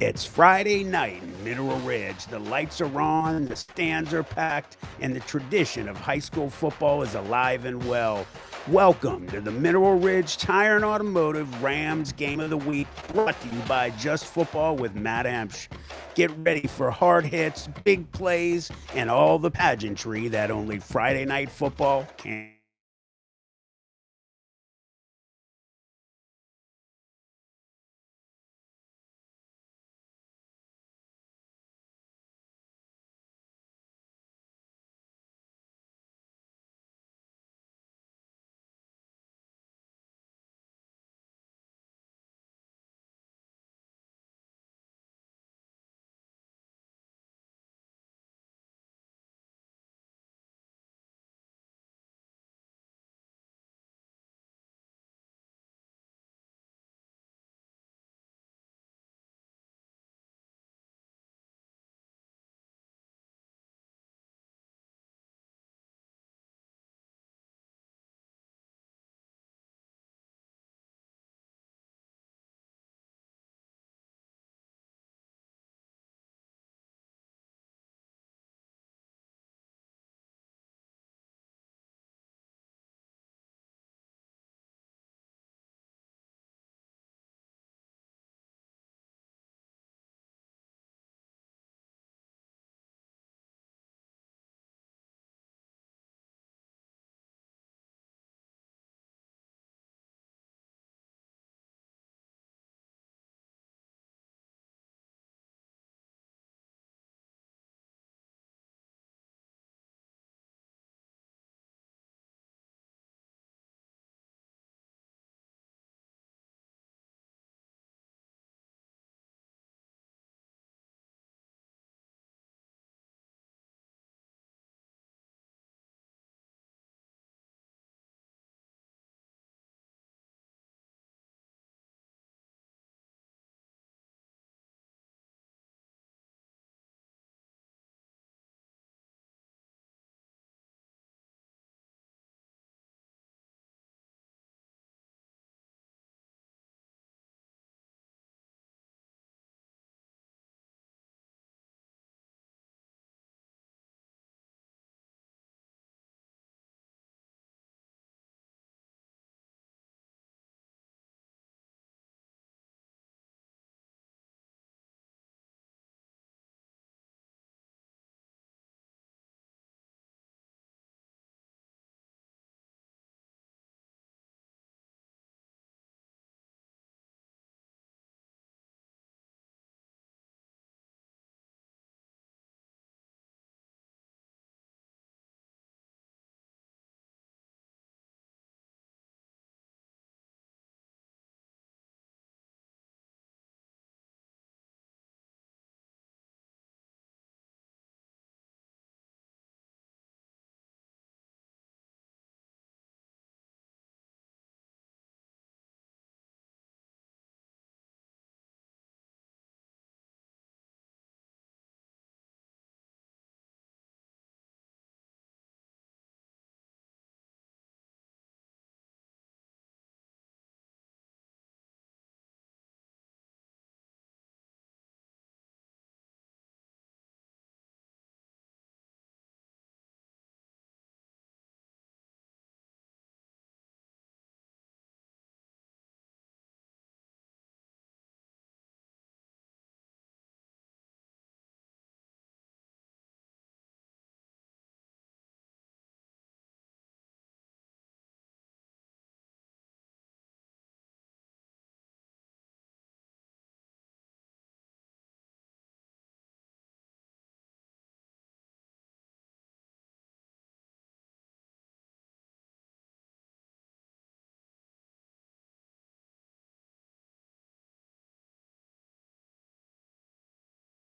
It's Friday night in Mineral Ridge. The lights are on, the stands are packed, and the tradition of high school football is alive and well. Welcome to the Mineral Ridge Tire and Automotive Rams Game of the Week, brought to you by Just Football with Matt Emch. Get ready for hard hits, big plays, and all the pageantry that only Friday night football can.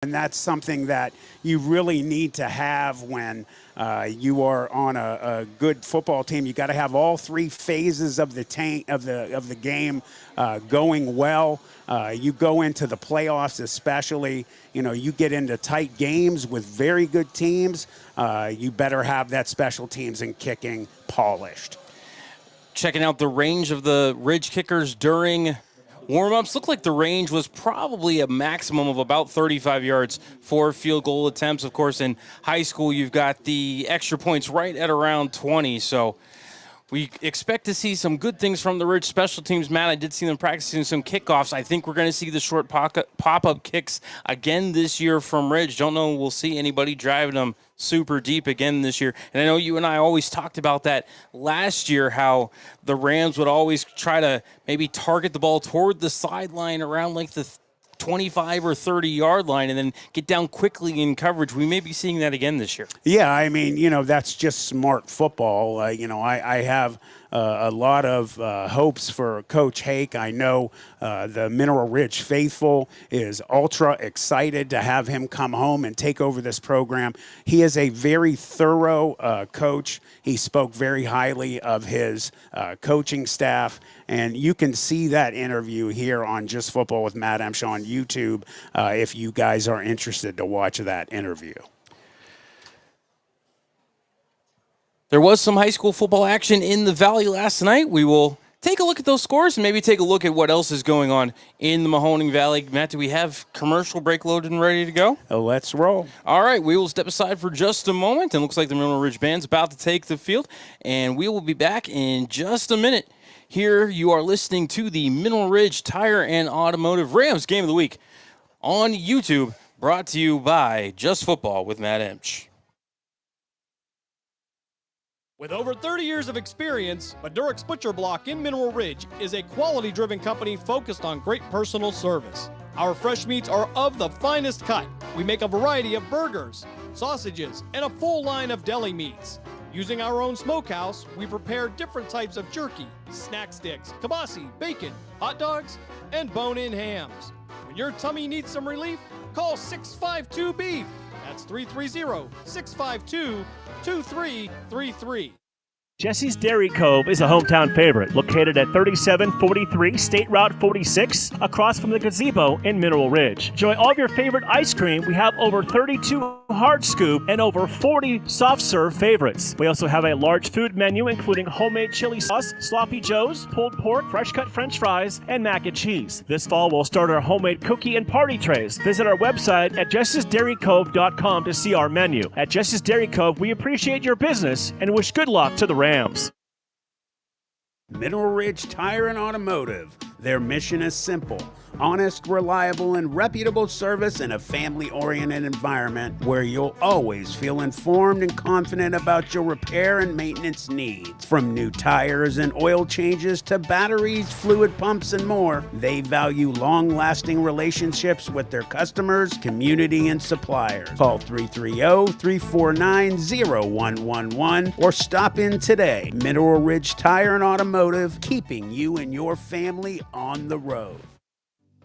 And that's something that you really need to have when you are on a good football team. You got to have all three phases of the of the game going well. You go into the playoffs, especially. You know, you get into tight games with very good teams. You better have that special teams and kicking polished. Checking out the range of the Ridge kickers during warm-ups. Looked like the range was probably a maximum of about 35 yards for field goal attempts. Of course, in high school, you've got the extra points right at around 20, so we expect to see some good things from the Ridge special teams. Matt, I did see them practicing some kickoffs. I think we're going to see the short pop-up kicks again this year from Ridge. Don't know we'll see anybody driving them super deep again this year. And I know you and I always talked about that last year, how the Rams would always try to maybe target the ball toward the sideline around like the 25 or 30-yard line and then get down quickly in coverage. We may be seeing that again this year. Yeah, I mean, that's just smart football. I have a lot of hopes for Coach Hake. I know the Mineral Ridge faithful is ultra excited to have him come home and take over this program. He is a very thorough coach. He spoke very highly of his coaching staff, and you can see that interview here on Just Football with Matt Emch on YouTube if you guys are interested to watch that interview. There was some high school football action in the Valley last night. We will take a look at those scores and maybe take a look at what else is going on in the Mahoning Valley. Matt, do we have commercial break loaded and ready to go? Let's roll. All right, we will step aside for just a moment. And it looks like the Mineral Ridge Band's about to take the field, and we will be back in just a minute. Here you are listening to the Mineral Ridge Tire and Automotive Rams Game of the Week on YouTube, brought to you by Just Football with Matt Emch. With over 30 years of experience, Madurix Butcher Block in Mineral Ridge is a quality-driven company focused on great personal service. Our fresh meats are of the finest cut. We make a variety of burgers, sausages, and a full line of deli meats. Using our own smokehouse, we prepare different types of jerky, snack sticks, kibasi, bacon, hot dogs, and bone-in hams. When your tummy needs some relief, call 652-BEEF. That's 330-652-2333. Jesse's Dairy Cove is a hometown favorite, located at 3743 State Route 46, across from the gazebo in Mineral Ridge. Enjoy all of your favorite ice cream. We have over 32 hard scoop and over 40 soft serve favorites. We also have a large food menu, including homemade chili sauce, sloppy joes, pulled pork, fresh cut french fries, and mac and cheese. This fall, we'll start our homemade cookie and party trays. Visit our website at jessesdairycove.com to see our menu. At Jesse's Dairy Cove, we appreciate your business and wish good luck to the Rams. Mineral Ridge Tire and Automotive. Their mission is simple: honest, reliable, and reputable service in a family-oriented environment where you'll always feel informed and confident about your repair and maintenance needs. From new tires and oil changes to batteries, fluid pumps, and more, they value long-lasting relationships with their customers, community, and suppliers. Call 330-349-0111 or stop in today. Mineral Ridge Tire and Automotive, keeping you and your family on the road.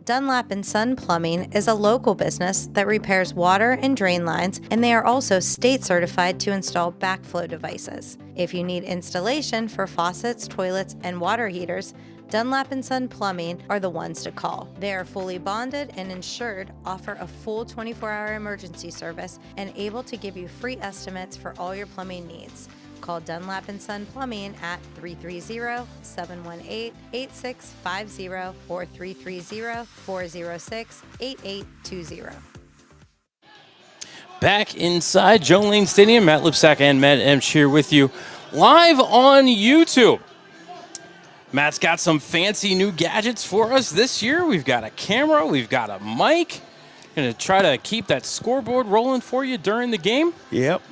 Dunlap & Son Plumbing is a local business that repairs water and drain lines, and they are also state certified to install backflow devices. If you need installation for faucets, toilets, and water heaters, Dunlap & Son Plumbing are the ones to call. They are fully bonded and insured, offer a full 24-hour emergency service, and able to give you free estimates for all your plumbing needs. Call Dunlap & Son Plumbing at 330-718-8650 or 330-406-8820. Back inside Joe Lane Stadium, Matt Lipcsak and Matt Emch here with you live on YouTube. Matt's got some fancy new gadgets for us this year. We've got a camera, we've got a mic. Going to try to keep that scoreboard rolling for you during the game. Yep.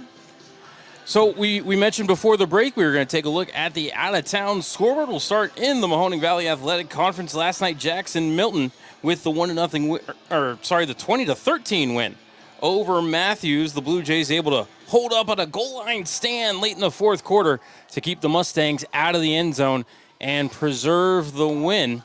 So we mentioned before the break we were going to take a look at the out-of-town scoreboard. We'll start in the Mahoning Valley Athletic Conference. Last night, Jackson Milton with the 20-13 win over Matthews. The Blue Jays able to hold up at a goal line stand late in the fourth quarter to keep the Mustangs out of the end zone and preserve the win.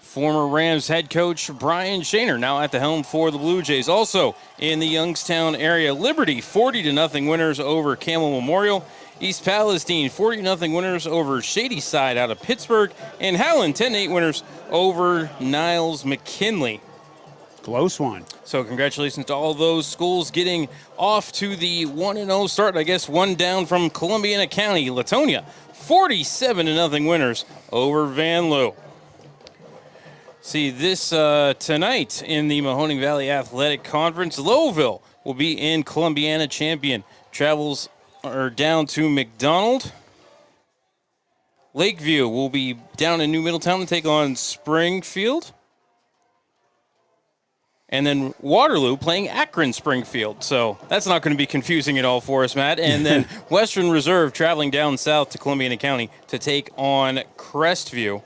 Former Rams head coach Brian Shaner now at the helm for the Blue Jays. Also in the Youngstown area, Liberty 40-0 winners over Camel Memorial. East Palestine 40-0 winners over Shadyside out of Pittsburgh. And Howland 10-8 winners over Niles McKinley. Close one. So congratulations to all those schools getting off to the 1-0 start. I guess one down from Columbiana County. Latonia 47-0 winners over Van Loo. See this tonight in the Mahoning Valley Athletic Conference. Lowville will be in Columbiana champion. Travels down to McDonald. Lakeview will be down in New Middletown to take on Springfield. And then Waterloo playing Akron Springfield. So that's not going to be confusing at all for us, Matt. And then Western Reserve traveling down south to Columbiana County to take on Crestview.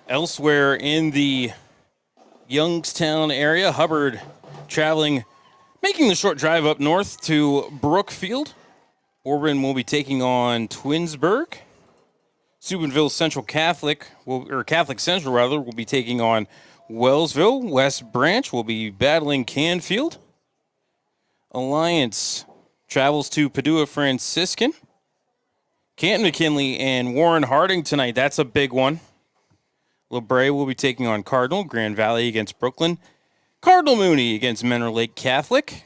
Elsewhere in the Youngstown area, Hubbard making the short drive up north to Brookfield. Auburn will be taking on Twinsburg. Steubenville Central Catholic, Catholic Central rather, will be taking on Wellsville. West Branch will be battling Canfield. Alliance travels to Padua Franciscan. Canton McKinley and Warren Harding tonight. That's a big one. LeBray will be taking on Cardinal. Grand Valley against Brooklyn. Cardinal Mooney against Menor Lake Catholic.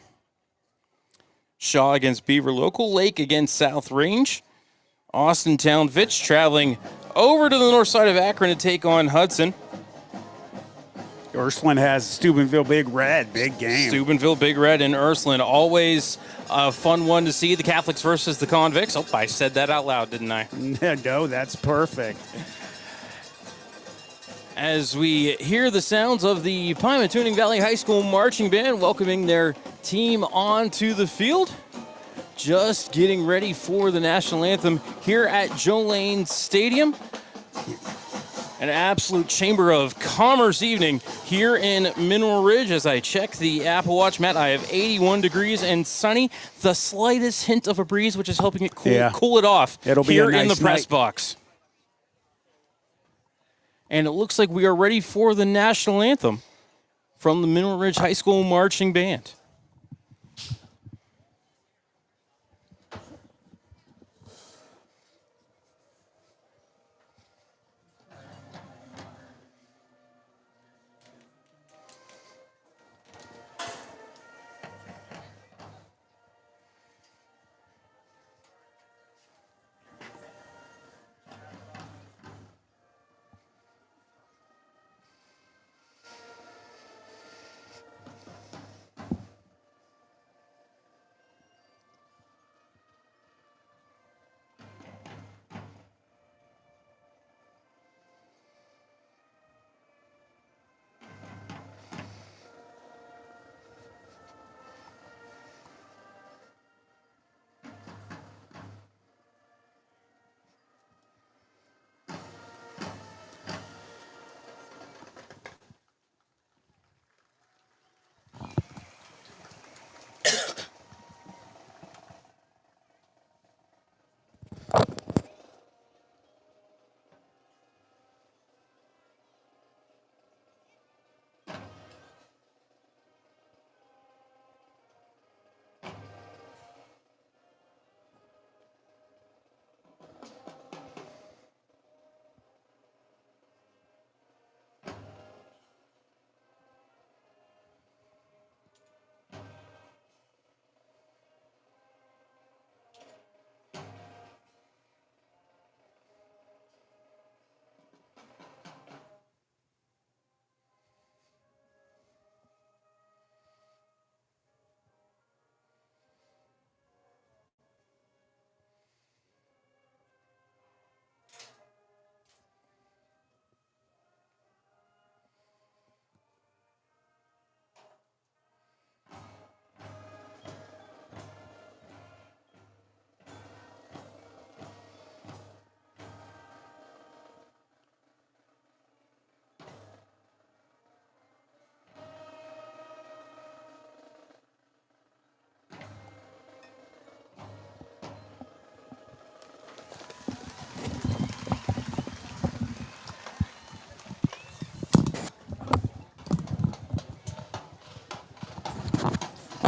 Shaw against Beaver Local. Lake against South Range. Austin Town Fitch traveling over to the north side of Akron to take on Hudson. Ursuline has Steubenville Big Red. Big game. Steubenville Big Red and Ursuline. Always a fun one to see. The Catholics versus the Convicts. Oh, I said that out loud, didn't I? No, that's perfect. As we hear the sounds of the Pymatuning Valley High School Marching Band welcoming their team onto the field. Just getting ready for the national anthem here at Joe Lane Stadium. An absolute chamber of commerce evening here in Mineral Ridge. As I check the Apple Watch, Matt, I have 81 degrees and sunny. The slightest hint of a breeze, which is helping it cool it off. It'll be here a nice in the press night. box. And it looks like we are ready for the national anthem from the Mineral Ridge High School Marching Band.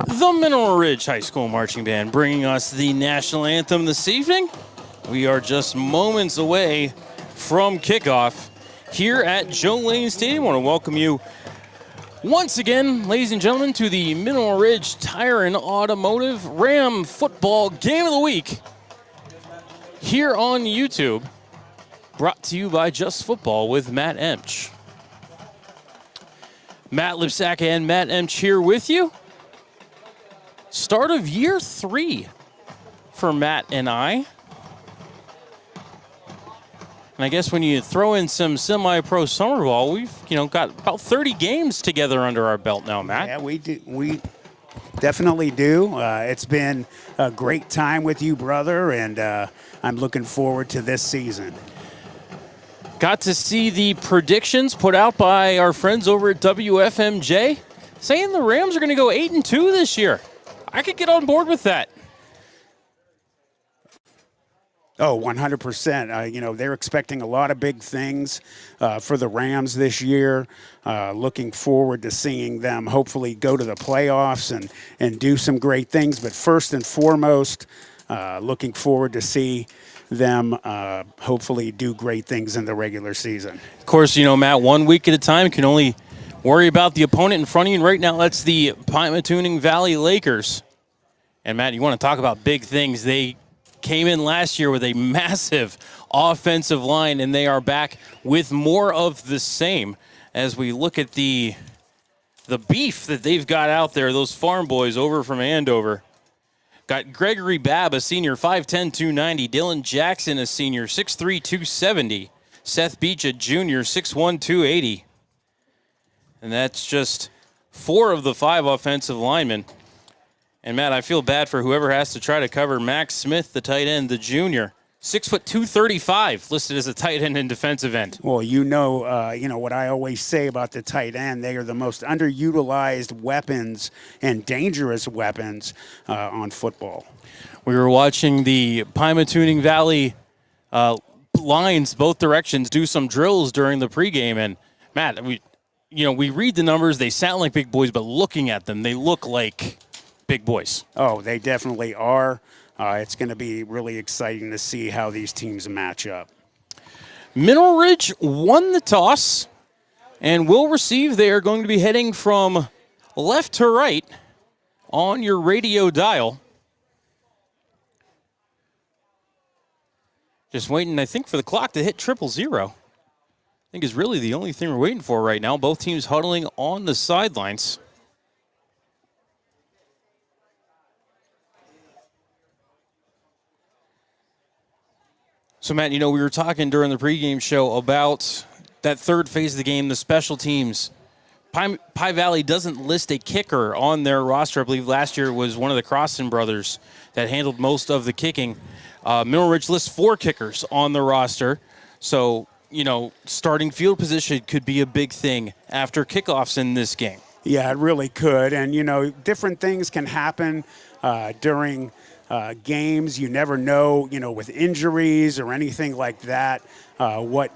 The Mineral Ridge High School Marching Band bringing us the national anthem this evening. We are just moments away from kickoff here at Joe Lane Stadium. I want to welcome you once again, ladies and gentlemen, to the Mineral Ridge Tire and Automotive Ram Football Game of the Week here on YouTube. Brought to you by Just Football with Matt Emch. Matt Lipcsak and Matt Emch here with you. Start of year 3 for Matt and I. And I guess when you throw in some semi-pro summer ball, we've got about 30 games together under our belt now, Matt. Yeah, we do. We definitely do. It's been a great time with you, brother, and I'm looking forward to this season. Got to see the predictions put out by our friends over at WFMJ, saying the Rams are going to go 8-2 this year. I could get on board with that. Oh, 100%. They're expecting a lot of big things for the Rams this year. Looking forward to seeing them hopefully go to the playoffs and do some great things. But first and foremost, looking forward to see them hopefully do great things in the regular season. Of course, Matt, 1 week at a time. You can only worry about the opponent in front of you. And right now, that's the Pymatuning Valley Lakers. And, Matt, you want to talk about big things. They came in last year with a massive offensive line, and they are back with more of the same as we look at the beef that they've got out there, those farm boys over from Andover. Got Gregory Babb, a senior, 5'10", 290. Dylan Jackson, a senior, 6'3", 270. Seth Beach, a junior, 6'1", 280. And that's just 4 of the 5 offensive linemen. And, Matt, I feel bad for whoever has to try to cover Max Smith, the tight end, the junior. 6'2", 235, listed as a tight end and defensive end. Well, what I always say about the tight end, they are the most underutilized weapons and dangerous weapons on football. We were watching the Pymatuning Valley lines, both directions, do some drills during the pregame. And, Matt, we read the numbers. They sound like big boys, but looking at them, they look like big boys. Oh, they definitely are. It's going to be really exciting to see how these teams match up. Mineral Ridge won the toss and will receive. They are going to be heading from left to right on your radio dial. Just waiting, I think, for the clock to hit 000. I think is really the only thing we're waiting for right now. Both teams huddling on the sidelines. So, Matt, we were talking during the pregame show about that third phase of the game, the special teams. Pie Valley doesn't list a kicker on their roster. I believe last year was one of the Crossan brothers that handled most of the kicking. Mineral Ridge lists 4 kickers on the roster. So, starting field position could be a big thing after kickoffs in this game. Yeah, it really could. And, different things can happen during games. You never know, with injuries or anything like that, what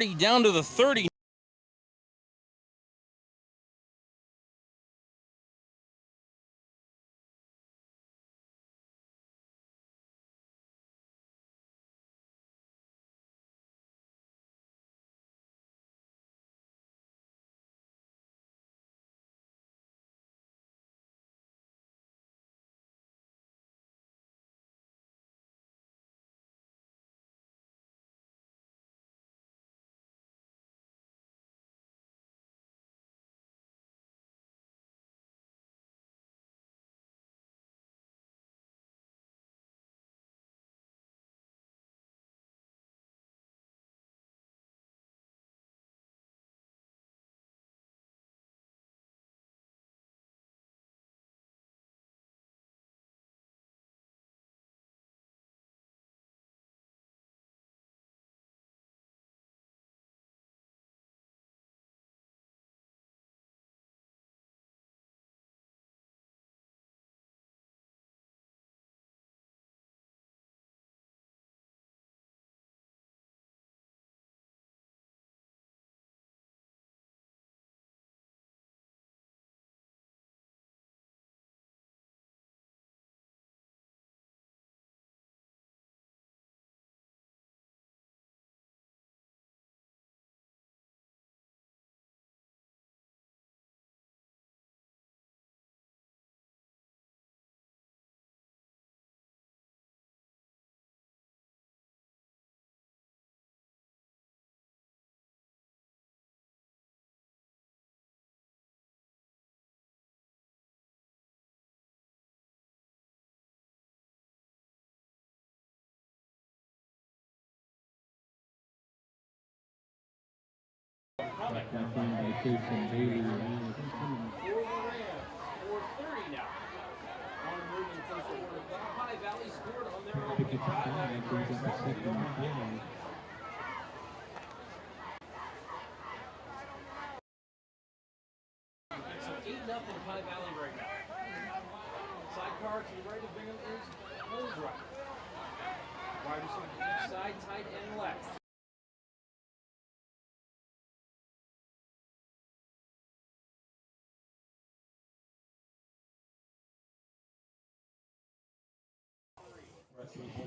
down to the 30.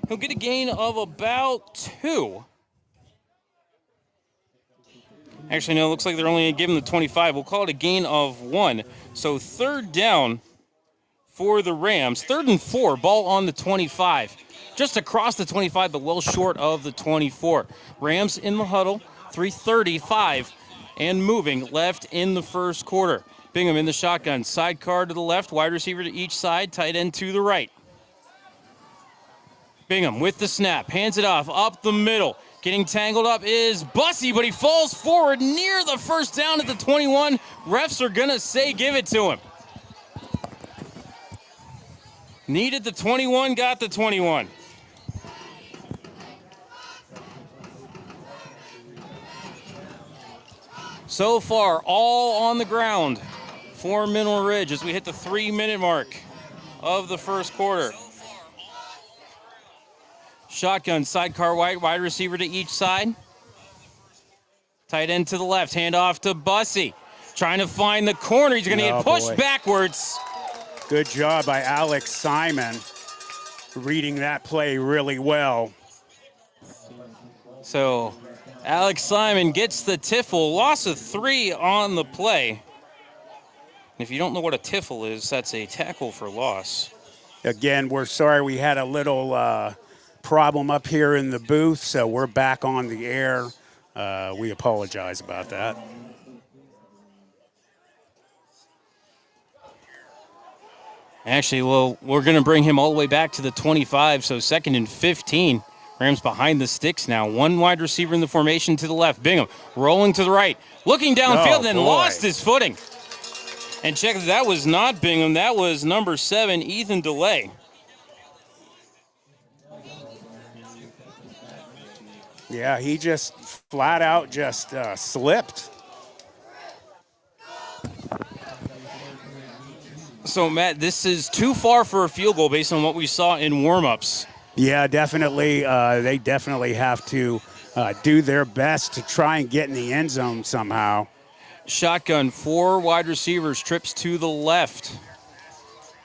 He'll get a gain of about 2. Actually, no, it looks like they're only going to give him the 25. We'll call it a gain of 1. So 3rd down for the Rams. 3rd and 4, ball on the 25. Just across the 25, but well short of the 24. Rams in the huddle, 3:35 and moving left in the first quarter. Bingham in the shotgun, sidecar to the left, wide receiver to each side, tight end to the right. Bingham with the snap, hands it off, up the middle. Getting tangled up is Bussey, but he falls forward near the first down at the 21. Refs are going to say give it to him. Needed the 21, got the 21. So far, all on the ground for Mineral Ridge as we hit the 3-minute mark of the first quarter. Shotgun, sidecar wide receiver to each side. Tight end to the left, hand off to Bussey. Trying to find the corner. He's going to get pushed backwards. Good job by Alex Simon reading that play really well. So Alex Simon gets the tiffle, loss of 3 on the play. And if you don't know what a tiffle is, that's a tackle for loss. Again, we're sorry we had a little problem up here in the booth, so we're back on the air. We apologize about that. Actually, well, we're going to bring him all the way back to the 25, so 2nd and 15. Rams behind the sticks now. 1 wide receiver in the formation to the left. Bingham rolling to the right. Looking downfield, then lost his footing. And check, that was not Bingham. That was number 7, Ethan DeLay. Yeah, he just flat out just slipped. So, Matt, this is too far for a field goal based on what we saw in warm-ups. Yeah, definitely. They definitely have to do their best to try and get in the end zone somehow. Shotgun, 4 wide receivers, trips to the left.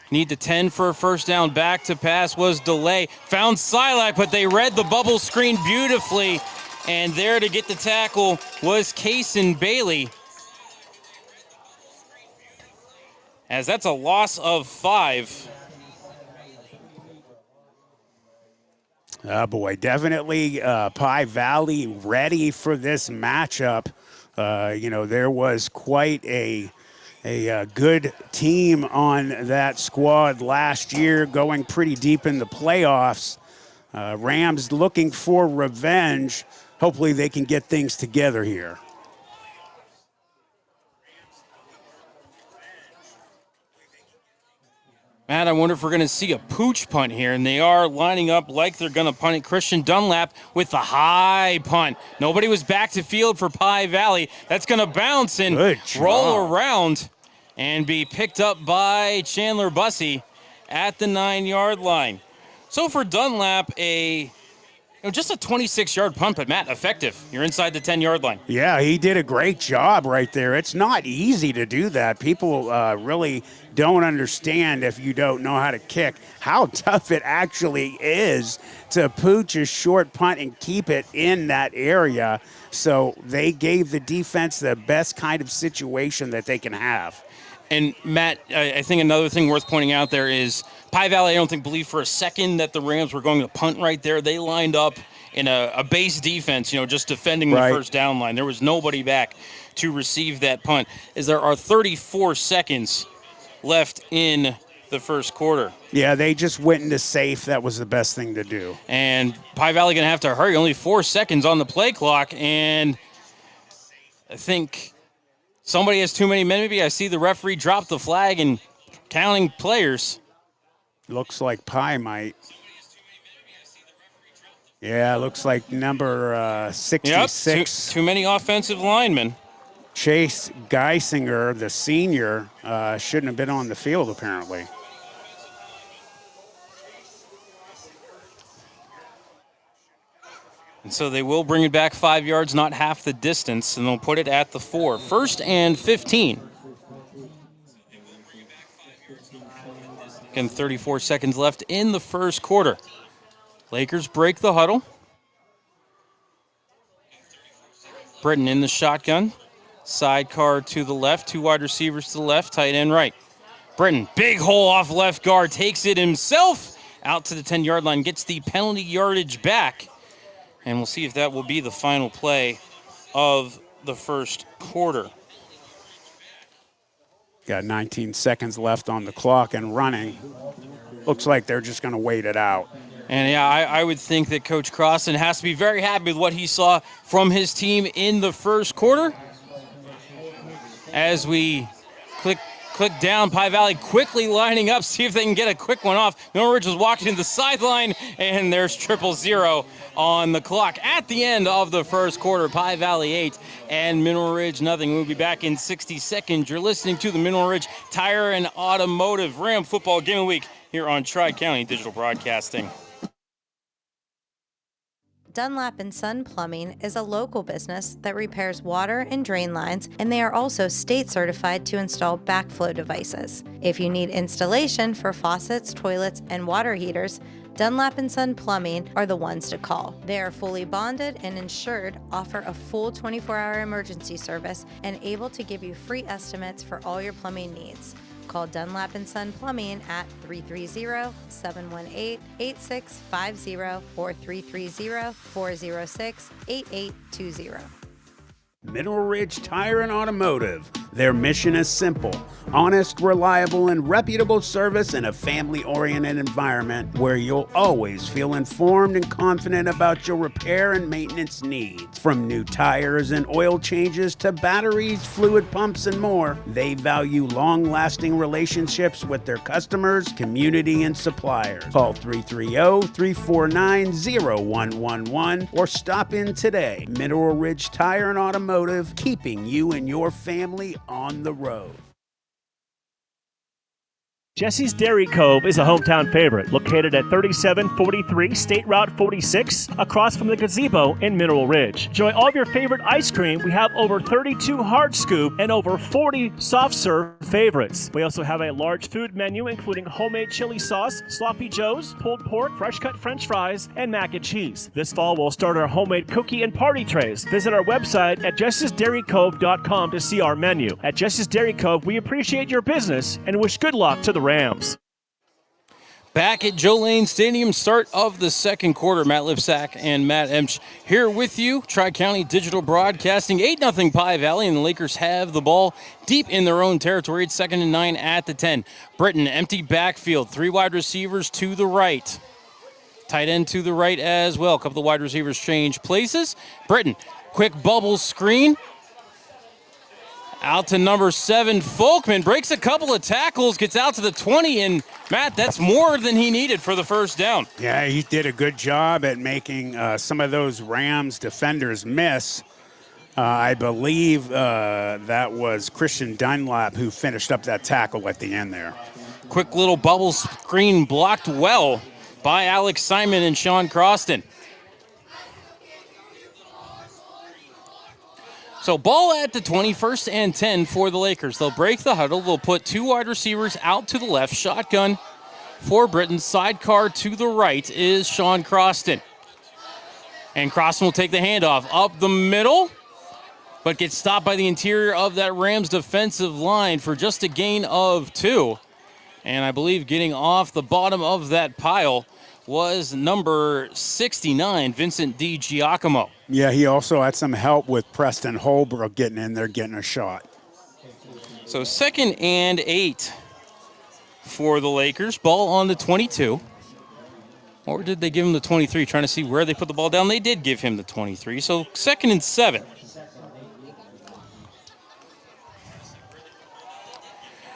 Need the 10 for a first down. Back to pass was delay. Found Silac, but they read the bubble screen beautifully. And there to get the tackle was Kaysen Bailey. As that's a loss of 5. Oh boy, definitely Pie Valley ready for this matchup. There was quite a good team on that squad last year, going pretty deep in the playoffs. Rams looking for revenge. Hopefully they can get things together here. Matt, I wonder if we're going to see a pooch punt here, and they are lining up like they're going to punt it. Christian Dunlap with the high punt. Nobody was back to field for Pie Valley. That's going to bounce and roll around and be picked up by Chandler Bussey at the 9-yard line. So for Dunlap, just a 26-yard punt, but Matt, effective. You're inside the 10-yard line. Yeah, he did a great job right there. It's not easy to do that. People really don't understand, if you don't know how to kick, how tough it actually is to pooch a short punt and keep it in that area. So they gave the defense the best kind of situation that they can have. And Matt, I think another thing worth pointing out there is Pie Valley, I don't believe for a second that the Rams were going to punt right there. They lined up in a base defense, just defending the first down line. There was nobody back to receive that punt, as there are 34 seconds left in the first quarter. Yeah, they just went into safe. That was the best thing to do. And Pie Valley going to have to hurry. Only 4 seconds on the play clock, and I think somebody has too many men. Maybe I see the referee drop the flag and counting players. Looks like Pie might. Yeah, looks like number 66. Yep, too many offensive linemen. Chase Geisinger, the senior, shouldn't have been on the field apparently. And so they will bring it back 5 yards, not half the distance, and they'll put it at the 4. 1st and 15. Again, 34 seconds left in the first quarter. Lakers break the huddle. Britton in the shotgun. Sidecar to the left, 2 wide receivers to the left, tight end right. Britton, big hole off left guard, takes it himself out to the 10-yard line, gets the penalty yardage back. And we'll see if that will be the final play of the first quarter. Got 19 seconds left on the clock and running. Looks like they're just going to wait it out. And yeah, I would think that Coach Crossan has to be very happy with what he saw from his team in the first quarter. As we click down, Pie Valley quickly lining up, see if they can get a quick one off. Mineral Ridge was walking to the sideline, and there's 0-0 on the clock. At the end of the first quarter, Pie Valley 8 and Mineral Ridge nothing. We'll be back in 60 seconds. You're listening to the Mineral Ridge Tire and Automotive Ram Football Game of the Week here on Tri-County Digital Broadcasting. Dunlap & Son Plumbing is a local business that repairs water and drain lines, and they are also state certified to install backflow devices. If you need installation for faucets, toilets, and water heaters, Dunlap & Son Plumbing are the ones to call. They are fully bonded and insured, offer a full 24-hour emergency service, and able to give you free estimates for all your plumbing needs. Call Dunlap & Son Plumbing at 330-718-8650 or 330-406-8820. Mineral Ridge Tire and Automotive. Their mission is simple: honest, reliable, and reputable service in a family-oriented environment where you'll always feel informed and confident about your repair and maintenance needs. From new tires and oil changes to batteries, fluid pumps, and more, they value long-lasting relationships with their customers, community, and suppliers. Call 330-349-0111 or stop in today. Mineral Ridge Tire and Automotive, keeping you and your family on the road. Jesse's Dairy Cove is a hometown favorite, located at 3743 State Route 46, across from the gazebo in Mineral Ridge. Enjoy all of your favorite ice cream. We have over 32 hard scoop and over 40 soft serve favorites. We also have a large food menu, including homemade chili sauce, sloppy joes, pulled pork, fresh cut french fries, and mac and cheese. This fall, we'll start our homemade cookie and party trays. Visit our website at jessesdairycove.com to see our menu. At Jesse's Dairy Cove, we appreciate your business and wish good luck to the Rams. Back at Joe Lane Stadium, start of the second quarter. Matt Lipcsak and Matt Emch here with you. Tri-County Digital Broadcasting, 8-0 Pie Valley, and the Lakers have the ball deep in their own territory. It's 2nd and 9 at the 10. Britton, empty backfield, 3 wide receivers to the right. Tight end to the right as well. A couple of wide receivers change places. Britton, quick bubble screen. Out to number 7, Folkman, breaks a couple of tackles, gets out to the 20, and Matt, that's more than he needed for the first down. Yeah, he did a good job at making some of those Rams defenders miss. I believe that was Christian Dunlap who finished up that tackle at the end there. Quick little bubble screen blocked well by Alex Simon and Sean Croston. So ball at the 21st and 10 for the Lakers. They'll break the huddle. They'll put 2 wide receivers out to the left. Shotgun for Britton. Sidecar to the right is Sean Croston. And Croston will take the handoff up the middle, but gets stopped by the interior of that Rams defensive line for just a gain of 2. And I believe getting off the bottom of that pile was number 69, Vincent DiGiacomo. Yeah, he also had some help with Preston Holbrook getting in there, getting a shot. So 2nd and 8 for the Lakers. Ball on the 22. Or did they give him the 23? Trying to see where they put the ball down. They did give him the 23. So 2nd and 7.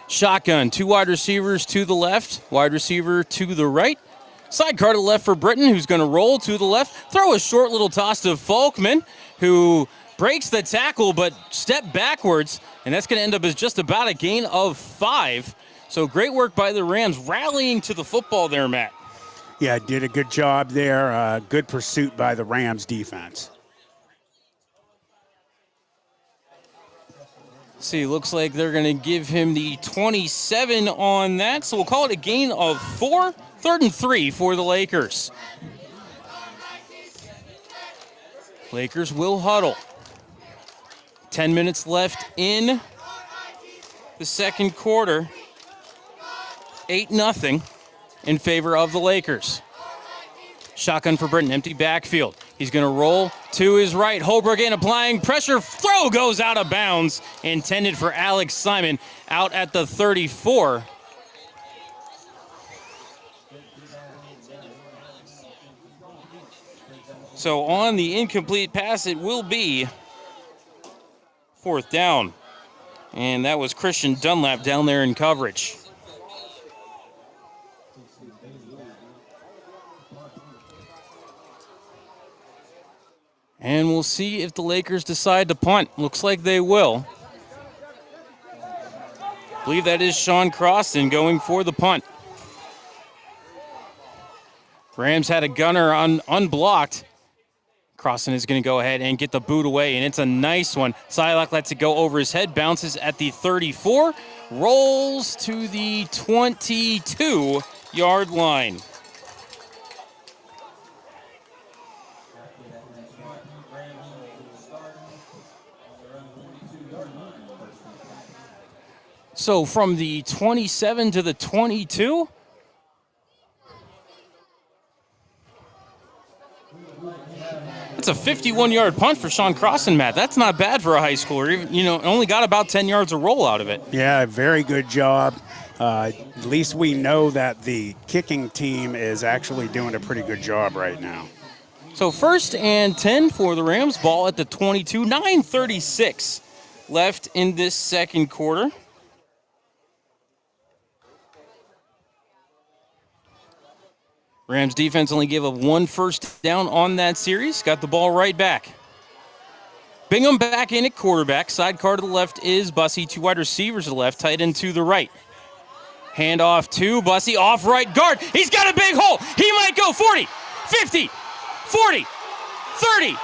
Shotgun, 2 wide receivers to the left, wide receiver to the right. Sidecar to the left for Britton, who's going to roll to the left. Throw a short little toss to Folkman, who breaks the tackle but step backwards, and that's going to end up as just about a gain of 5. So great work by the Rams rallying to the football there, Matt. Yeah, did a good job there. Good pursuit by the Rams defense. See, looks like they're going to give him the 27 on that, so we'll call it a gain of 4. 3rd and 3 for the Lakers. Lakers will huddle. 10 minutes left in the second quarter. 8-0 in favor of the Lakers. Shotgun for Britton, empty backfield. He's going to roll to his right. Holbrook in, applying pressure. Throw goes out of bounds. Intended for Alex Simon out at the 34. So on the incomplete pass, it will be 4th down. And that was Christian Dunlap down there in coverage. And we'll see if the Lakers decide to punt. Looks like they will. I believe that is Sean Croston going for the punt. Rams had a gunner unblocked. Croston is going to go ahead and get the boot away, and it's a nice one. Silac lets it go over his head, bounces at the 34, rolls to the 22-yard line. So from the 27 to the 22, that's a 51-yard punt for Sean Croston, Matt. That's not bad for a high schooler. Even, only got about 10 yards of roll out of it. Yeah, very good job. At least we know that the kicking team is actually doing a pretty good job right now. So 1st and 10 for the Rams. Ball at the 22. 9:36 left in this second quarter. Rams defense only gave up 1 first down on that series. Got the ball right back. Bingham back in at quarterback. Sidecar to the left is Bussey. 2 wide receivers to the left. Tight end to the right. Handoff to Bussey, off right guard. He's got a big hole. He might go 40, 50, 40, 30,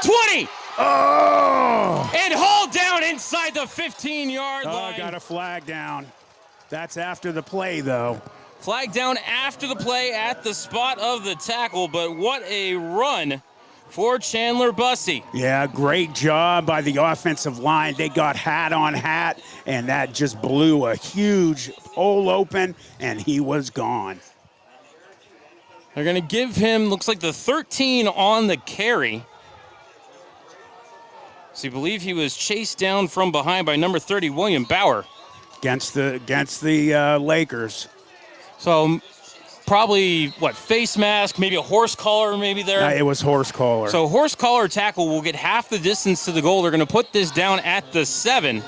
20. Oh! And hauled down inside the 15-yard line. Oh, got a flag down. That's after the play, though. Flag down after the play at the spot of the tackle, but what a run for Chandler Bussey. Yeah, great job by the offensive line. They got hat on hat, and that just blew a huge hole open, and he was gone. They're going to give him, looks like the 13 on the carry. So you believe he was chased down from behind by number 30, William Bauer. Against the Lakers. So probably, face mask, maybe a horse collar maybe there? It was horse collar. So horse collar tackle will get half the distance to the goal. They're going to put this down at the 7.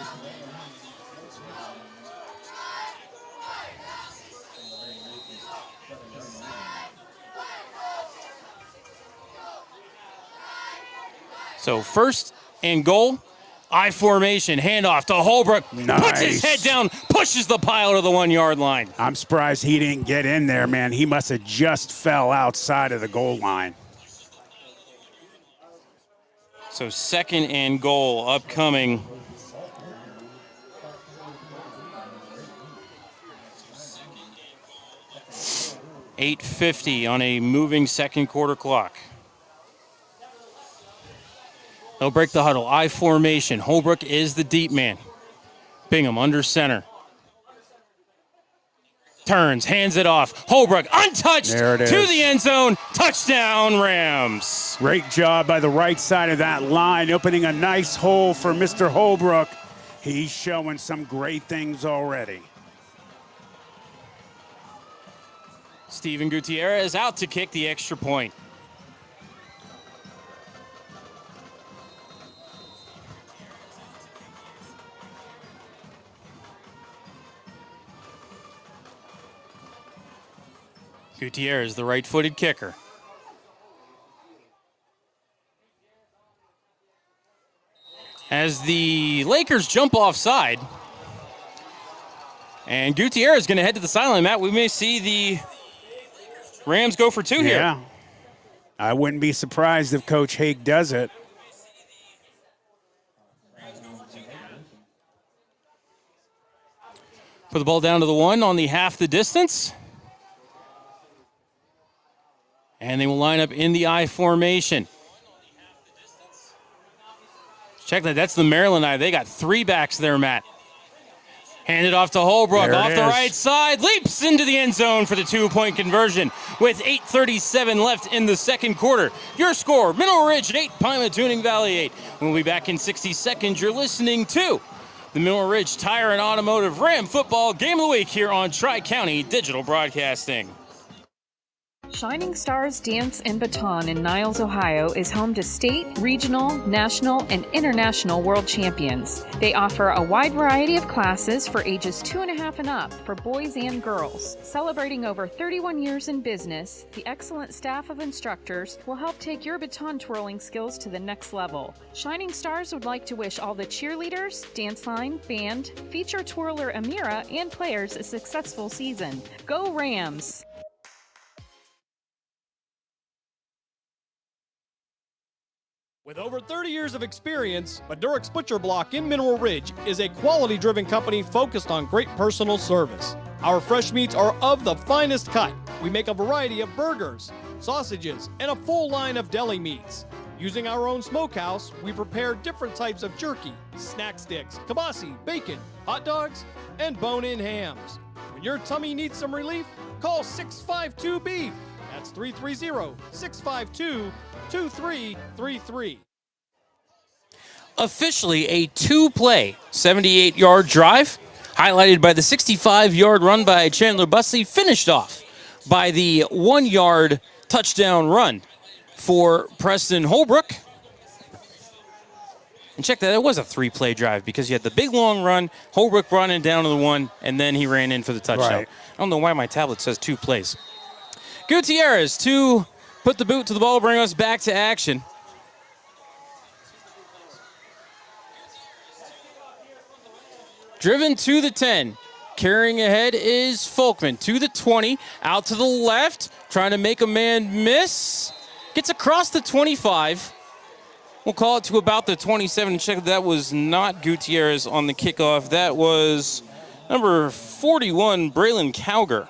So first and goal, I formation, handoff to Holbrook. Nice. Puts his head down, pushes the pile to the 1-yard line. I'm surprised he didn't get in there, man. He must have just fell outside of the goal line. So second and goal upcoming. .850 on a moving second quarter clock. They'll break the huddle. I formation. Holbrook is the deep man. Bingham under center. Turns, hands it off. Holbrook untouched There it is. to the end zone. Touchdown, Rams. Great job by the right side of that line, opening a nice hole for Mr. Holbrook. He's showing some great things already. Steven Gutierrez out to kick the extra point. Gutierrez, the right-footed kicker. As the Lakers jump offside, and Gutierrez is going to head to the sideline, Matt, we may see the Rams go for 2 here. Yeah. I wouldn't be surprised if Coach Hake does it. Put the ball down to the 1 on the half the distance. And they will line up in the I formation. Check that. That's the Maryland I. They got 3 backs there, Matt. Hand it off to Holbrook. There it Off the is. right side. Leaps into the end zone for the 2-point conversion with 8:37 left in the second quarter. Your score, Mineral Ridge 8, Pymatuning Valley 8. We'll be back in 60 seconds. You're listening to the Mineral Ridge Tire and Automotive Ram Football Game of the Week here on Tri-County Digital Broadcasting. Shining Stars Dance and Baton in Niles, Ohio is home to state, regional, national, and international world champions. They offer a wide variety of classes for ages 2.5 and up for boys and girls. Celebrating over 31 years in business, the excellent staff of instructors will help take your baton twirling skills to the next level. Shining Stars would like to wish all the cheerleaders, dance line, band, feature twirler Amira, and players a successful season. Go Rams! With over 30 years of experience, Madurix Butcher Block in Mineral Ridge is a quality-driven company focused on great personal service. Our fresh meats are of the finest cut. We make a variety of burgers, sausages, and a full line of deli meats. Using our own smokehouse, we prepare different types of jerky, snack sticks, kibasi, bacon, hot dogs, and bone-in hams. When your tummy needs some relief, call 652-BEEF. That's 330-652-2333. Officially a 2-play 78-yard drive, highlighted by the 65-yard run by Chandler Bussey, finished off by the 1-yard touchdown run for Preston Holbrook. And check that, it was a 3-play drive because you had the big long run, Holbrook running down to the 1, and then he ran in for the touchdown. Right. I don't know why my tablet says 2 plays. Gutierrez to put the boot to the ball, bring us back to action. Driven to the 10. carrying ahead is Folkman to the 20, out to the left, trying to make a man miss. Gets across the 25. We'll call it to about the 27. Check that was not Gutierrez on the kickoff. That was number 41, Braylon Cowger.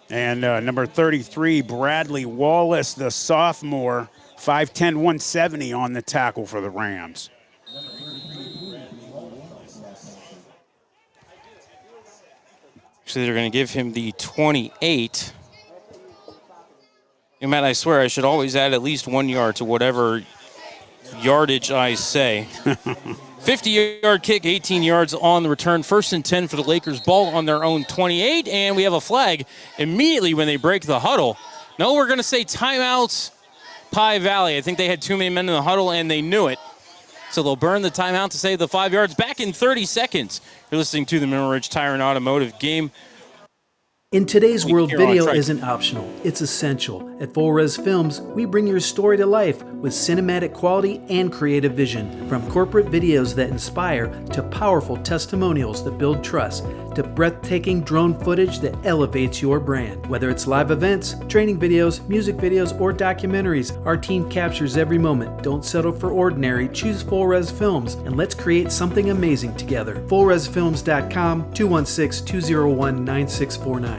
And number 33, Bradley Wallace, the sophomore, 5'10", 170 on the tackle for the Rams. So they're going to give him the 28. And Matt, I swear I should always add at least 1 yard to whatever yardage I say. 50-yard kick, 18 yards on the return. 1st and 10 for the Lakers. Ball on their own 28, and we have a flag immediately when they break the huddle. No, we're going to say timeout, Pie Valley. I think they had too many men in the huddle, and they knew it. So they'll burn the timeout to save the 5 yards. Back in 30 seconds. You're listening to the Mineral Ridge Tire and Automotive game. In today's world, video isn't optional, it's essential. At Full Res Films, we bring your story to life with cinematic quality and creative vision. From corporate videos that inspire to powerful testimonials that build trust to breathtaking drone footage that elevates your brand. Whether it's live events, training videos, music videos, or documentaries, our team captures every moment. Don't settle for ordinary, choose Full Res Films, and let's create something amazing together. FullResFilms.com, 216-201-9649.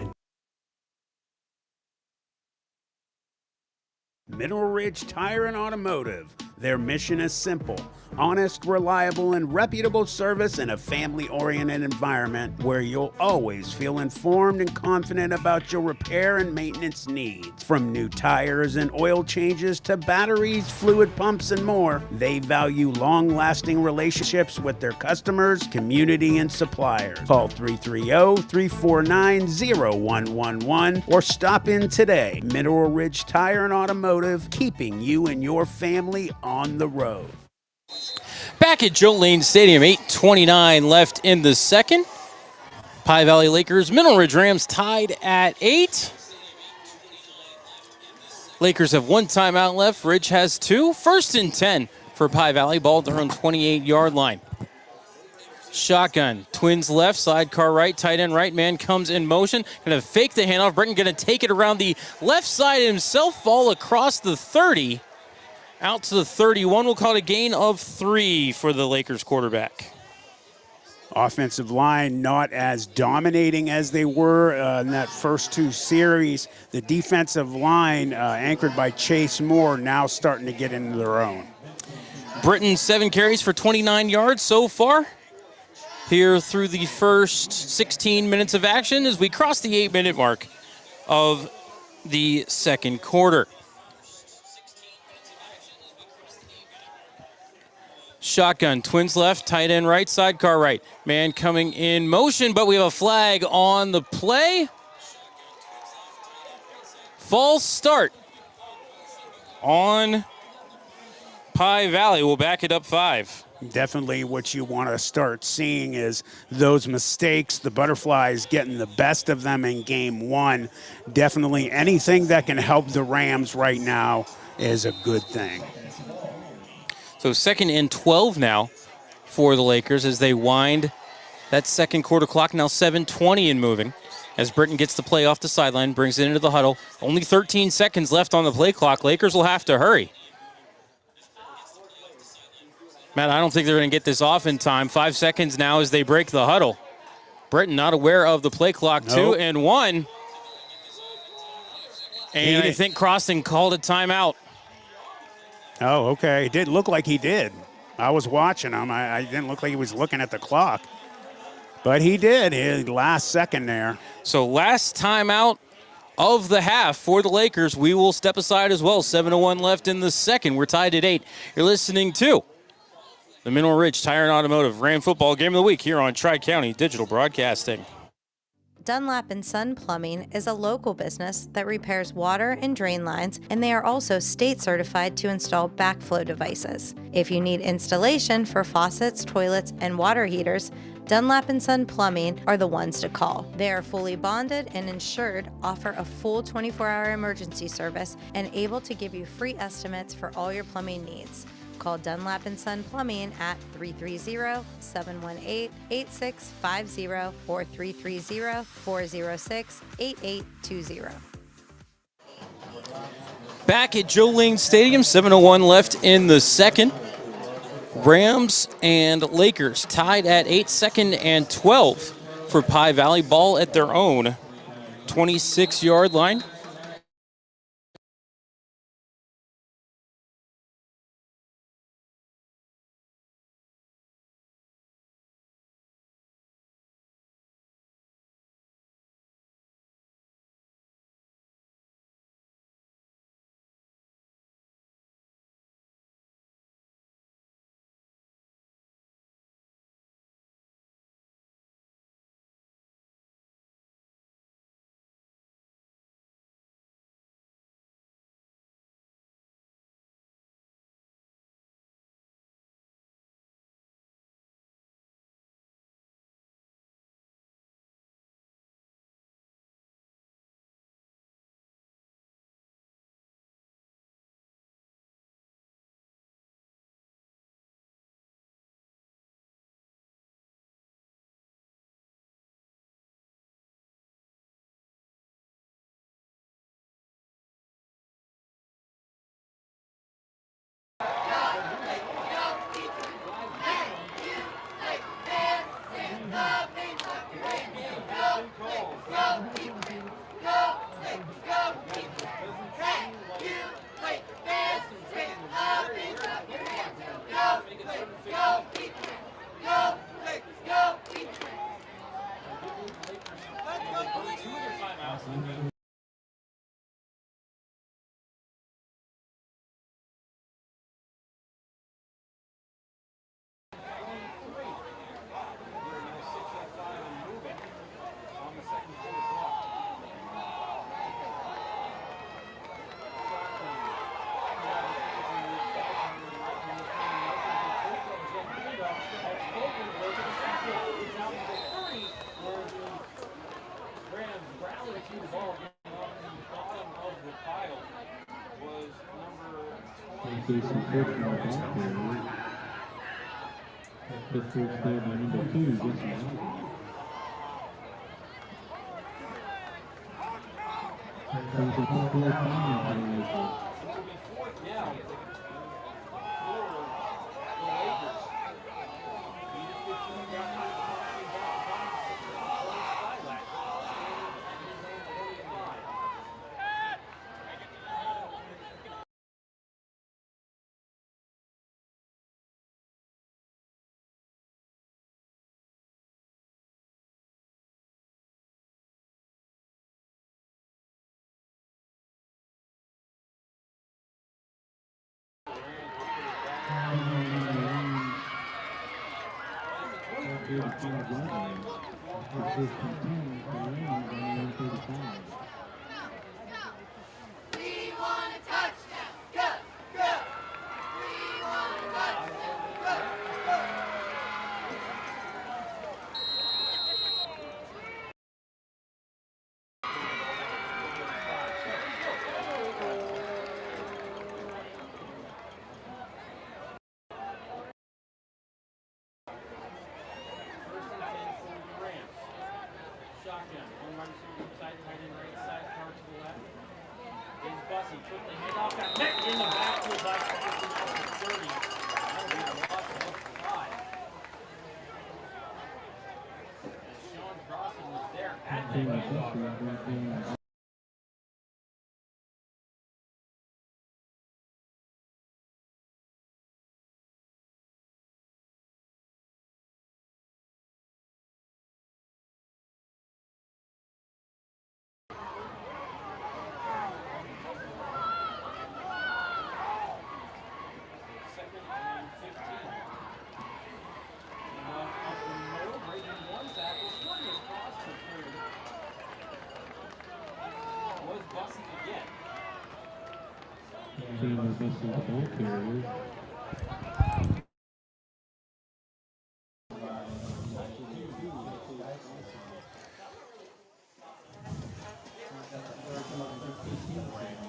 Mineral Ridge Tire and Automotive. Their mission is simple: honest, reliable, and reputable service in a family-oriented environment where you'll always feel informed and confident about your repair and maintenance needs. From new tires and oil changes to batteries, fluid pumps, and more, they value long-lasting relationships with their customers, community, and suppliers. Call 330-349-0111 or stop in today. Mineral Ridge Tire and Automotive, keeping you and your family on the road. Back at Joe Lane Stadium, 8:29 left in the second. Pie Valley Lakers, Mineral Ridge Rams tied at 8. Lakers have 1 timeout left. Ridge has 2. 1st and 10 for Pie Valley. Ball at their own 28-yard line. Shotgun, twins left, sidecar right, tight end right. Man comes in motion. Going to fake the handoff. Britton going to take it around the left side himself. Fall across the 30. Out to the 31. We'll call it a gain of 3 for the Lakers quarterback. Offensive line not as dominating as they were in that first 2 series. The defensive line, anchored by Chase Moore, now starting to get into their own. Britton, 7 carries for 29 yards so far here through the first 16 minutes of action as we cross the 8-minute mark of the second quarter. Shotgun, twins left, tight end right, sidecar right. Man coming in motion, but we have a flag on the play. False start on Pie Valley. We'll back it up 5. Definitely what you want to start seeing is those mistakes, the Butterflies getting the best of them in game 1. Definitely anything that can help the Rams right now is a good thing. So 2nd and 12 now for the Lakers as they wind that second quarter clock. Now 7:20 and moving as Britton gets the play off the sideline, brings it into the huddle. Only 13 seconds left on the play clock. Lakers will have to hurry. Matt, I don't think they're going to get this off in time. 5 seconds now as they break the huddle. Britton not aware of the play clock. Nope. 2 and 1. And I think Croston called a timeout. Oh, okay. It did look like he did. I was watching him. I didn't look like he was looking at the clock. But he did. Last second there. So last timeout of the half for the Lakers. We will step aside as well. 7:01 left in the second. We're tied at 8. You're listening to the Mineral Ridge Tire and Automotive Ram Football Game of the Week here on Tri-County Digital Broadcasting. Dunlap & Son Plumbing is a local business that repairs water and drain lines, and they are also state certified to install backflow devices. If you need installation for faucets, toilets, and water heaters, Dunlap & Son Plumbing are the ones to call. They are fully bonded and insured, offer a full 24-hour emergency service, and able to give you free estimates for all your plumbing needs. Call Dunlap and Son Plumbing at 330-718-8650 or 330-406-8820. Back at Joe Lane Stadium, 7:01 left in the second. Rams and Lakers tied at 8, 2nd and 12 for Pie Valley. Ball at their own 26-yard line.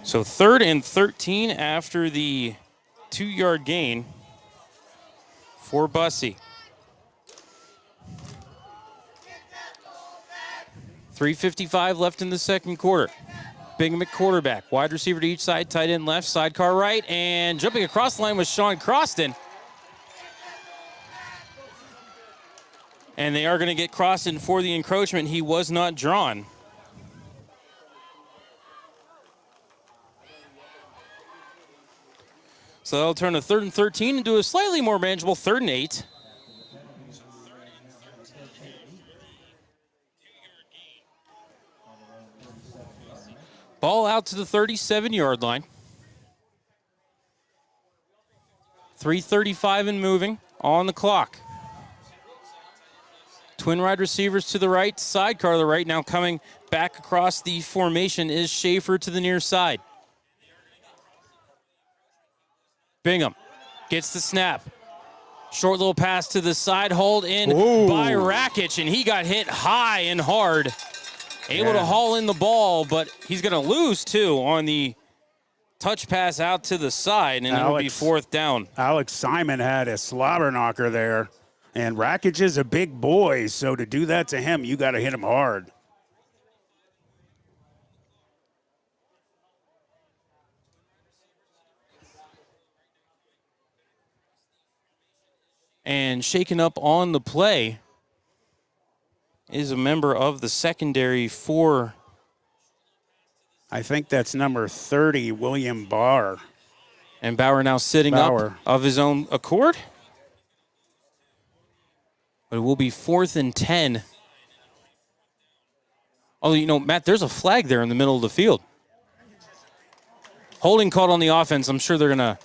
So 3rd and 13 after the 2-yard gain. for Bussey. 3:55 left in the second quarter. Bingham at quarterback. Wide receiver to each side, tight end left, sidecar right, and jumping across the line was Sean Croston. And they are going to get Croston for the encroachment. He was not drawn. So that'll turn a 3rd and 13 into a slightly more manageable 3rd and 8. Ball out to the 37-yard line. 3:35 and moving on the clock. Twin wide receivers to the right, sidecar to the right. Now coming back across the formation is Schaefer to the near side. Bingham gets the snap. Short little pass to the side, hold in by Rakic, and he got hit high and hard. Able to haul in the ball, but he's going to lose, too, on the touch pass out to the side, and it'll be 4th down. Alex Simon had a slobber knocker there, and Rakic is a big boy, so to do that to him, you got to hit him hard. And shaken up on the play is a member of the secondary for, I think that's number 30, William Barr. And Bauer now sitting up of his own accord. But it will be 4th and 10. Oh, you know, Matt, there's a flag there in the middle of the field. Holding called on the offense. I'm sure they're going to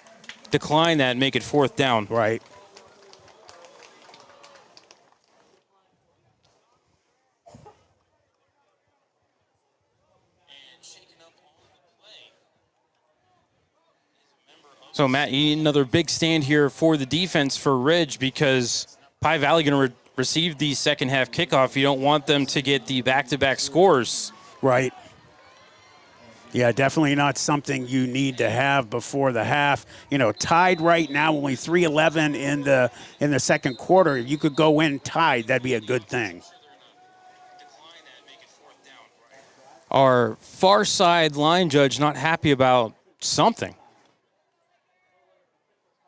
decline that and make it 4th down. Right. So, Matt, you need another big stand here for the defense for Ridge because Pie Valley going to receive the second half kickoff. You don't want them to get the back-to-back scores. Right. Yeah, definitely not something you need to have before the half. You know, tied right now, only 3:11 in the second quarter. You could go in tied. That'd be a good thing. Our far side line judge not happy about something.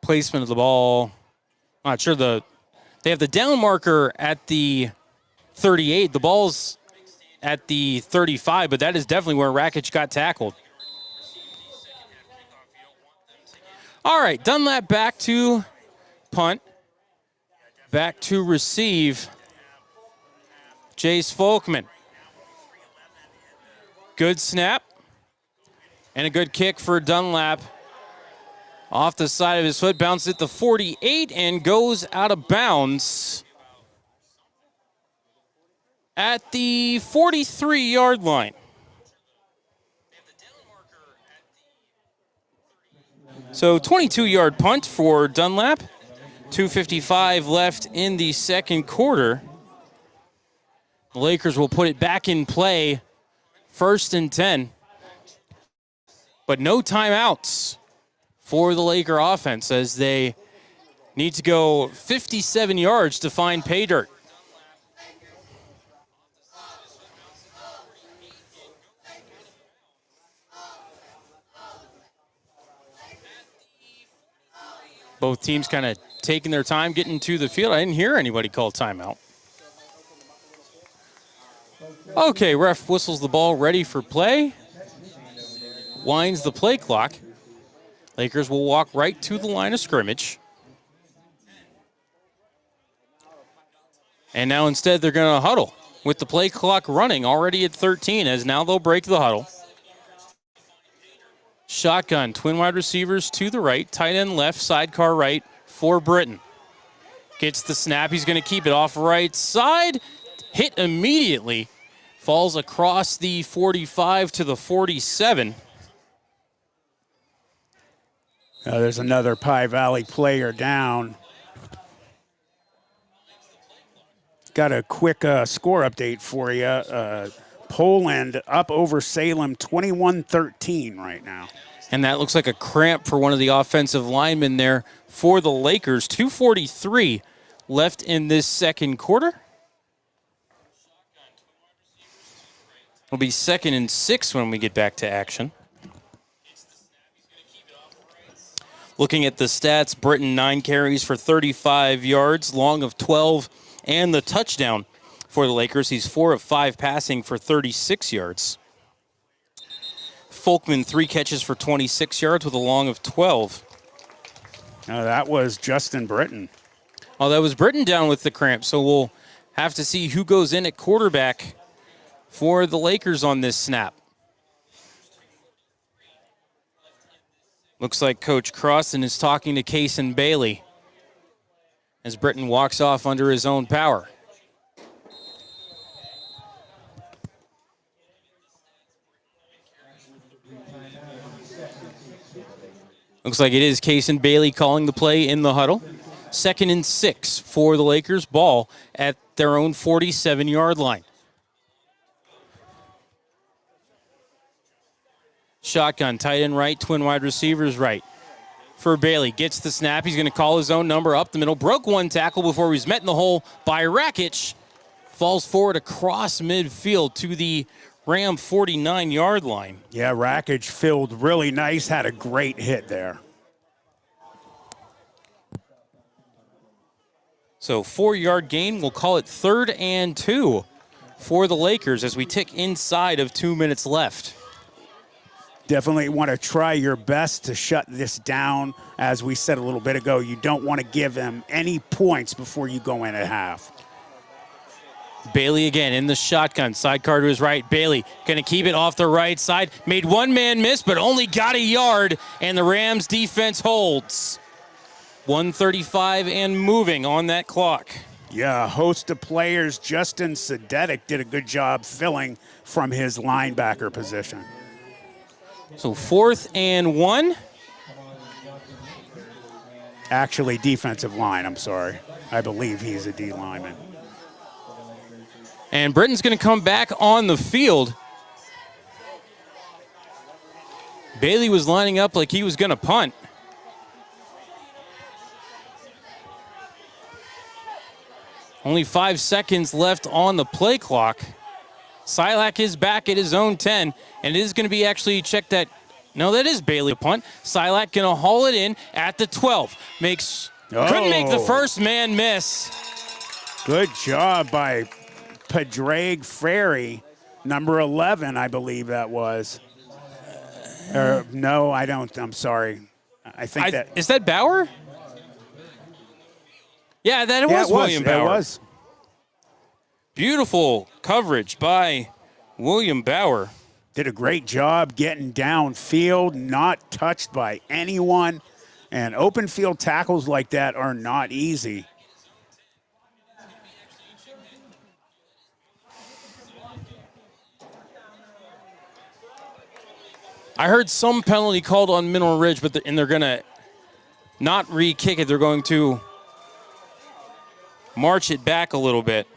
Placement of the ball. Not sure they have the down marker at the 38. The ball's at the 35, but that is definitely where Rakic got tackled. All right, Dunlap back to punt. Back to receive. Jace Folkman. Good snap. And a good kick for Dunlap. Off the side of his foot, bounced at the 48 and goes out of bounds at the 43-yard line. So 22-yard punt for Dunlap. 2:55 left in the second quarter. The Lakers will put it back in play. 1st and 10. But no timeouts for the Laker offense as they need to go 57 yards to find pay dirt. Both teams kind of taking their time getting to the field. I didn't hear anybody call timeout. Okay, ref whistles the ball ready for play. Winds the play clock. Lakers will walk right to the line of scrimmage. And now instead they're going to huddle with the play clock running already at 13 as now they'll break the huddle. Shotgun, twin wide receivers to the right, tight end left, sidecar right for Britton. Gets the snap, he's going to keep it off right side. Hit immediately, falls across the 45 to the 47. There's another Pie Valley player down. Got a quick score update for you. Poland up over Salem 21-13 right now. And that looks like a cramp for one of the offensive linemen there for the Lakers. 2:43 left in this second quarter. It'll be 2nd and 6 when we get back to action. Looking at the stats, Britton 9 carries for 35 yards, long of 12, and the touchdown for the Lakers. He's 4 of 5 passing for 36 yards. Folkman 3 catches for 26 yards with a long of 12. Now that was Justin Britton. Oh, that was Britton down with the cramp, so we'll have to see who goes in at quarterback for the Lakers on this snap. Looks like Coach Crossan is talking to Cason Bailey as Britton walks off under his own power. Looks like it is Cason Bailey calling the play in the huddle. 2nd and 6 for the Lakers. Ball at their own 47-yard line. Shotgun, tight end right, twin wide receivers right. For Bailey, gets the snap. He's going to call his own number up the middle. Broke one tackle before he was met in the hole by Rakic. Falls forward across midfield to the Ram 49-yard line. Yeah, Rakic filled really nice, had a great hit there. So 4-yard gain, we'll call it 3rd and 2 for the Lakers as we tick inside of 2 minutes left. Definitely want to try your best to shut this down. As we said a little bit ago, you don't want to give them any points before you go in at half. Bailey again in the shotgun, sidecar to his right. Bailey going to keep it off the right side. Made one man miss, but only got a yard, and the Rams defense holds. 1:35 and moving on that clock. Yeah, a host of players. Justin Sedetic did a good job filling from his linebacker position. So 4th and 1. Actually, defensive line, I'm sorry. I believe he's a D lineman. And Britton's going to come back on the field. Bailey was lining up like he was going to punt. Only 5 seconds left on the play clock. Silak is back at his own 10, and it is going to be actually checked that. No, that is Bailey a punt. Silak going to haul it in at the 12. Couldn't make the first man miss. Good job by Padraig Ferry, number 11, I believe that was. No, I don't. I'm sorry. I think that. Is that Bauer? Yeah, it was William Bauer. It was. Beautiful coverage by William Bauer. Did a great job getting downfield, not touched by anyone. And open field tackles like that are not easy. I heard some penalty called on Mineral Ridge, and they're going to not re-kick it. They're going to march it back a little bit.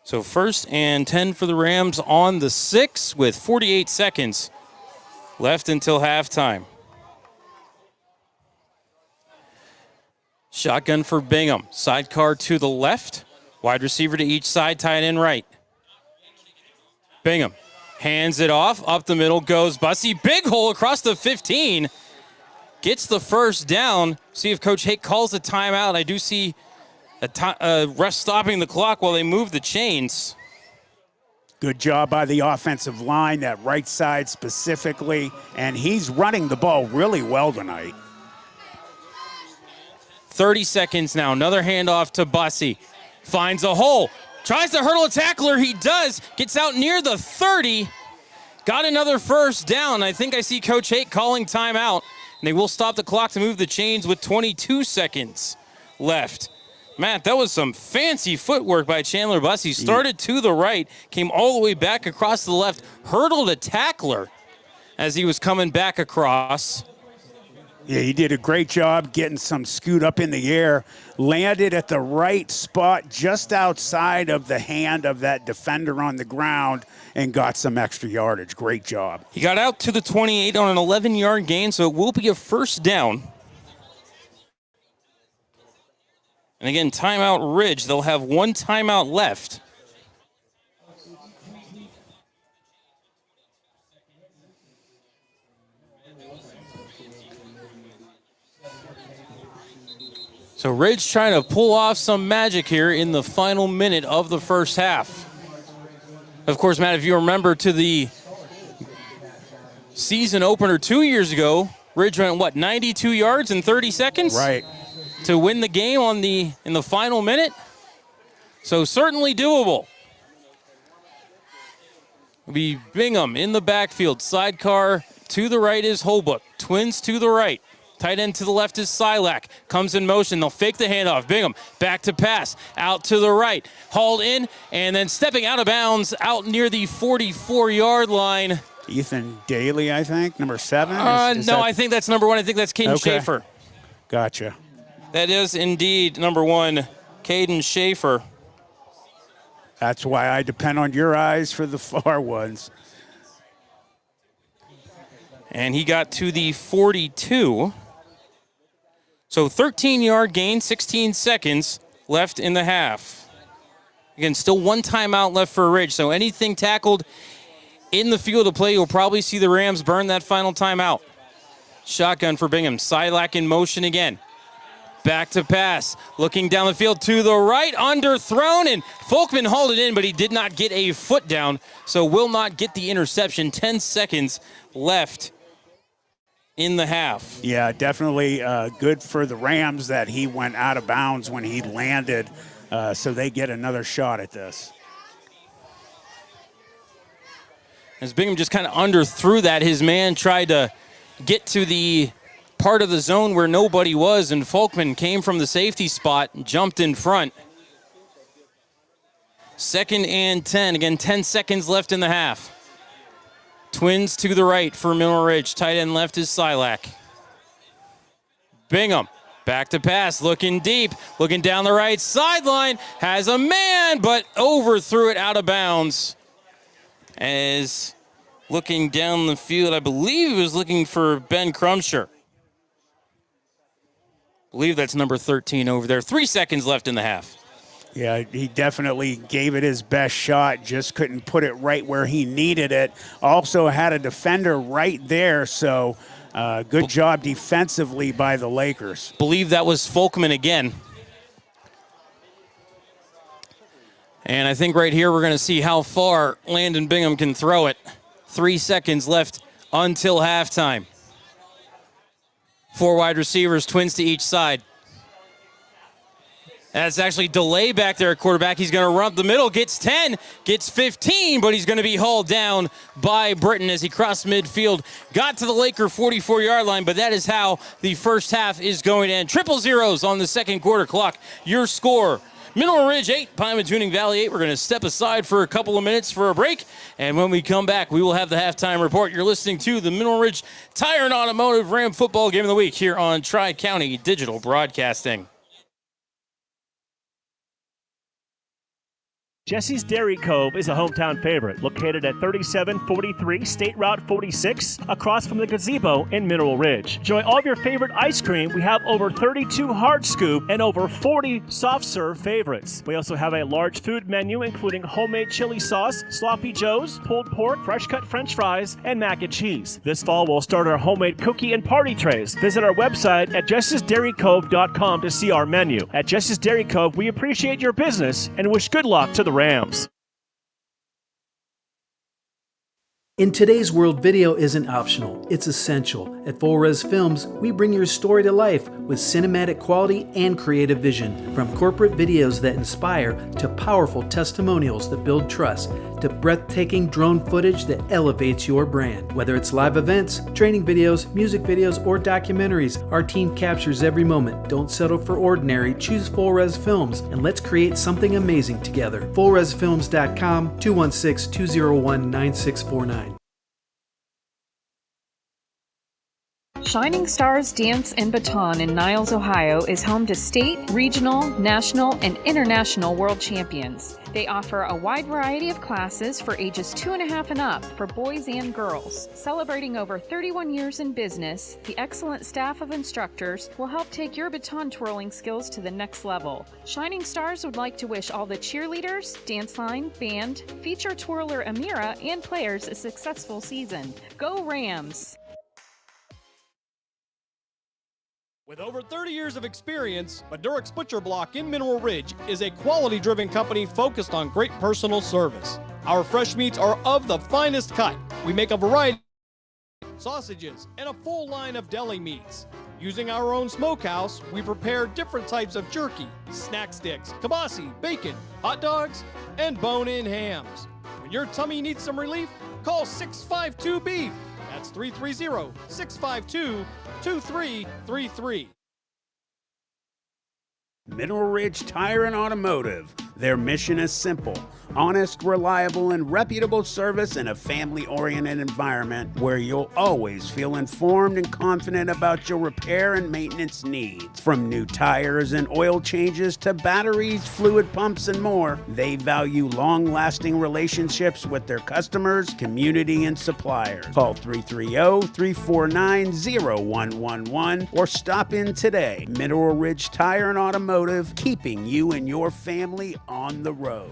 So 1st and 10 for the Rams on the 6 with 48 seconds left until halftime. Shotgun for Bingham. Sidecar to the left. Wide receiver to each side, tight end right. Bingham hands it off. Up the middle goes Bussey. Big hole across the 15. Gets the first down. See if Coach Hake calls a timeout. I do see a ref stopping the clock while they move the chains. Good job by the offensive line, that right side specifically. And he's running the ball really well tonight. 30 seconds now. Another handoff to Bussey. Finds a hole. Tries to hurdle a tackler. He does. Gets out near the 30. Got another first down. I think I see Coach Hake calling timeout. And they will stop the clock to move the chains with 22 seconds left. Matt, that was some fancy footwork by Chandler Buss. He started to the right, came all the way back across to the left, hurdled a tackler as he was coming back across. Yeah, he did a great job getting some scoot up in the air, landed at the right spot just outside of the hand of that defender on the ground, and got some extra yardage. Great job. He got out to the 28 on an 11-yard gain, so it will be a first down. And again, timeout Ridge. They'll have one timeout left. So Ridge trying to pull off some magic here in the final minute of the first half. Of course, Matt, if you remember to the season opener 2 years ago, Ridge went, 92 yards in 30 seconds? Right. To win the game in the final minute. So certainly doable. It'll be Bingham in the backfield. Sidecar to the right is Holbrook. Twins to the right. Tight end to the left is Silak. Comes in motion. They'll fake the handoff. Bingham back to pass. Out to the right. Hauled in and then stepping out of bounds out near the 44-yard line. Ethan Daly, I think, number 7. I think that's number 1. I think that's Caden Schaefer. Gotcha. That is indeed number 1, Caden Schaefer. That's why I depend on your eyes for the far ones. And he got to the 42. So 13-yard gain, 16 seconds left in the half. Again, still one timeout left for Ridge. So anything tackled in the field of play, you'll probably see the Rams burn that final timeout. Shotgun for Bingham. Silak in motion again. Back to pass. Looking down the field to the right. Underthrown, and Folkman hauled it in, but he did not get a foot down, so will not get the interception. 10 seconds left in the half. Yeah, definitely good for the Rams that he went out of bounds when he landed, so they get another shot at this. As Bingham just kind of underthrew that, his man tried to get to the part of the zone where nobody was, and Folkman came from the safety spot and jumped in front. 2nd and 10. Again, 10 seconds left in the half. Twins to the right for Mineral Ridge. Tight end left is Silak. Bingham back to pass, looking deep, looking down the right sideline, has a man, but overthrew it out of bounds. As looking down the field, I believe he was looking for Ben Crumsher. I believe that's number 13 over there. 3 seconds left in the half. Yeah, he definitely gave it his best shot, just couldn't put it right where he needed it. Also had a defender right there, so good job defensively by the Lakers. Believe that was Folkman again. And I think right here we're going to see how far Landon Bingham can throw it. 3 seconds left until halftime. 4 wide receivers, twins to each side. That's actually delay back there at quarterback. He's going to run up the middle, gets 10, gets 15, but he's going to be hauled down by Britton as he crossed midfield. Got to the Laker 44-yard line, but that is how the first half is going to end. 0-0 on the second quarter clock. Your score, Mineral Ridge 8, Pymatuning Valley 8. We're going to step aside for a couple of minutes for a break, and when we come back, we will have the halftime report. You're listening to the Mineral Ridge Tire and Automotive Ram Football Game of the Week here on Tri-County Digital Broadcasting. Jesse's Dairy Cove is a hometown favorite, located at 3743 State Route 46, across from the gazebo in Mineral Ridge. Enjoy all of your favorite ice cream. We have over 32 hard scoop and over 40 soft serve favorites. We also have a large food menu, including homemade chili sauce, sloppy joes, pulled pork, fresh cut french fries, and mac and cheese. This fall, we'll start our homemade cookie and party trays. Visit our website at jessesdairycove.com to see our menu. At Jesse's Dairy Cove, we appreciate your business and wish good luck to the Rams. In today's world, video isn't optional, it's essential. At Full Res Films, we bring your story to life with cinematic quality and creative vision. From corporate videos that inspire to powerful testimonials that build trust, to breathtaking drone footage that elevates your brand. Whether it's live events, training videos, music videos, or documentaries, our team captures every moment. Don't settle for ordinary. Choose Full Res Films, and let's create something amazing together. FullResFilms.com, 216-201-9649. Shining Stars Dance and Baton in Niles, Ohio is home to state, regional, national, and international world champions. They offer a wide variety of classes for ages 2.5 and up for boys and girls. Celebrating over 31 years in business, the excellent staff of instructors will help take your baton twirling skills to the next level. Shining Stars would like to wish all the cheerleaders, dance line, band, feature twirler Amira, and players a successful season. Go Rams! With over 30 years of experience, Madurix Butcher Block in Mineral Ridge is a quality-driven company focused on great personal service. Our fresh meats are of the finest cut. We make a variety of sausages and a full line of deli meats. Using our own smokehouse, we prepare different types of jerky, snack sticks, kibasi, bacon, hot dogs, and bone-in hams. When your tummy needs some relief, call 652-BEEF. That's 330-652-2333. Mineral Ridge Tire and Automotive. Their mission is simple: honest, reliable, and reputable service in a family-oriented environment where you'll always feel informed and confident about your repair and maintenance needs. From new tires and oil changes to batteries, fluid pumps, and more, they value long-lasting relationships with their customers, community, and suppliers. Call 330-349-0111 or stop in today. Mineral Ridge Tire and Automotive, keeping you and your family on the road.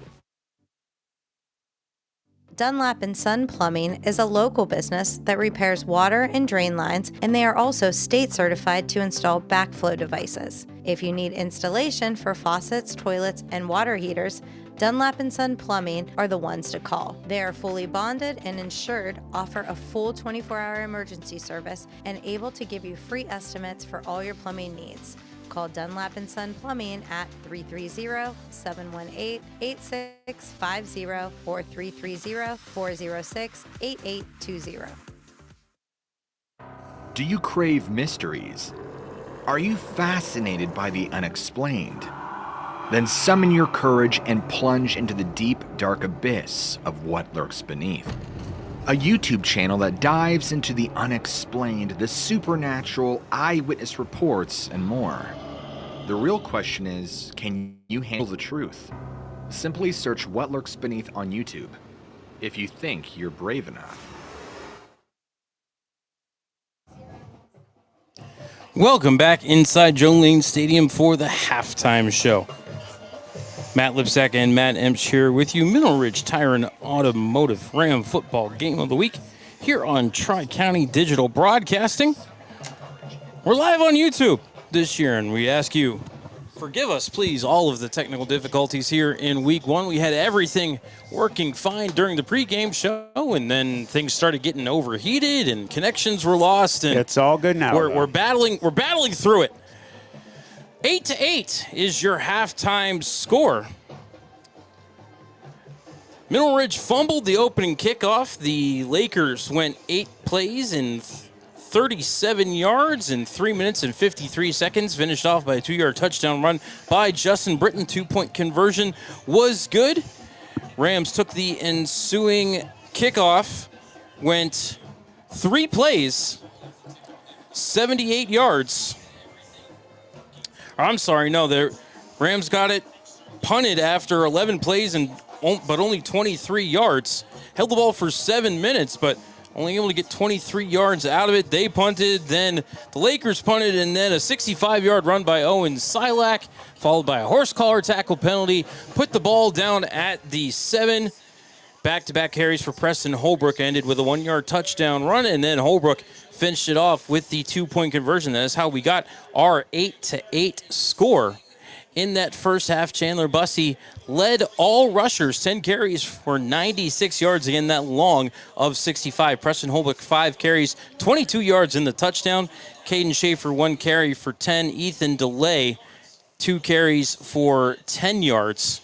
Dunlap & Son Plumbing is a local business that repairs water and drain lines, and they are also state certified to install backflow devices. If you need installation for faucets, toilets, and water heaters, Dunlap & Son Plumbing are the ones to call. They are fully bonded and insured, offer a full 24-hour emergency service, and able to give you free estimates for all your plumbing needs. Call Dunlap & Son Plumbing at 330-718-8650 or 330-406-8820. Do you crave mysteries? Are you fascinated by the unexplained? Then summon your courage and plunge into the deep, dark abyss of what lurks beneath. A YouTube channel that dives into the unexplained, the supernatural, eyewitness reports, and more. The real question is, can you handle the truth? Simply search What Lurks Beneath on YouTube, if you think you're brave enough. Welcome back inside Joe Lane Stadium for the halftime show. Matt Lipcsak and Matt Emch here with you. Mineral Ridge Tire and Automotive Ram Football Game of the Week here on Tri-County Digital Broadcasting. We're live on YouTube this year, and we ask you, forgive us, please, all of the technical difficulties here in Week 1. We had everything working fine during the pregame show, and then things started getting overheated, and connections were lost. And it's all good now. We're battling through it. 8-8 is your halftime score. Mineral Ridge fumbled the opening kickoff. The Lakers went 8 plays in 37 yards in 3 minutes and 53 seconds. Finished off by a 2-yard touchdown run by Justin Britton. 2-point conversion was good. Rams took the ensuing kickoff, went 3 plays, 78 yards. I'm sorry, no, the Rams got it punted after 11 plays but only 23 yards. Held the ball for 7 minutes, but only able to get 23 yards out of it. They punted, then the Lakers punted, and then a 65-yard run by Owen Silak, followed by a horse collar tackle penalty. Put the ball down at the 7. Back-to-back carries for Preston Holbrook ended with a 1-yard touchdown run, and then Holbrook finished it off with the 2-point conversion. That is how we got our 8-8 score. In that first half, Chandler Bussey led all rushers, 10 carries for 96 yards, again that long of 65. Preston Holbrook, 5 carries, 22 yards in the touchdown. Caden Schaefer, 1 carry for 10. Ethan DeLay, 2 carries for 10 yards.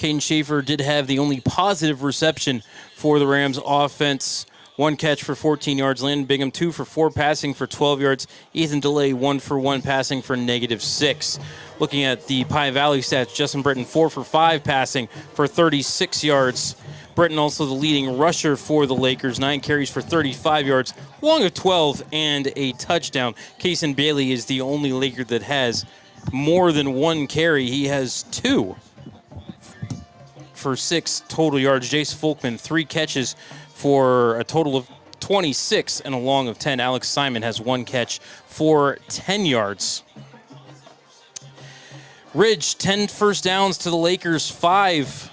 Caden Schaefer did have the only positive reception for the Rams offense. 1 catch for 14 yards. Landon Bingham, 2 for 4 passing for 12 yards. Ethan DeLay, 1 for 1 passing for -6. Looking at the Pie Valley stats, Justin Britton, 4 for 5 passing for 36 yards. Britton also the leading rusher for the Lakers, 9 carries for 35 yards, long of 12 and a touchdown. Kaysen Bailey is the only Laker that has more than 1 carry. He has 2 for 6 total yards. Jace Folkman, 3 catches for a total of 26 and a long of 10. Alex Simon has 1 catch for 10 yards. Ridge, 10 first downs to the Lakers, 5.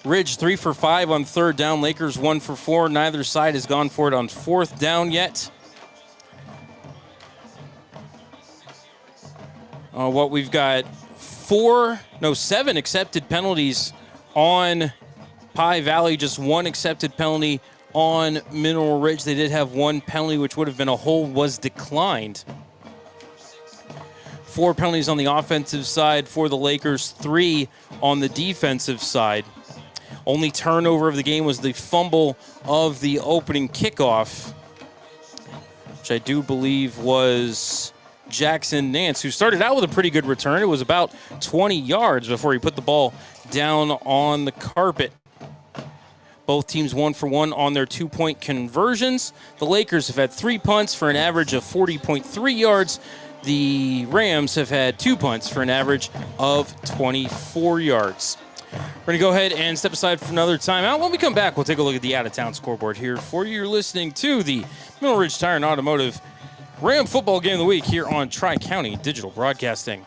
Ridge, 3 for 5 on 3rd down. Lakers, 1 for 4. Neither side has gone for it on 4th down yet. We've got 7 accepted penalties on Pie Valley, just 1 accepted penalty on Mineral Ridge. They did have 1 penalty, which would have been a hold, was declined. 4 penalties on the offensive side for the Lakers, 3 on the defensive side. Only turnover of the game was the fumble of the opening kickoff, which I do believe was Jackson Nance, who started out with a pretty good return. It was about 20 yards before he put the ball down on the carpet. Both teams 1 for 1 on their 2-point conversions. The Lakers have had 3 punts for an average of 40.3 yards. The Rams have had 2 punts for an average of 24 yards. We're going to go ahead and step aside for another timeout. When we come back, we'll take a look at the out-of-town scoreboard here for you. You're listening to the Mineral Ridge Tire and Automotive Ram Football Game of the Week here on Tri-County Digital Broadcasting.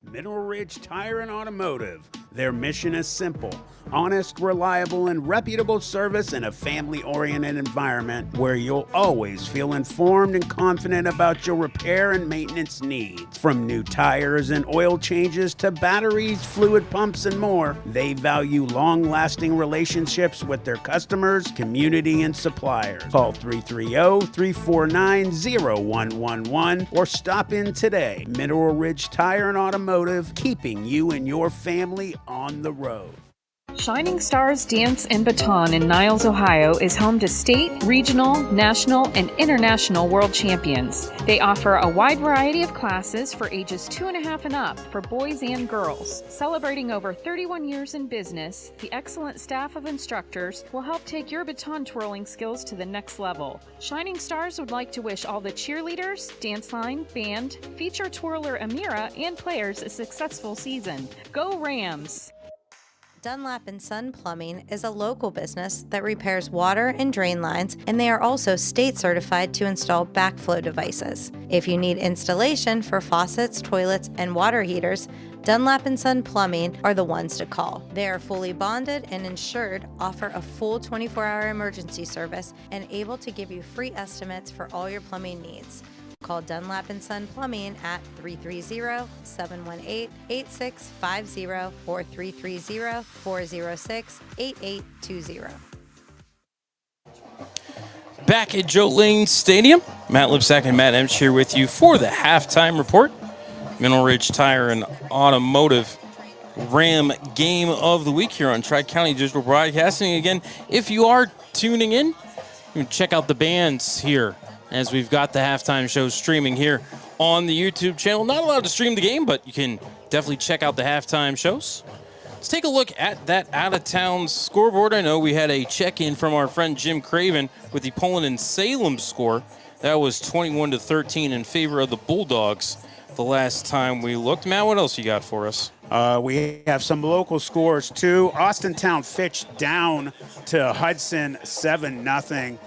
Mineral Ridge Tire and Automotive. Their mission is simple: honest, reliable, and reputable service in a family-oriented environment where you'll always feel informed and confident about your repair and maintenance needs. From new tires and oil changes to batteries, fluid pumps, and more, they value long-lasting relationships with their customers, community, and suppliers. Call 330-349-0111 or stop in today. Mineral Ridge Tire and Automotive, keeping you and your family on the road. Shining Stars Dance and Baton in Niles, Ohio is home to state, regional, national, and international world champions. They offer a wide variety of classes for ages 2.5 and up for boys and girls. Celebrating over 31 years in business, the excellent staff of instructors will help take your baton twirling skills to the next level. Shining Stars would like to wish all the cheerleaders, dance line, band, feature twirler Amira, and players a successful season. Go Rams! Dunlap & Son Plumbing is a local business that repairs water and drain lines, and they are also state certified to install backflow devices. If you need installation for faucets, toilets, and water heaters, Dunlap & Son Plumbing are the ones to call. They are fully bonded and insured, offer a full 24-hour emergency service, and able to give you free estimates for all your plumbing needs. Call Dunlap & Son Plumbing at 330-718-8650 or 330-406-8820. Back at Joe Lane Stadium, Matt Lipcsak and Matt Emch here with you for the halftime report. Mineral Ridge Tire and Automotive Ram Game of the Week here on Tri-County Digital Broadcasting. Again, if you are tuning in, you can check out the bands here, as we've got the halftime show streaming here on the YouTube channel. Not allowed to stream the game, but you can definitely check out the halftime shows. Let's take a look at that out-of-town scoreboard. I know we had a check-in from our friend Jim Craven with the Poland and Salem score. That was 21-13 in favor of the Bulldogs the last time we looked. Matt, what else you got for us? We have some local scores, too. Austintown Fitch down to Hudson 7-0.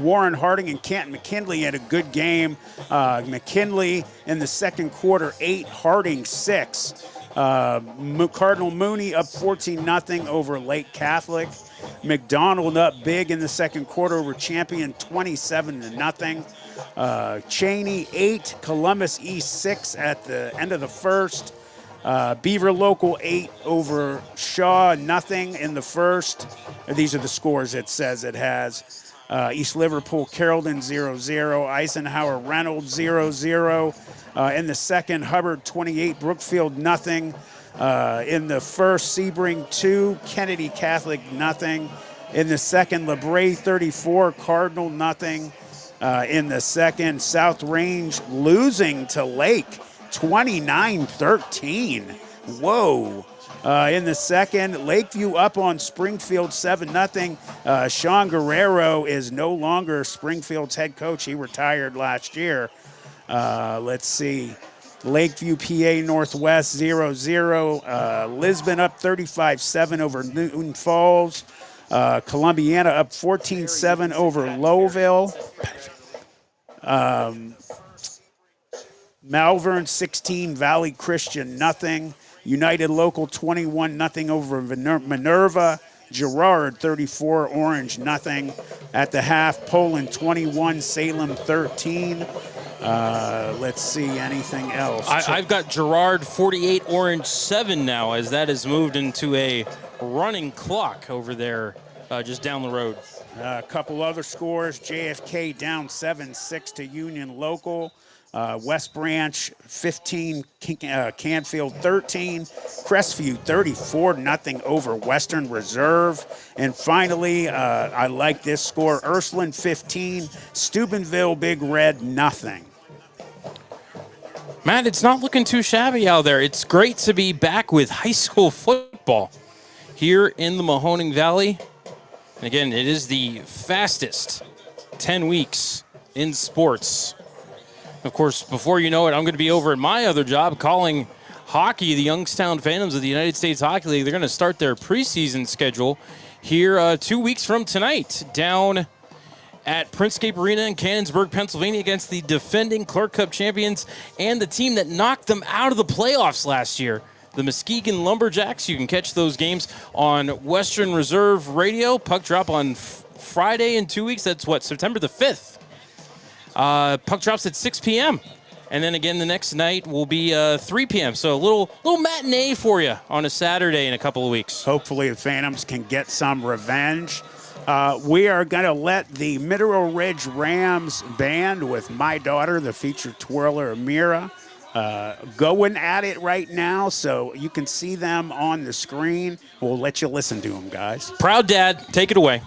Warren Harding and Canton McKinley had a good game. McKinley in the second quarter, 8, Harding 6. Cardinal Mooney up 14-0 over Lake Catholic. McDonald up big in the second quarter over Champion 27-0. Cheney 8, Columbus East 6 at the end of the first. Beaver Local 8 over Shaw 0 in the first. These are the scores it says it has. East Liverpool, Carrollton 0-0. Eisenhower, Reynolds 0-0. In the second, Hubbard 28, Brookfield nothing. In the first, Sebring 2, Kennedy Catholic nothing. In the second, LeBray 34, Cardinal nothing. In the second, South Range losing to Lake 29-13. Whoa. In the second, Lakeview up on Springfield 7-0. Sean Guerrero is no longer Springfield's head coach. He retired last year. Let's see. Lakeview, PA Northwest 0-0. Lisbon up 35-7 over Newton Falls. Columbiana up 14-7 over Lowville. Malvern 16, Valley Christian nothing. United Local 21-0 over Minerva. Girard 34, Orange nothing. At the half, Poland 21, Salem 13. Let's see, anything else? I've got Girard 48, Orange 7 now, as that has moved into a running clock over there just down the road. A couple other scores. JFK down 7-6 to Union Local. West Branch 15, Canfield 13, Crestview 34-0 over Western Reserve. And finally, I like this score, Ursuline 15, Steubenville Big Red nothing. Matt, it's not looking too shabby out there. It's great to be back with high school football here in the Mahoning Valley. And again, it is the fastest 10 weeks in sports. Of course, before you know it, I'm going to be over at my other job calling hockey. The Youngstown Phantoms of the United States Hockey League, they're going to start their preseason schedule here 2 weeks from tonight down at Princecap Arena in Cannonsburg, Pennsylvania, against the defending Clark Cup champions and the team that knocked them out of the playoffs last year, the Muskegon Lumberjacks. You can catch those games on Western Reserve Radio. Puck drop on Friday in 2 weeks. That's what, September the 5th. Puck drops at 6 p.m. And then again the next night will be 3 p.m. So a little matinee for you on a Saturday in a couple of weeks. Hopefully the Phantoms can get some revenge. We are going to let the Mineral Ridge Rams band with My Daughter, the featured twirler Amira, going at it right now. So you can see them on the screen. We'll let you listen to them, guys. Proud dad, take it away.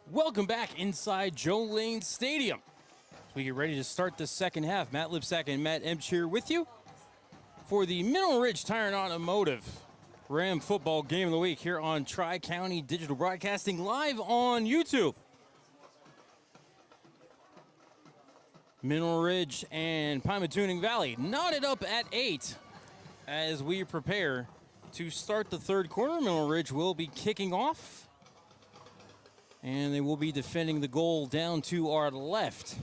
Welcome back inside Joe Lane Stadium. As we get ready to start the second half, Matt Lipcsak and Matt Emch here with you for the Mineral Ridge Tire and Automotive Ram Football Game of the Week here on Tri-County Digital Broadcasting live on YouTube. Mineral Ridge and Pymatuning Valley knotted up at 8 as we prepare to start the third quarter. Mineral Ridge will be kicking off, and they will be defending the goal down to our left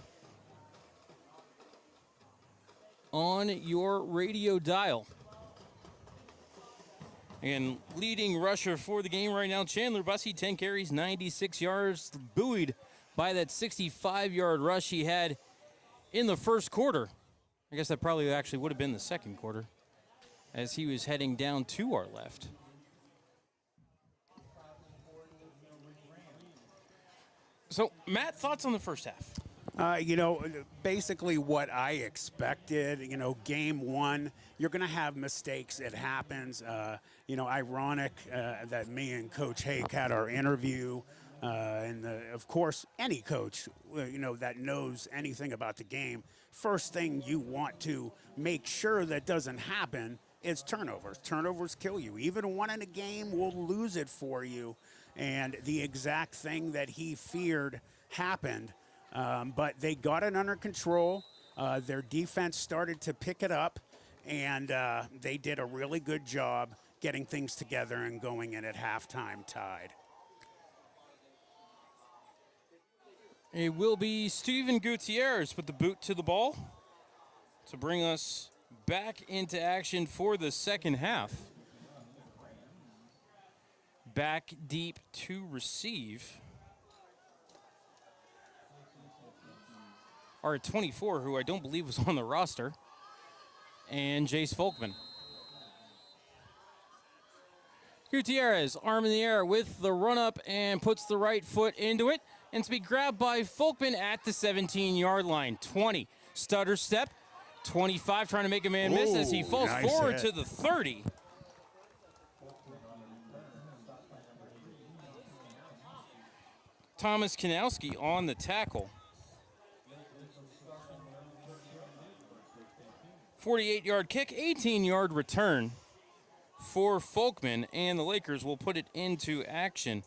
on your radio dial. And leading rusher for the game right now, Chandler Bussey, 10 carries, 96 yards, buoyed by that 65-yard rush he had in the first quarter. I guess that probably actually would have been the second quarter as he was heading down to our left. So, Matt, thoughts on the first half? Basically what I expected. Game one, you're going to have mistakes. It happens. Ironic that me and Coach Hake had our interview. And of course, any coach, that knows anything about the game, first thing you want to make sure that doesn't happen is turnovers. Turnovers kill you. Even one in a game will lose it for you. And the exact thing that he feared happened. But they got it under control. Their defense started to pick it up, and they did a really good job getting things together and going in at halftime tied. It will be Steven Gutierrez with the boot to the ball to bring us back into action for the second half. Back deep to receive are 24, who I don't believe was on the roster, and Jace Folkman. Gutierrez, arm in the air with the run-up and puts the right foot into it, and to be grabbed by Folkman at the 17-yard line. 20, stutter step, 25, trying to make a man miss as he falls forward to the 30. Thomas Kanowski on the tackle. 48-yard kick, 18-yard return for Folkman, and the Lakers will put it into action.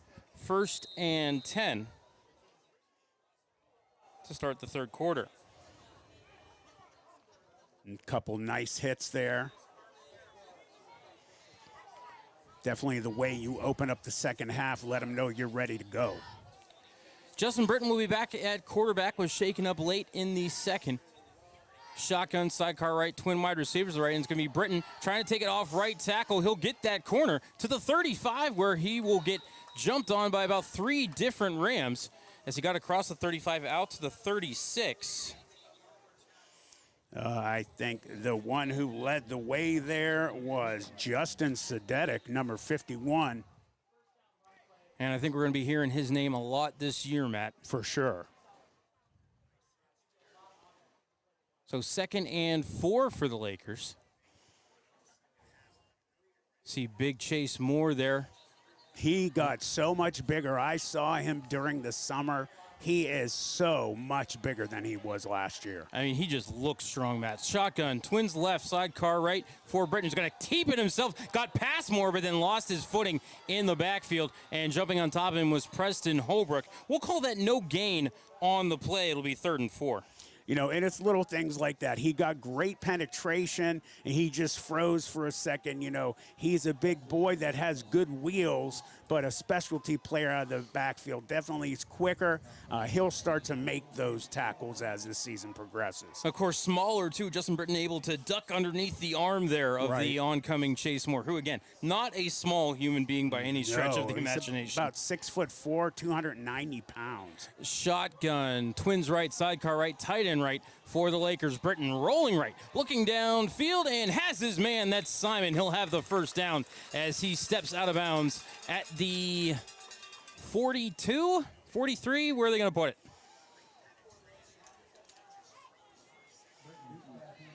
1st and 10 to start the third quarter. A couple nice hits there. Definitely the way you open up the second half, let them know you're ready to go. Justin Britton will be back at quarterback, was shaken up late in the second. Shotgun, sidecar right, twin wide receivers right, and it's going to be Britton trying to take it off right tackle. He'll get that corner to the 35, where he will get jumped on by about 3 different Rams as he got across the 35 out to the 36. I think the one who led the way there was Justin Sedetic, number 51. And I think we're going to be hearing his name a lot this year, Matt. For sure. So 2nd and 4 for the Lakers. See big Chase Moore there. He got so much bigger. I saw him during the summer. he is so much bigger than he was last year. I mean, he just looks strong, Matt. Shotgun, twins left, sidecar right for Britton. He's going to keep it himself. Got past more, but then lost his footing in the backfield. And jumping on top of him was Preston Holbrook. We'll call that no gain on the play. It'll be 3rd and 4. You know, and it's little things like that. He got great penetration, and he just froze for a second. You know, he's a big boy that has good wheels, but a specialty player out of the backfield. Definitely he's quicker. He'll start to make those tackles as the season progresses. Of course, smaller, too. Justin Britton able to duck underneath the arm there of the oncoming Chase Moore, who, again, not a small human being by any stretch of the imagination. About 6'4", 290 pounds. Shotgun, twins right, sidecar right, tight end right for the Lakers. Britton rolling right, looking downfield, and has his man. That's Simon. He'll have the first down as he steps out of bounds at the 42, 43. Where are they going to put it?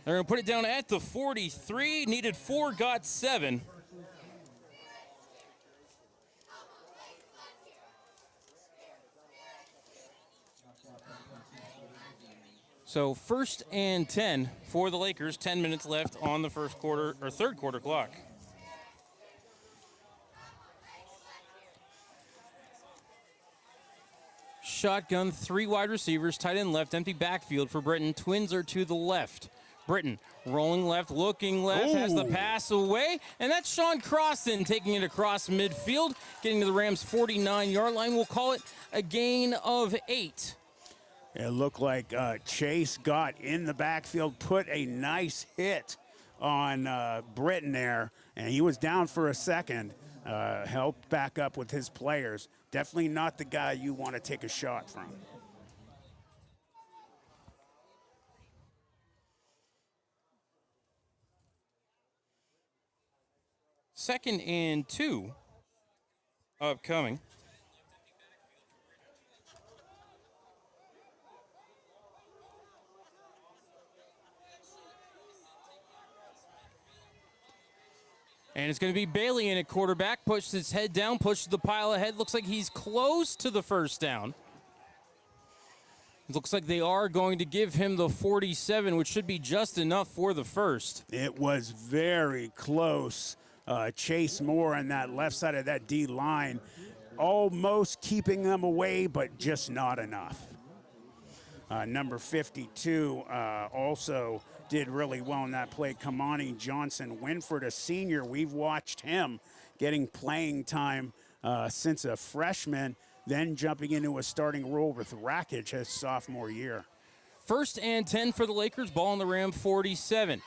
They're going to put it down at the 43. Needed 4, got 7. So 1st and 10 for the Lakers. 10 minutes left on the third quarter clock. Shotgun, 3 wide receivers, tight end left, empty backfield for Britton. Twins are to the left. Britton rolling left, looking left, has the pass away, and that's Sean Croston taking it across midfield, getting to the Rams' 49-yard line. We'll call it a gain of 8. It looked like Chase got in the backfield, put a nice hit on Britton there, and he was down for a second, helped back up with his players. Definitely not the guy you want to take a shot from. Second and 2 upcoming. And it's going to be Bailey in at quarterback. Pushes his head down, pushes the pile ahead. Looks like he's close to the first down. It looks like they are going to give him the 47, which should be just enough for the first. It was very close. Chase Moore on that left side of that D line, almost keeping them away, but just not enough. Number 52 also did really well in that play. Kamani Johnson Winford, a senior. We've watched him getting playing time since a freshman, then jumping into a starting role with Rakic his sophomore year. 1st and 10 for the Lakers. Ball on the Ram 47.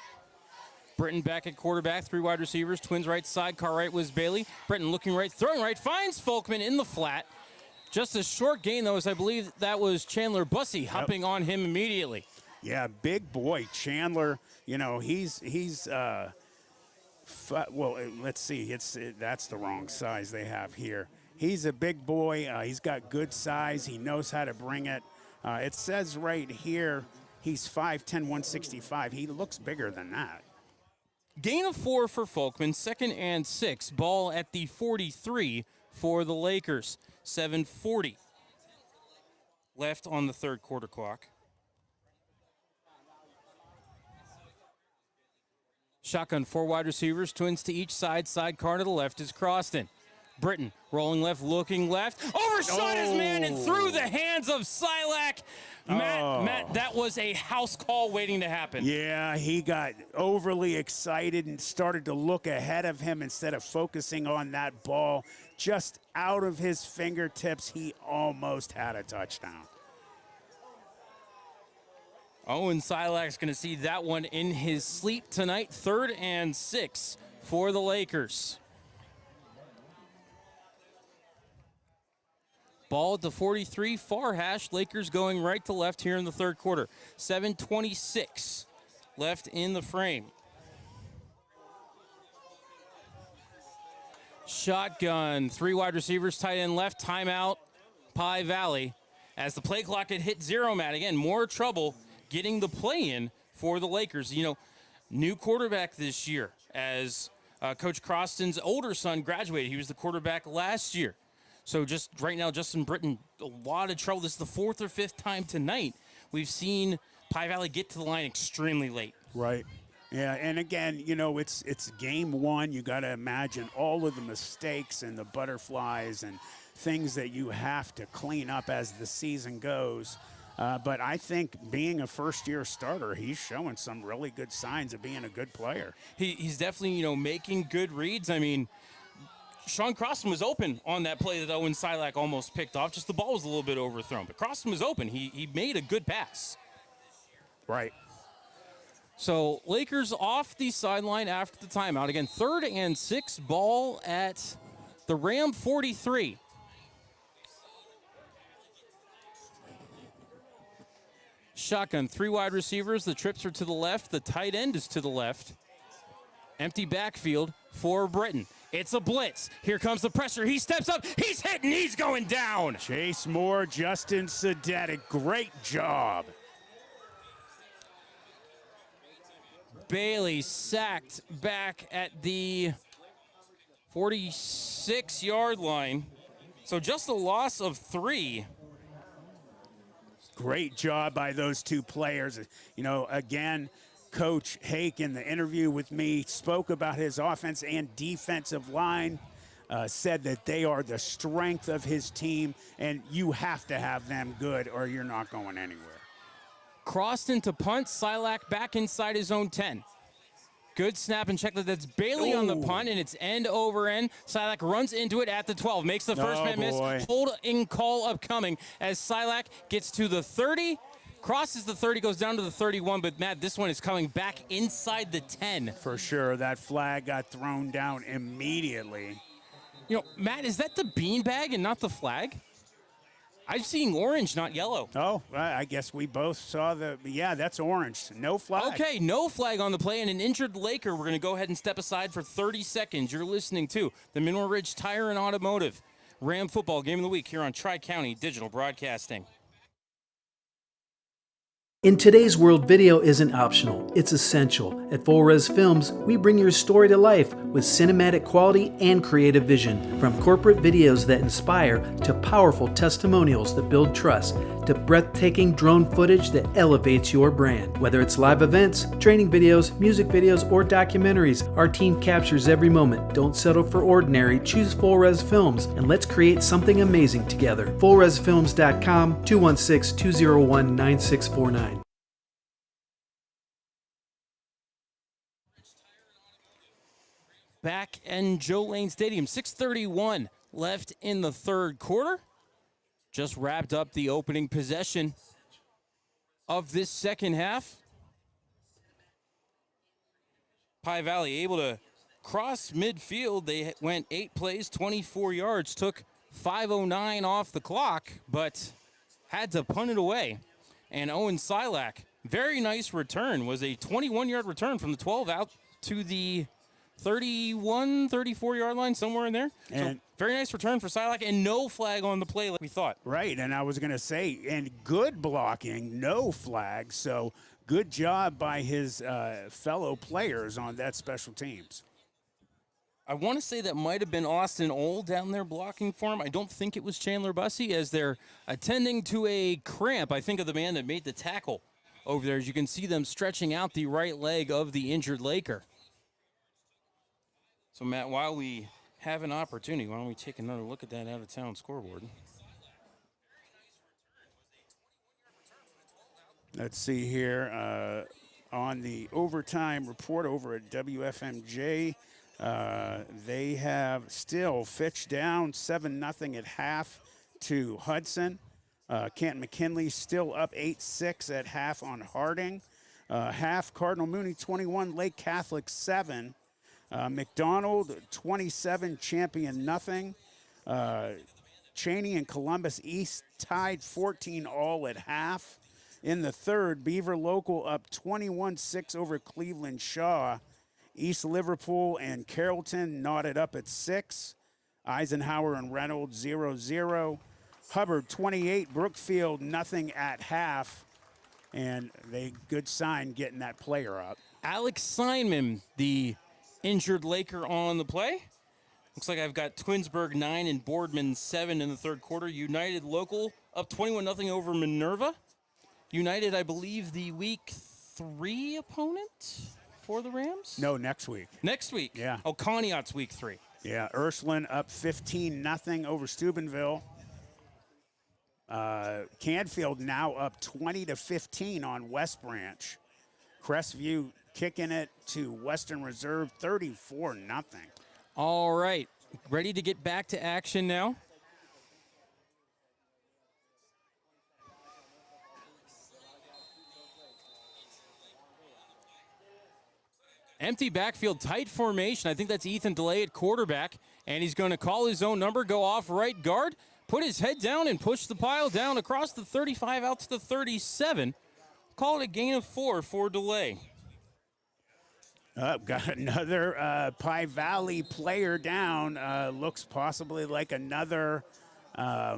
Britton back at quarterback, 3 wide receivers. Twins right, sidecar right was Bailey. Britton looking right, throwing right, finds Folkman in the flat. Just a short gain, though, as I believe that was Chandler Bussey hopping on him immediately. Yeah, big boy Chandler. You know, he's well, let's see. That's the wrong size they have here. He's a big boy. He's got good size. He knows how to bring it. It says right here he's 5'10", 165. He looks bigger than that. Gain of 4 for Folkman. 2nd and 6. Ball at the 43 for the Lakers. 7:40 left on the third quarter clock. Shotgun, 4 wide receivers, twins to each side. Sidecar to the left is Croston. Britton rolling left, looking left. Overshot his man and through the hands of Silak. Matt, that was a house call waiting to happen. Yeah, he got overly excited and started to look ahead of him instead of focusing on that ball. Just out of his fingertips, he almost had a touchdown. Owen Silak's going to see that one in his sleep tonight. 3rd and 6 for the Lakers. Ball at the 43, far hash. Lakers going right to left here in the third quarter. 7:26 left in the frame. Shotgun, 3 wide receivers, tight end left, timeout, Pie Valley. As the play clock had hit 0, Matt, again, more trouble getting the play in for the Lakers. You know, new quarterback this year as Coach Croston's older son graduated. He was the quarterback last year. So just right now, Justin Britton, a lot of trouble. This is the 4th or 5th time tonight we've seen Pie Valley get to the line extremely late. Right. Yeah, and again, it's game one. You got to imagine all of the mistakes and the butterflies and things that you have to clean up as the season goes. But I think being a first-year starter, he's showing some really good signs of being a good player. He's definitely, making good reads. I mean, Sean Croston was open on that play that Owen Silac almost picked off. Just the ball was a little bit overthrown. But Croston was open. He made a good pass. Right. So Lakers off the sideline after the timeout. Again, 3rd and 6, ball at the Ram 43. Shotgun, 3 wide receivers. The trips are to the left. The tight end is to the left. Empty backfield for Britton. It's a blitz. Here comes the pressure. He steps up. He's hitting. He's going down. Chase Moore, Justin Sadek, great job. Bailey sacked back at the 46-yard line. So just a loss of 3. Great job by those 2 players. Again, Coach Hake in the interview with me spoke about his offense and defensive line, said that they are the strength of his team, and you have to have them good or you're not going anywhere. Crossed into punt. Silac back inside his own 10. Good snap and check. That's Bailey on the punt, and it's end over end. Silac runs into it at the 12. Makes the first man miss. Holding call upcoming as Silac gets to the 30. Crosses the 30, goes down to the 31, but Matt, this one is coming back inside the 10. For sure. That flag got thrown down immediately. Matt, is that the beanbag and not the flag? I'm seeing orange, not yellow. Oh, I guess we both saw that's orange. No flag. Okay, no flag on the play, and an injured Laker. We're going to go ahead and step aside for 30 seconds. You're listening to the Mineral Ridge Tire and Automotive Ram Football Game of the Week here on Tri-County Digital Broadcasting. In today's world, video isn't optional, it's essential. At Full Res Films, we bring your story to life with cinematic quality and creative vision. From corporate videos that inspire to powerful testimonials that build trust to breathtaking drone footage that elevates your brand. Whether it's live events, training videos, music videos, or documentaries, our team captures every moment. Don't settle for ordinary, choose Full Res Films, and let's create something amazing together. FullResFilms.com, 216-201-9649. Back in Joe Lane Stadium, 6:31 left in the 3rd quarter. Just wrapped up the opening possession of this second half. Pie Valley able to cross midfield. They went 8 plays, 24 yards, took 5:09 off the clock, but had to punt it away. And Owen Silac, very nice return, was a 21-yard return from the 12 out to the 31, 34-yard line, somewhere in there. And so very nice return for Silac, and no flag on the play like we thought. Right, and I was going to say, and good blocking, no flag. So good job by his fellow players on that special teams. I want to say that might have been Austin Old down there blocking for him. I don't think it was Chandler Bussey, as they're attending to a cramp, I think, of the man that made the tackle over there. As you can see them stretching out the right leg of the injured Laker. So, Matt, while we have an opportunity, why don't we take another look at that out-of-town scoreboard? Let's see here on the overtime report over at WFMJ. They have still Fitch down 7-0 at half to Hudson. Canton McKinley still up 8-6 at half on Harding. Half Cardinal Mooney 21, Lake Catholic 7. McDonald 27, Champion nothing. Cheney and Columbus East tied 14 all at half. In the 3rd, Beaver Local up 21-6 over Cleveland Shaw. East Liverpool and Carrollton knotted up at 6. Eisenhower and Reynolds 0-0. Hubbard 28, Brookfield nothing at half. And good sign getting that player up. Alex Simon, the injured Laker on the play. Looks like I've got Twinsburg 9 and Boardman 7 in the third quarter. United local up 21-0 over Minerva. United, I believe, the week 3 opponent for the Rams? No, next week. Next week? Yeah. Oh, Conneaut's week 3. Yeah, Ursuline up 15-0 over Steubenville. Canfield now up 20-15 on West Branch. Crestview kicking it to Western Reserve 34-0. All right, ready to get back to action now. Empty backfield, tight formation. I think that's Ethan DeLay at quarterback, and he's going to call his own number, go off right guard, put his head down, and push the pile down across the 35 out to the 37. Call it a gain of 4 for DeLay. Got another Pie Valley player down. Looks possibly like another I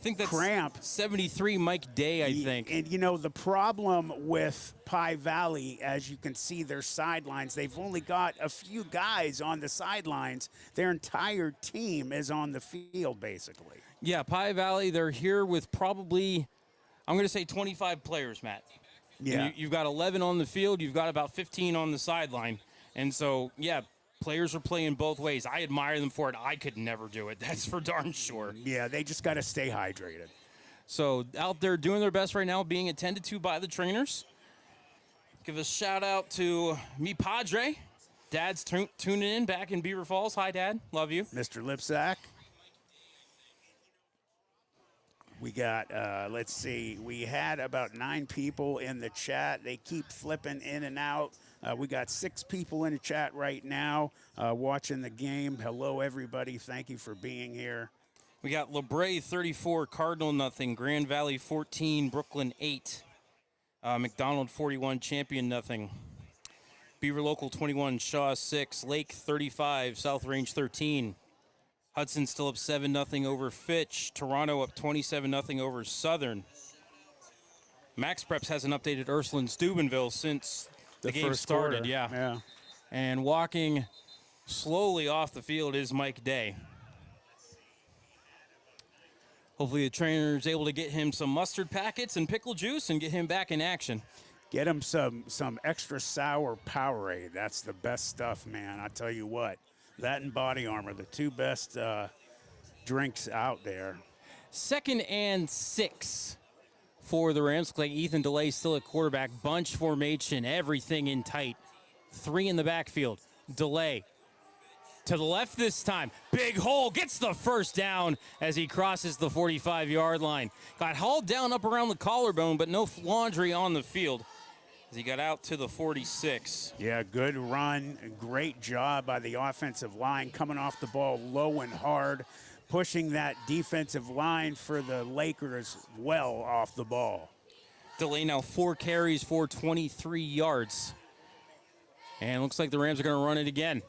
think that's cramp. 73 Mike Day, I think. And, you know, the problem with Pie Valley, as you can see their sidelines, they've only got a few guys on the sidelines. Their entire team is on the field, basically. Yeah, Pie Valley, they're here with probably, I'm going to say 25 players, Matt. Yeah. You've got 11 on the field. You've got about 15 on the sideline. And so, yeah, players are playing both ways. I admire them for it. I could never do it. That's for darn sure. Yeah, they just got to stay hydrated. So out there doing their best right now, being attended to by the trainers. Give a shout out to me Padre. Dad's tuning in back in Beaver Falls. Hi, Dad. Love you. Mr. Lipcsak. We got, let's see, we had about 9 people in the chat. They keep flipping in and out. We got 6 people in the chat right now watching the game. Hello, everybody. Thank you for being here. We got LeBray 34, Cardinal nothing, Grand Valley 14, Brooklyn 8, McDonald 41, Champion nothing, Beaver Local 21, Shaw 6, Lake 35, South Range 13. Hudson still up 7-0 over Fitch. Toronto up 27-0 over Southern. Max Preps hasn't updated Ursuline Steubenville since the game started. Quarter. Yeah. And walking slowly off the field is Mike Day. Hopefully the trainer is able to get him some mustard packets and pickle juice and get him back in action. Get him some extra sour Powerade. That's the best stuff, man. I tell you what. That and Body Armor, the 2 best drinks out there. 2nd and 6 for the Rams. Looks like Ethan DeLay still at quarterback. Bunch formation, everything in tight. 3 in the backfield. DeLay to the left this time. Big hole, gets the first down as he crosses the 45-yard line. Got hauled down up around the collarbone, but no laundry on the field as he got out to the 46. Yeah, good run. Great job by the offensive line, coming off the ball low and hard, pushing that defensive line for the Lakers well off the ball. DeLay now 4 carries for 23 yards. And looks like the Rams are going to run it again.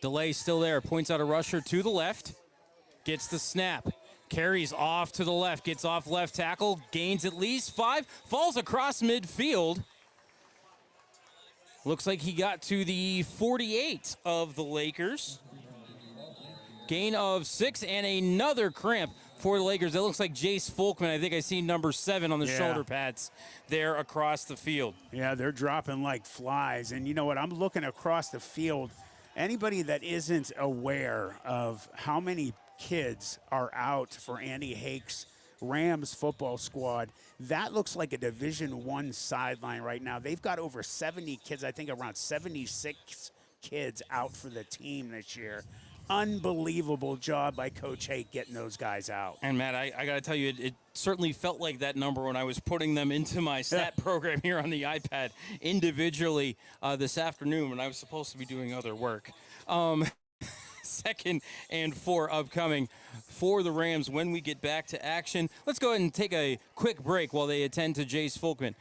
DeLay still there, points out a rusher to the left, gets the snap. Carries off to the left, gets off left tackle, gains at least 5, falls across midfield. Looks like he got to the 48 of the Lakers. Gain of 6 and another cramp for the Lakers. It looks like Jace Folkman. I think I see number 7 on the shoulder pads there across the field. Yeah, they're dropping like flies. And you know what? I'm looking across the field. Anybody that isn't aware of how many kids are out for Andy Hake's Rams football squad, that looks like a Division I sideline right now. They've got over 70 kids, I think around 76 kids out for the team this year. Unbelievable job by Coach Hake getting those guys out. And Matt, I got to tell you, it certainly felt like that number when I was putting them into my stat program here on the iPad individually this afternoon when I was supposed to be doing other work. 2nd and 4 upcoming for the Rams when we get back to action. Let's go ahead and take a quick break while they attend to Jace Folkman.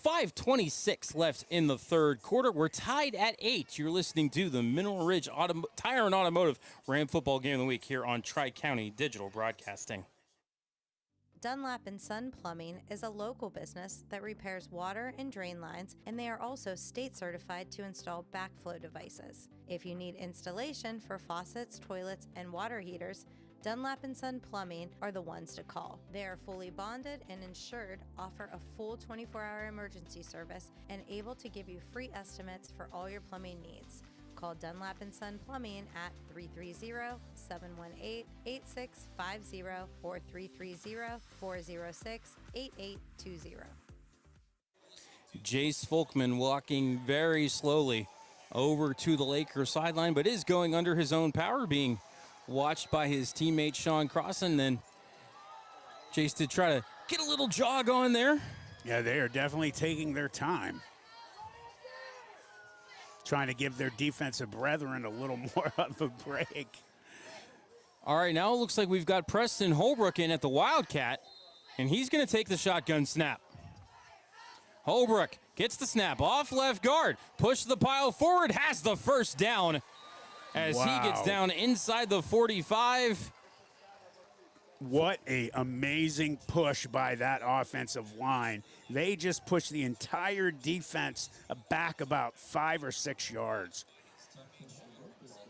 5:26 left in the third quarter. We're tied at 8. You're listening to the Mineral Ridge Tire and Automotive Ram Football Game of the Week here on Tri-County Digital Broadcasting. Dunlap & Son Plumbing is a local business that repairs water and drain lines, and they are also state certified to install backflow devices. If you need installation for faucets, toilets, and water heaters, Dunlap & Son Plumbing are the ones to call. They are fully bonded and insured, offer a full 24-hour emergency service, and able to give you free estimates for all your plumbing needs. Call Dunlap & Son Plumbing at 330-718-8650 or 330-406-8820. Jace Folkman walking very slowly over to the Lakers sideline, but is going under his own power, being watched by his teammate Sean Crossan. Then Jace did try to get a little jog on there. Yeah, they are definitely taking their time, trying to give their defensive brethren a little more of a break. All right, now it looks like we've got Preston Holbrook in at the Wildcat, and he's going to take the shotgun snap. Holbrook gets the snap off left guard, push the pile forward, has the first down as he gets down inside the 45. What a amazing push by that offensive line. They just pushed the entire defense back about 5 or 6 yards.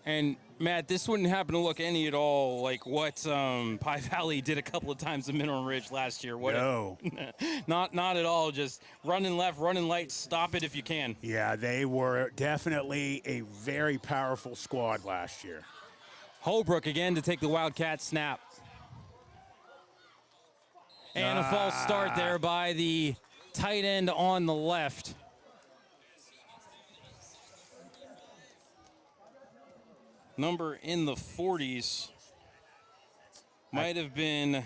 And, Matt, this wouldn't happen to look any at all like what Pie Valley did a couple of times in Mineral Ridge last year. No. Not at all. Just running left, running light, stop it if you can. Yeah, they were definitely a very powerful squad last year. Holbrook again to take the Wildcat snap. And a false start there by the tight end on the left. Number in the 40s might have been.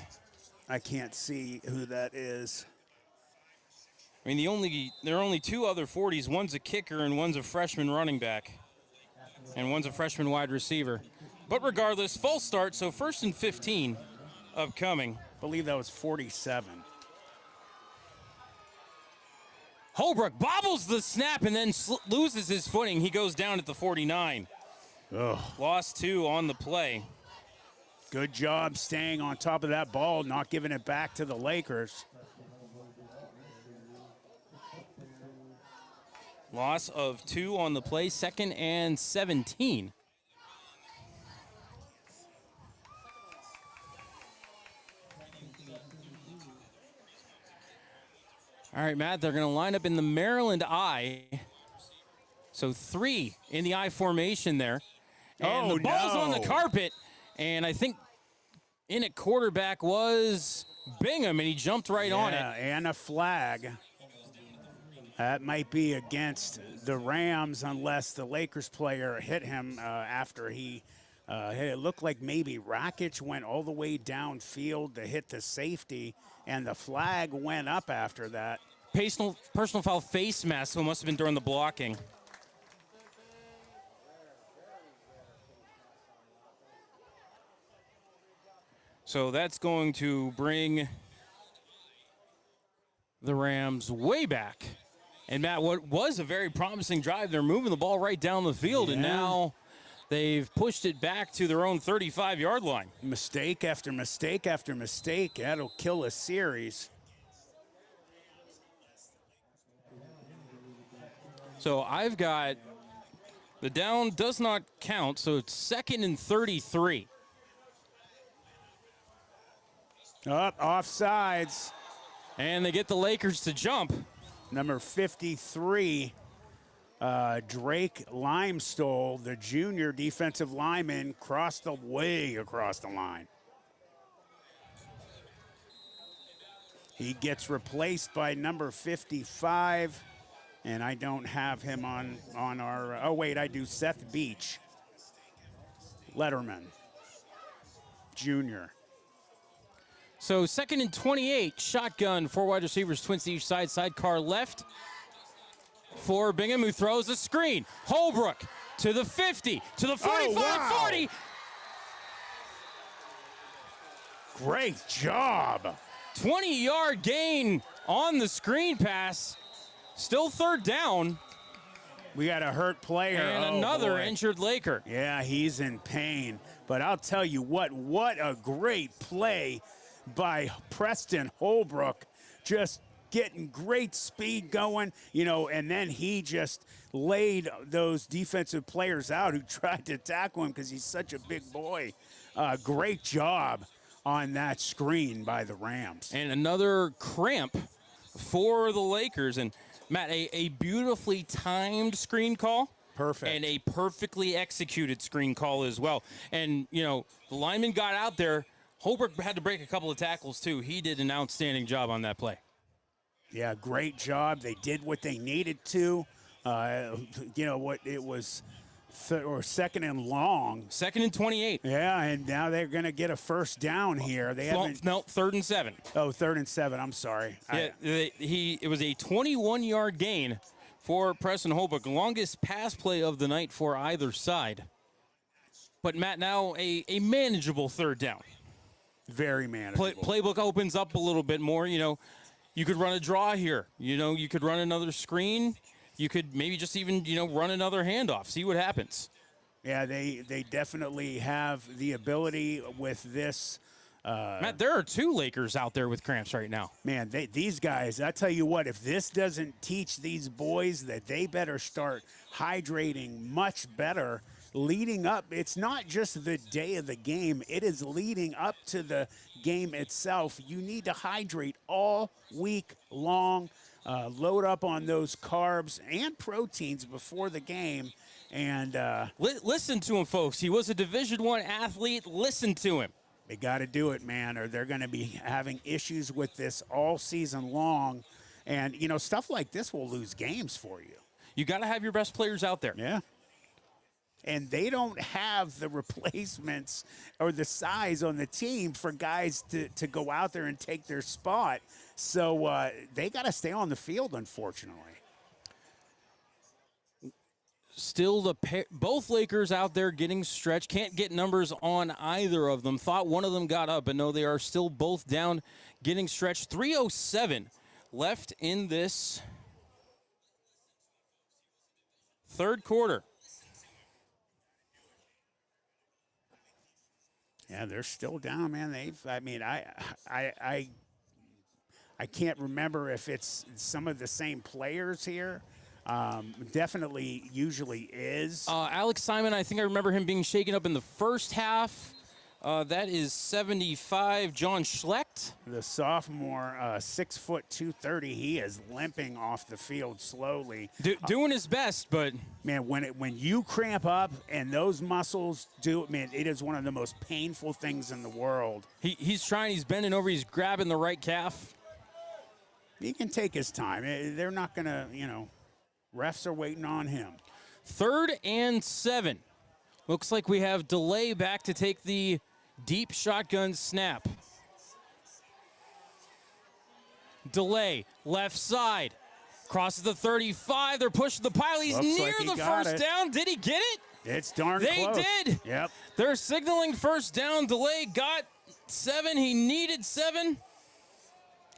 I can't see who that is. I mean, there are only 2 other 40s. One's a kicker and one's a freshman running back. And one's a freshman wide receiver. But regardless, false start, so 1st and 15 upcoming. I believe that was 47. Holbrook bobbles the snap and then loses his footing. He goes down at the 49. Ugh. Lost 2 on the play. Good job staying on top of that ball, not giving it back to the Lakers. Loss of 2 on the play, 2nd and 17. All right, Matt, they're going to line up in the Maryland I. So 3 in the I formation there. And the ball's on the carpet. And I think in at quarterback was Bingham, and he jumped right on it. And a flag. That might be against the Rams unless the Lakers player hit him after he hit. It looked like maybe Rakic went all the way downfield to hit the safety, and the flag went up after that. Personal foul face mask, so it must have been during the blocking. So that's going to bring the Rams way back. And, Matt, what was a very promising drive, they're moving the ball right down the field, and now they've pushed it back to their own 35-yard line. Mistake after mistake after mistake. That'll kill a series. So I've got the down does not count, so it's 2nd and 33. Up, offsides. And they get the Lakers to jump. Number 53, Drake Limestole, the junior defensive lineman, crossed way across the line. He gets replaced by number 55, and I don't have him on our, oh wait, I do, Seth Beach, Letterman, junior. So 2nd and 28, shotgun, 4 wide receivers, twins to each side, sidecar left for Bingham, who throws a screen. Holbrook to the 50, to the 45, 40. Great job. 20-yard gain on the screen pass. Still 3rd down. We got a hurt player. And another injured Laker. Yeah, he's in pain. But I'll tell you what a great play by Preston Holbrook, just getting great speed going, and then he just laid those defensive players out who tried to tackle him because he's such a big boy. Great job on that screen by the Rams. And another cramp for the Lakers. And, Matt, a beautifully timed screen call. Perfect. And a perfectly executed screen call as well. And, the lineman got out there. Holbrook had to break a couple of tackles, too. He did an outstanding job on that play. Yeah, great job. They did what they needed to. It was second and long. 2nd and 28. Yeah, and now they're going to get a first down here. They haven't. No, 3rd and 7. Oh, 3rd and 7. I'm sorry. Yeah, it was a 21-yard gain for Preston Holbrook, longest pass play of the night for either side. But, Matt, now a manageable 3rd down. Very manageable. Playbook opens up a little bit more. You could run a draw here. You could run another screen. You could maybe just even, run another handoff. See what happens. Yeah, they definitely have the ability with this. Matt, there are 2 Lakers out there with cramps right now. Man, these guys, I tell you what, if this doesn't teach these boys that they better start hydrating much better leading up. It's not just the day of the game. It is leading up to the game itself. You need to hydrate all week long. Load up on those carbs and proteins before the game. And listen to him, folks. He was a Division I athlete. Listen to him. They got to do it, man, or they're going to be having issues with this all season long. And, stuff like this will lose games for you. You got to have your best players out there. Yeah. And they don't have the replacements or the size on the team for guys to go out there and take their spot. So they got to stay on the field, unfortunately. Still, both Lakers out there getting stretched. Can't get numbers on either of them. Thought one of them got up, but no, they are still both down, getting stretched. 3:07 left in this third quarter. Yeah, they're still down, man. I can't remember if it's some of the same players here. Definitely usually is. Alex Simon, I think I remember him being shaken up in the first half. That is 75. John Schlecht. The sophomore, 6 foot 230. He is limping off the field slowly. Doing his best, but man, when you cramp up and those muscles do it, man, it is one of the most painful things in the world. He's trying, he's bending over, he's grabbing the right calf. He can take his time. They're not going to, refs are waiting on him. 3rd and 7. Looks like we have delay back to take the deep shotgun snap. Delay, left side. Crosses the 35. They're pushing the pile. He's near the first down. Did he get it? It's darn close. They did. Yep. They're signaling first down. Delay got 7. He needed 7.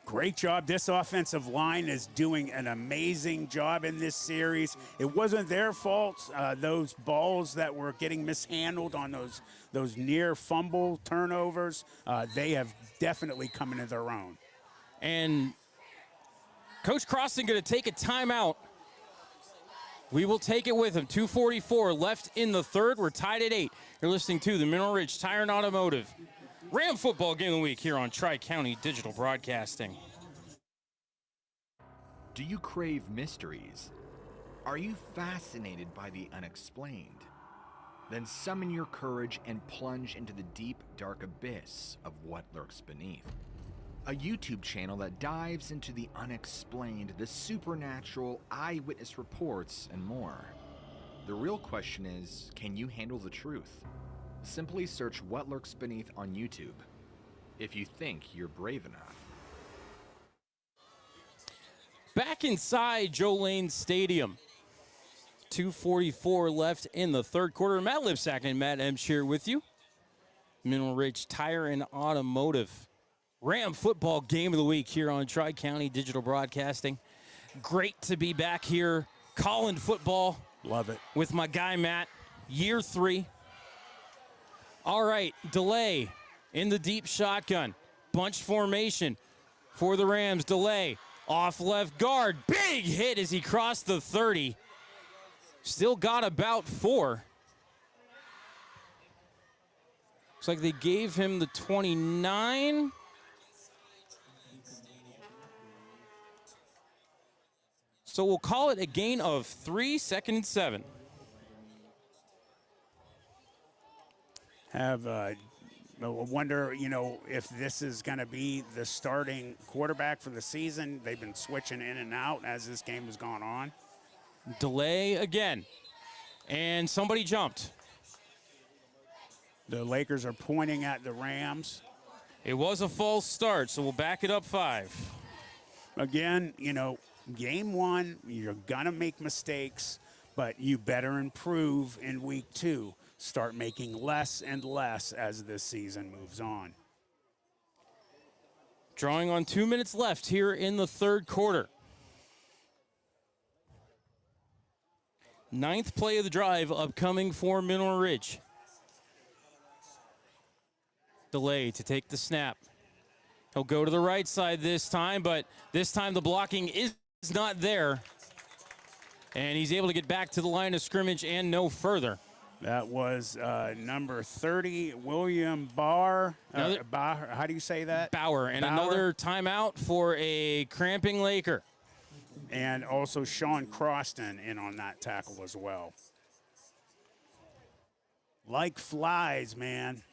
Great job. This offensive line is doing an amazing job in this series. It wasn't their fault. Those balls that were getting mishandled on those near fumble turnovers, they have definitely come into their own. And Coach Crossan going to take a timeout. We will take it with him. 2:44 left in the third. We're tied at 8. You're listening to the Mineral Ridge Tire and Automotive Ram Football Game of the Week here on Tri-County Digital Broadcasting. Do you crave mysteries? Are you fascinated by the unexplained? Then summon your courage and plunge into the deep, dark abyss of what lurks beneath. A YouTube channel that dives into the unexplained, the supernatural, eyewitness reports, and more. The real question is, can you handle the truth? Simply search What Lurks Beneath on YouTube, if you think you're brave enough. Back inside Joe Lane Stadium. 2:44 left in the third quarter. Matt Lipcsak and Matt Emch here with you. Mineral Ridge Tire and Automotive Ram Football Game of the Week here on Tri-County Digital Broadcasting. Great to be back here calling football. Love it. With my guy Matt, year 3. All right, delay in the deep shotgun. Bunch formation for the Rams. Delay off left guard. Big hit as he crossed the 30. Still got about 4. Looks like they gave him the 29. So we'll call it a gain of 3, 2nd and 7. I wonder, if this is going to be the starting quarterback for the season. They've been switching in and out as this game has gone on. Delay again. And somebody jumped. The Lakers are pointing at the Rams. It was a false start, so we'll back it up 5. Again, game 1, you're going to make mistakes, but you better improve in week 2. Start making less and less as this season moves on. Drawing on 2 minutes left here in the 3rd quarter. 9th play of the drive upcoming for Mineral Ridge. Delay to take the snap. He'll go to the right side this time, but this time the blocking is not there. And he's able to get back to the line of scrimmage and no further. That was number 30, William Barr. How do you say that? Bauer. And another timeout for a cramping Laker. And also Sean Croston in on that tackle as well. Like flies, man.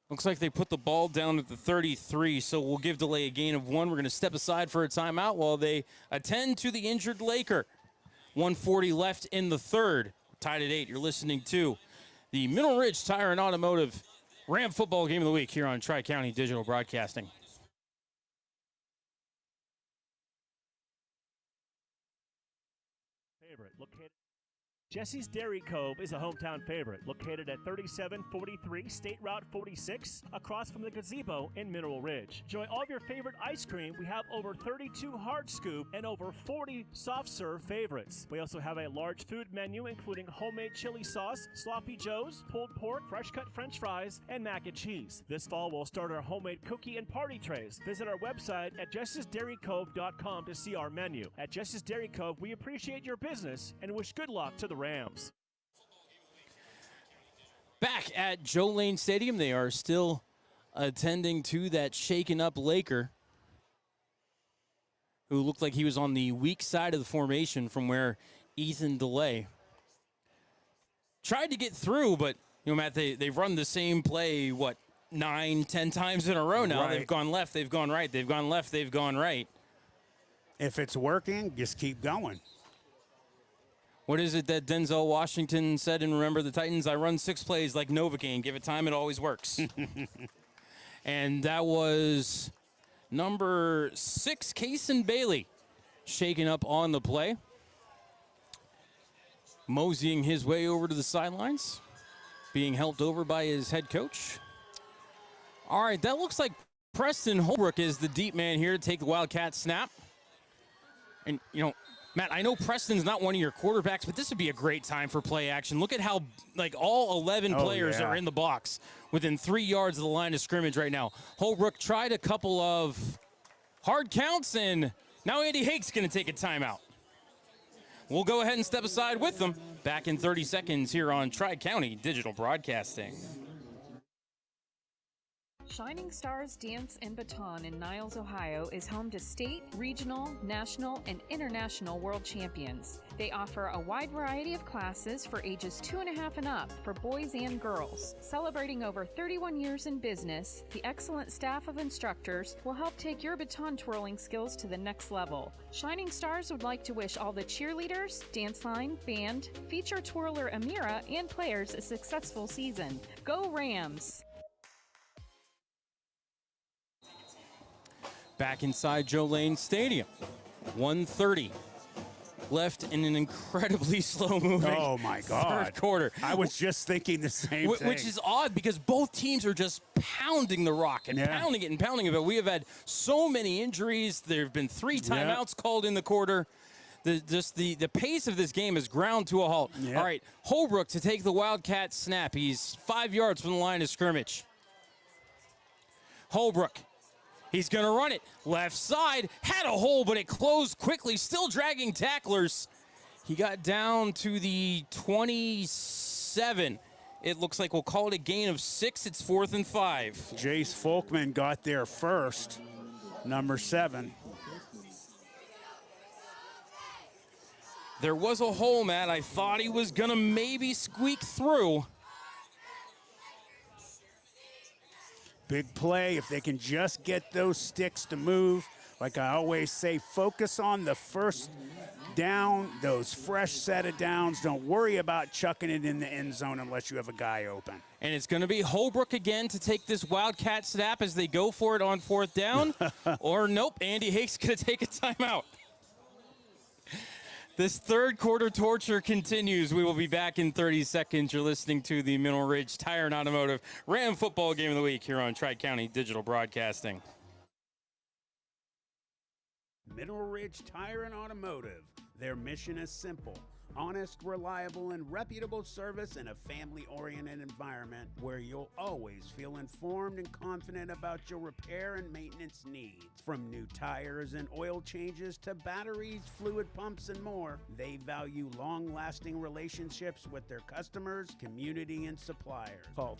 Looks like they put the ball down at the 33, so we'll give Delay a gain of 1. We're going to step aside for a timeout while they attend to the injured Laker. 1:40 left in the 3rd. Tied at 8. You're listening to the Mineral Ridge Tire and Automotive Ram Football Game of the Week here on Tri-County Digital Broadcasting. Favorite located. Jesse's Dairy Cove is a hometown favorite, located at 3743 State Route 46, across from the gazebo in Mineral Ridge. Enjoy all of your favorite ice cream. We have over 32 hard scoop and over 40 soft serve favorites. We also have a large food menu, including homemade chili sauce, sloppy joes, pulled pork, fresh cut french fries, and mac and cheese. This fall, we'll start our homemade cookie and party trays. Visit our website at jessesdairycove.com to see our menu. At Jesse's Dairy Cove, we appreciate your business and wish good luck to the Rams. Back at Joe Lane Stadium, they are still attending to that shaken up Laker, who looked like he was on the weak side of the formation from where Ethan Delay tried to get through, but Matt, they've run the same play 9, 10 times in a row now. Right. They've gone left, they've gone right, they've gone left, they've gone right. If it's working, just keep going. What is it that Denzel Washington said in Remember the Titans? I run 6 plays like Novocaine. Give it time, it always works. And that was number 6, Kason Bailey, shaken up on the play. Moseying his way over to the sidelines, being helped over by his head coach. All right, that looks like Preston Holbrook is the deep man here to take the Wildcat snap. And, Matt, I know Preston's not one of your quarterbacks, but this would be a great time for play action. Look at how, all 11 players are in the box within 3 yards of the line of scrimmage right now. Holbrook tried a couple of hard counts, and now Andy Hake's going to take a timeout. We'll go ahead and step aside with them. Back in 30 seconds here on Tri-County Digital Broadcasting. Shining Stars Dance and Baton in Niles, Ohio is home to state, regional, national, and international world champions. They offer a wide variety of classes for ages 2.5 and up for boys and girls. Celebrating over 31 years in business, the excellent staff of instructors will help take your baton twirling skills to the next level. Shining Stars would like to wish all the cheerleaders, dance line, band, feature twirler Amira, and players a successful season. Go Rams! Back inside Joe Lane Stadium. 1:30 left in an incredibly slow-moving third quarter. I was just thinking the same thing. Which is odd because both teams are just pounding the rock and pounding it and pounding it. But we have had so many injuries. There have been 3 timeouts called in the quarter the pace of this game is ground to a halt. Yep. All right, Holbrook to take the Wildcat snap. He's 5 yards from the line of scrimmage. Holbrook, he's going to run it. Left side, had a hole, but it closed quickly, still dragging tacklers. He got down to the 27. It looks like we'll call it a gain of 6. It's 4th and 5. Jace Folkman got there first, number 7. There was a hole, Matt. I thought he was going to maybe squeak through. Big play if they can just get those sticks to move. Like I always say, focus on the first down, those fresh set of downs. Don't worry about chucking it in the end zone unless you have a guy open. And it's going to be Holbrook again to take this Wildcat snap as they go for it on 4th down. Or nope, Andy Hake's going to take a timeout. This third quarter torture continues. We will be back in 30 seconds. You're listening to the Mineral Ridge Tire and Automotive Ram Football Game of the Week here on Tri-County Digital Broadcasting. Mineral Ridge Tire and Automotive. Their mission is simple. Honest, reliable, and reputable service in a family-oriented environment where you'll always feel informed and confident about your repair and maintenance needs. From new tires and oil changes to batteries, fluid pumps, and more, they value long-lasting relationships with their customers, community, and suppliers. Call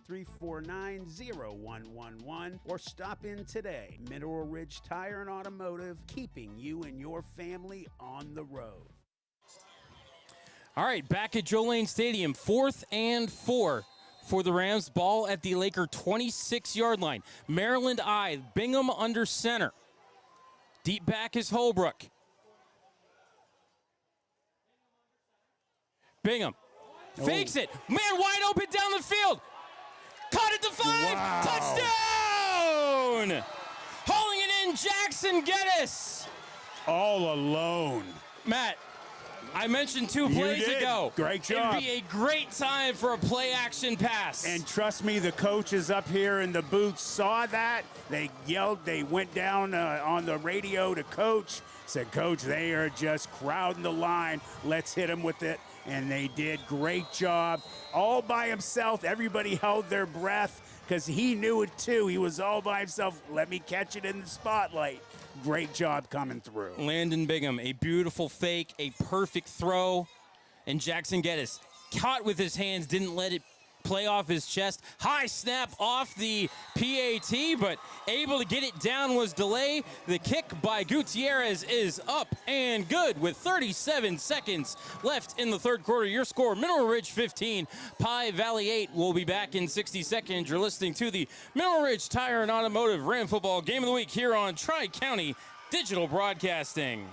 330-349-0111 or stop in today. Mineral Ridge Tire and Automotive, keeping you and your family on the road. All right, back at Joe Lane Stadium, 4th and 4 for the Rams. Ball at the Laker 26-yard line. Maryland I, Bingham under center. Deep back is Holbrook. Bingham fakes it. Man wide open down the field. Caught at the 5. Wow. Touchdown! Hauling it in, Jackson Geddes. All alone. Matt, I mentioned 2 plays ago. Great job. It'd be a great time for a play-action pass. And trust me, the coaches up here in the booth saw that. They yelled. They went down on the radio to Coach. Said, Coach, they are just crowding the line. Let's hit them with it. And they did. Great job. All by himself. Everybody held their breath because he knew it too. He was all by himself. Let me catch it in the spotlight. Great job coming through. Landon Bingham, a beautiful fake, a perfect throw. And Jackson Geddes caught with his hands, didn't let it play off his chest. High snap off the PAT, but able to get it down was delay. The kick by Gutierrez is up and good with 37 seconds left in the third quarter. Your score, Mineral Ridge 15, Pie Valley 8. We'll be back in 60 seconds. You're listening to the Mineral Ridge Tire and Automotive Ram Football Game of the Week here on Tri-County Digital Broadcasting.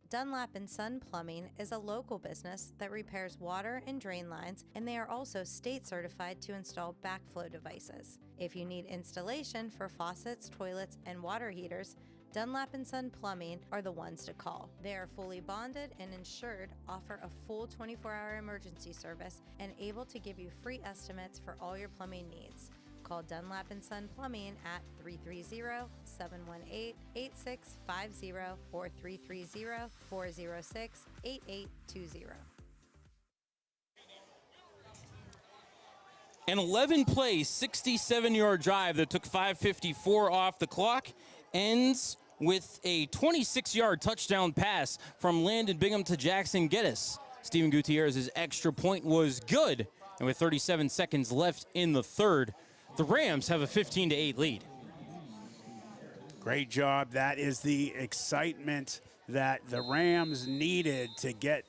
Dunlap & Son Plumbing is a local business that repairs water and drain lines, and they are also state certified to install backflow devices. If you need installation for faucets, toilets, and water heaters, Dunlap & Son Plumbing are the ones to call. They are fully bonded and insured, offer a full 24-hour emergency service, and able to give you free estimates for all your plumbing needs. Call Dunlap & Son Plumbing at 330-718-8650 or 330-406-8820. An 11-play, 67-yard drive that took 5:54 off the clock ends with a 26-yard touchdown pass from Landon Bingham to Jackson Geddes. Steven Gutierrez's extra point was good, and with 37 seconds left in the third, the Rams have a 15-8 lead. Great job. That is the excitement that the Rams needed to get,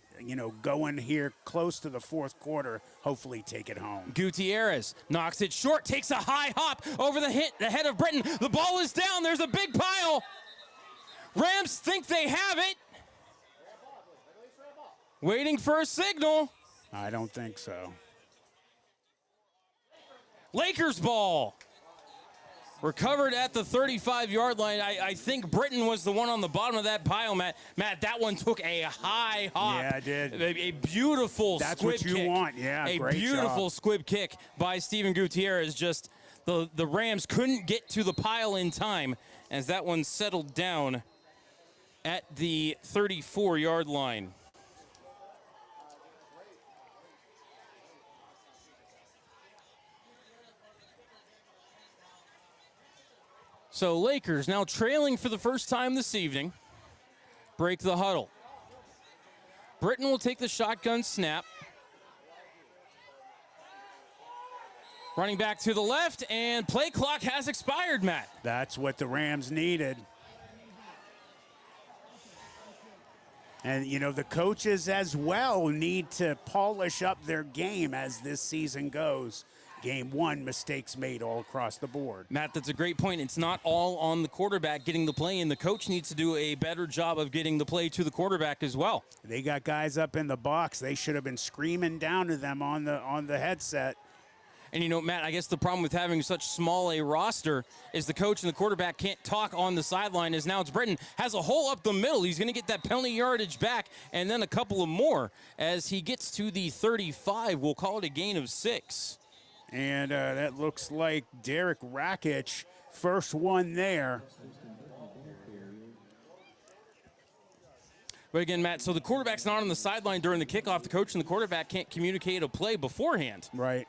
going here close to the fourth quarter, hopefully take it home. Gutierrez knocks it short, takes a high hop over the head of Britton. The ball is down. There's a big pile. Rams think they have it. Waiting for a signal. I don't think so. Lakers ball. Recovered at the 35-yard line. I think Britton was the one on the bottom of that pile, Matt. Matt, that one took a high hop. Yeah, it did. A beautiful That's squib what you kick. want. Yeah, a great beautiful job. Squib kick by Steven Gutierrez. Just the Rams couldn't get to the pile in time as that one settled down. at the 34-yard line. So Lakers now trailing for the first time this evening. Break the huddle. Britton will take the shotgun snap. Running back to the left, and play clock has expired, Matt. That's what the Rams needed. And, you know, the coaches as well need to polish up their game as this season goes. Game one, mistakes made all across the board. Matt, that's a great point. It's not all on the quarterback getting the play, and the coach needs to do a better job of getting the play to the quarterback as well. They got guys up in the box. They should have been screaming down to them on the headset. And, you know, Matt, I guess the problem with having such small a roster is the coach and the quarterback can't talk on the sideline, as now it's Britton has a hole up the middle. He's going to get that penalty yardage back and then a couple of more as he gets to the 35. We'll call it a gain of 6. And that looks like Derek Rakic, first one there. But again, Matt, so the quarterback's not on the sideline during the kickoff. The coach and the quarterback can't communicate a play beforehand. Right.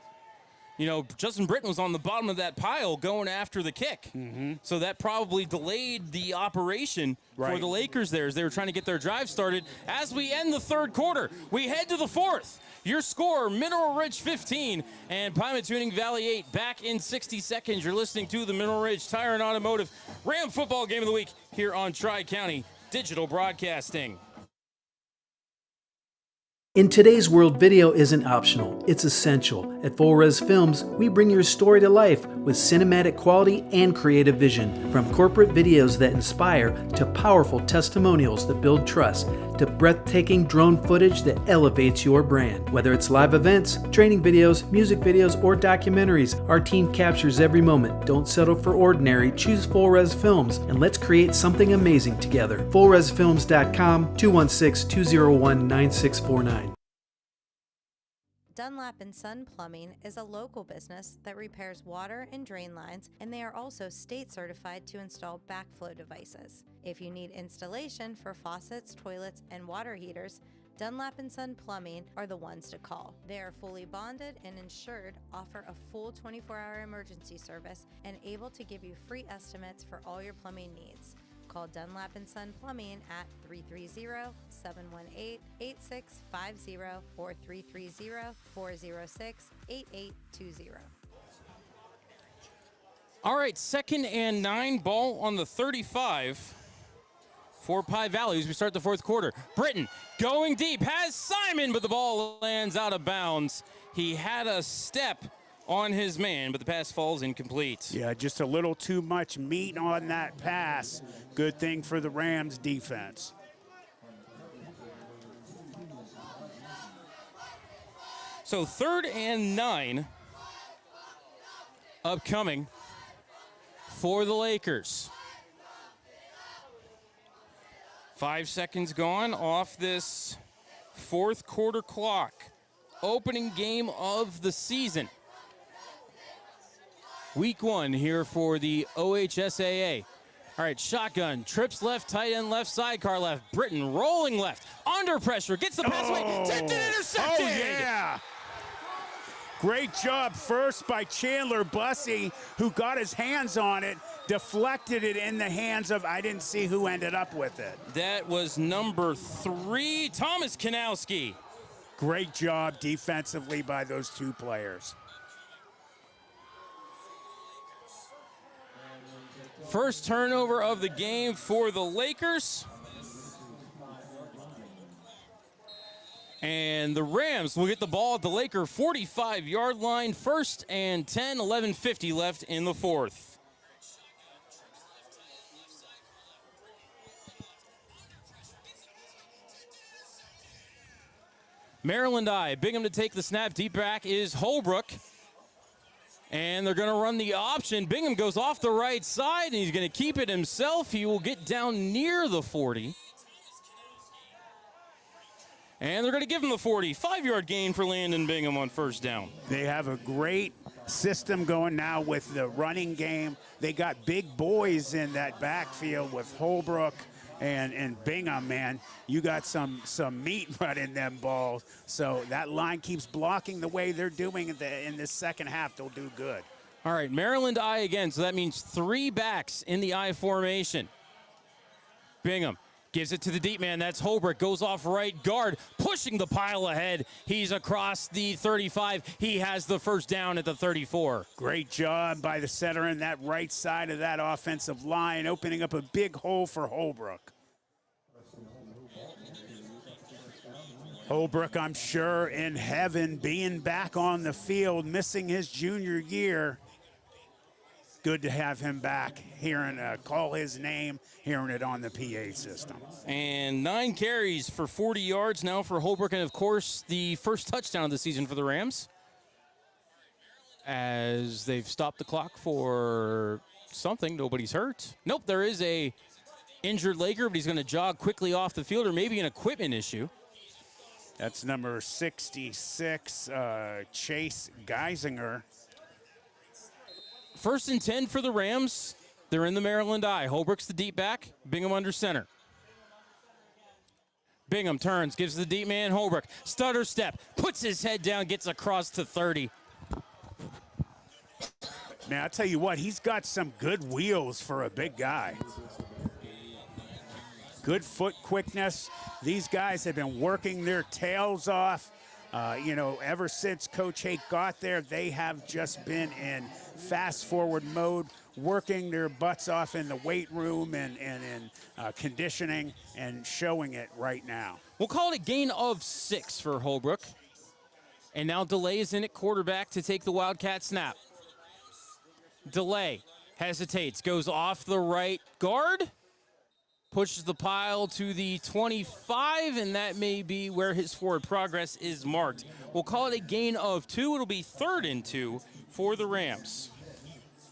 You know, Justin Britton was on the bottom of that pile going after the kick. Mm-hmm. So that probably delayed the operation for the Lakers there as they were trying to get their drive started. As we end the third quarter, we head to the fourth. Your score, Mineral Ridge 15 and Pymatuning Valley 8. Back in 60 seconds, you're listening to the Mineral Ridge Tire and Automotive Ram Football Game of the Week here on Tri-County Digital Broadcasting. In today's world, video isn't optional, it's essential. At Full Res Films, we bring your story to life with cinematic quality and creative vision. From corporate videos that inspire, to powerful testimonials that build trust, to breathtaking drone footage that elevates your brand. Whether it's live events, training videos, music videos, or documentaries, our team captures every moment. Don't settle for ordinary, choose Full Res Films, and let's create something amazing together. FullResFilms.com, 216-201-9649. Dunlap & Son Plumbing is a local business that repairs water and drain lines, and they are also state certified to install backflow devices. If you need installation for faucets, toilets, and water heaters, Dunlap & Son Plumbing are the ones to call. They are fully bonded and insured, offer a full 24-hour emergency service, and able to give you free estimates for all your plumbing needs. Call Dunlap & Son Plumbing at 330-718-8650 or 330-406-8820. All right, 2nd and 9, ball on the 35 for Pie Valley as we start the fourth quarter. Britton going deep, has Simon, but the ball lands out of bounds. He had a step on his man, but the pass falls incomplete. Yeah, just a little too much meat on that pass. Good thing for the Rams defense. So 3rd and 9 upcoming for the Lakers. 5 seconds gone off this fourth quarter clock. Opening game of the season. Week 1 here for the OHSAA. All right, shotgun, trips left, tight end left, sidecar left. Britton rolling left, under pressure, gets the pass away, tipped and intercepted. Oh, yeah. Great job first by Chandler Bussey, who got his hands on it, deflected it in the hands of, I didn't see who ended up with it. That was number 3, Thomas Kanowski. Great job defensively by those two players. First turnover of the game for the Lakers. And the Rams will get the ball at the Laker 45-yard line. 1st and 10, 11:50 left in the fourth. Maryland I. Bingham to take the snap. Deep back is Holbrook. And they're going to run the option. Bingham goes off the right side, and he's going to keep it himself. He will get down near the 40. And they're going to give him the 40. 5-yard gain for Landon Bingham on first down. They have a great system going now with the running game. They got big boys in that backfield with Holbrook And Bingham, man, you got some meat right in them balls. So that line keeps blocking the way they're doing in this second half. They'll do good. All right, Maryland I again, so that means 3 backs in the I formation. Bingham gives it to the deep man. That's Holbrook. Goes off right guard, pushing the pile ahead. He's across the 35. He has the first down at the 34. Great job by the center in that right side of that offensive line, opening up a big hole for Holbrook. Holbrook, I'm sure, in heaven, being back on the field, missing his junior year. Good to have him back, hearing call his name, hearing it on the PA system. And 9 carries for 40 yards now for Holbrook, and of course the first touchdown of the season for the Rams, as they've stopped the clock for something. Nobody's hurt. Nope, there is a injured Laker, but he's going to jog quickly off the field, or maybe an equipment issue. That's number 66, Chase Geisinger. 1st and 10 for the Rams. They're in the Maryland I. Holbrook's the deep back. Bingham under center. Bingham turns, gives the deep man Holbrook. Stutter step, puts his head down, gets across to 30. Man, I'll tell you what, he's got some good wheels for a big guy. Good foot quickness. These guys have been working their tails off. Ever since Coach Hake got there, they have just been in fast-forward mode, working their butts off in the weight room and in conditioning and showing it right now. We'll call it a gain of 6 for Holbrook. And now DeLay is in at quarterback to take the Wildcat snap. DeLay hesitates, goes off the right guard, pushes the pile to the 25, and that may be where his forward progress is marked. We'll call it a gain of 2. It'll be 3rd and 2 for the Rams.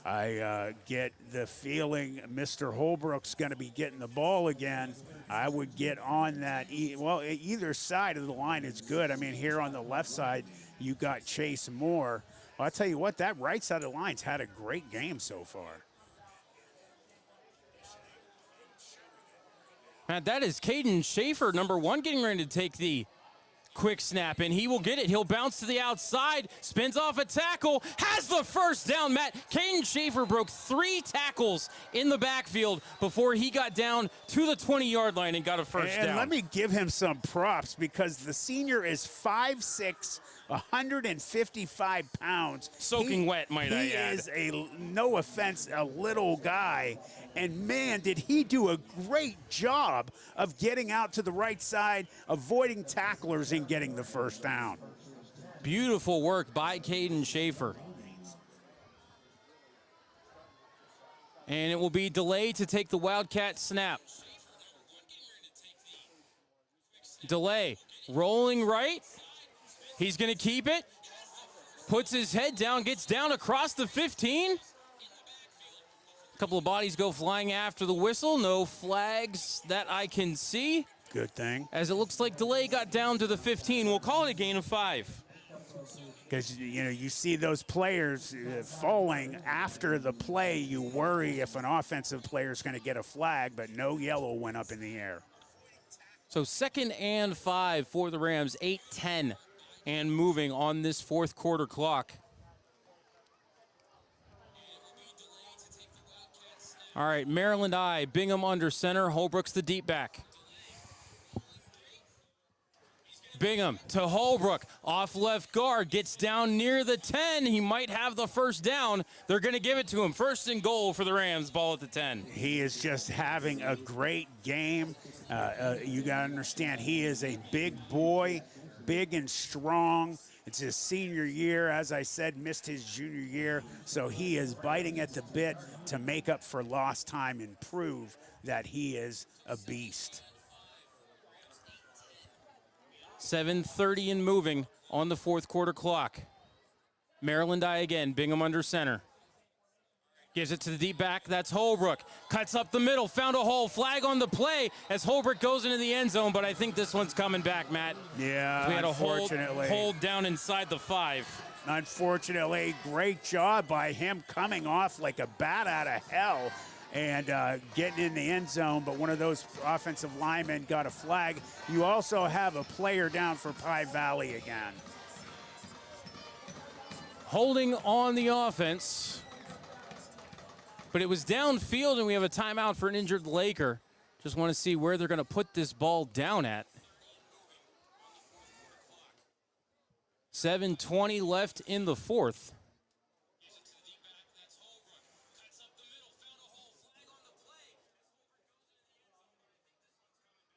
I get the feeling Mr. Holbrook's going to be getting the ball again. I would get on that. Either side of the line is good. I mean, here on the left side, you got Chase Moore. Well, I'll tell you what, that right side of the line's had a great game so far. And that is Caden Schaefer, number 1, getting ready to take the quick snap, and he will get it. He'll bounce to the outside, spins off a tackle, has the first down. Caden Schaefer broke 3 tackles in the backfield before he got down to the 20-yard line and got a first down. And let me give him some props, because the senior is 5'6", 155 pounds. Soaking wet, might I add. He is, no offense, a little guy. And, man, did he do a great job of getting out to the right side, avoiding tacklers, and getting the first down. Beautiful work by Caden Schaefer. And it will be DeLay to take the Wildcat snap. DeLay rolling right. He's going to keep it. Puts his head down, gets down across the 15. A couple of bodies go flying after the whistle. No flags that I can see. Good thing. As it looks like DeLay got down to the 15. We'll call it a gain of 5. Because, you see those players falling after the play. You worry if an offensive player is going to get a flag, but no yellow went up in the air. So 2nd and 5 for the Rams, 8-10 and moving on this 4th quarter clock. All right, Maryland I, Bingham under center, Holbrook's the deep back. Bingham to Holbrook, off left guard, gets down near the 10. He might have the first down. They're going to give it to him. 1st and goal for the Rams, ball at the 10. He is just having a great game. You got to understand, he is a big boy, big and strong. It's his senior year, as I said, missed his junior year, so he is biting at the bit to make up for lost time and prove that he is a beast. 7:30 and moving on the 4th quarter clock. Maryland I again, Bingham under center. Gives it to the deep back, that's Holbrook. Cuts up the middle, found a hole, flag on the play as Holbrook goes into the end zone, but I think this one's coming back, Matt. Yeah, we had unfortunately. a hold down inside the 5. Unfortunately, great job by him coming off like a bat out of hell. and getting in the end zone, but one of those offensive linemen got a flag. You also have a player down for Pie Valley again. Holding on the offense, but it was downfield, and we have a timeout for an injured Laker. Just want to see where they're going to put this ball down at. 7:20 left in the fourth.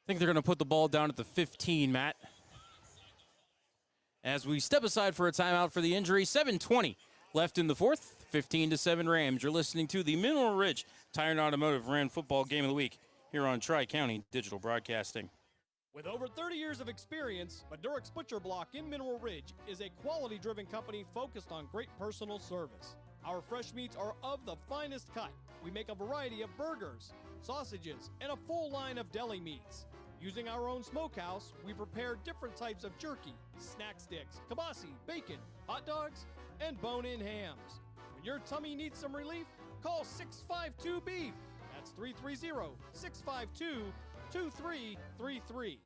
I think they're going to put the ball down at the 15, Matt. As we step aside for a timeout for the injury, 7:20 left in the fourth, 15-7 Rams. You're listening to the Mineral Ridge Tire and Automotive Ram Football Game of the Week here on Tri-County Digital Broadcasting. With over 30 years of experience, Madurix Butcher Block in Mineral Ridge is a quality-driven company focused on great personal service. Our fresh meats are of the finest cut. We make a variety of burgers, sausages, and a full line of deli meats. Using our own smokehouse, we prepare different types of jerky, snack sticks, kibasi, bacon, hot dogs, and bone-in hams. When your tummy needs some relief, call 652-BEEF. That's 330-652-2333.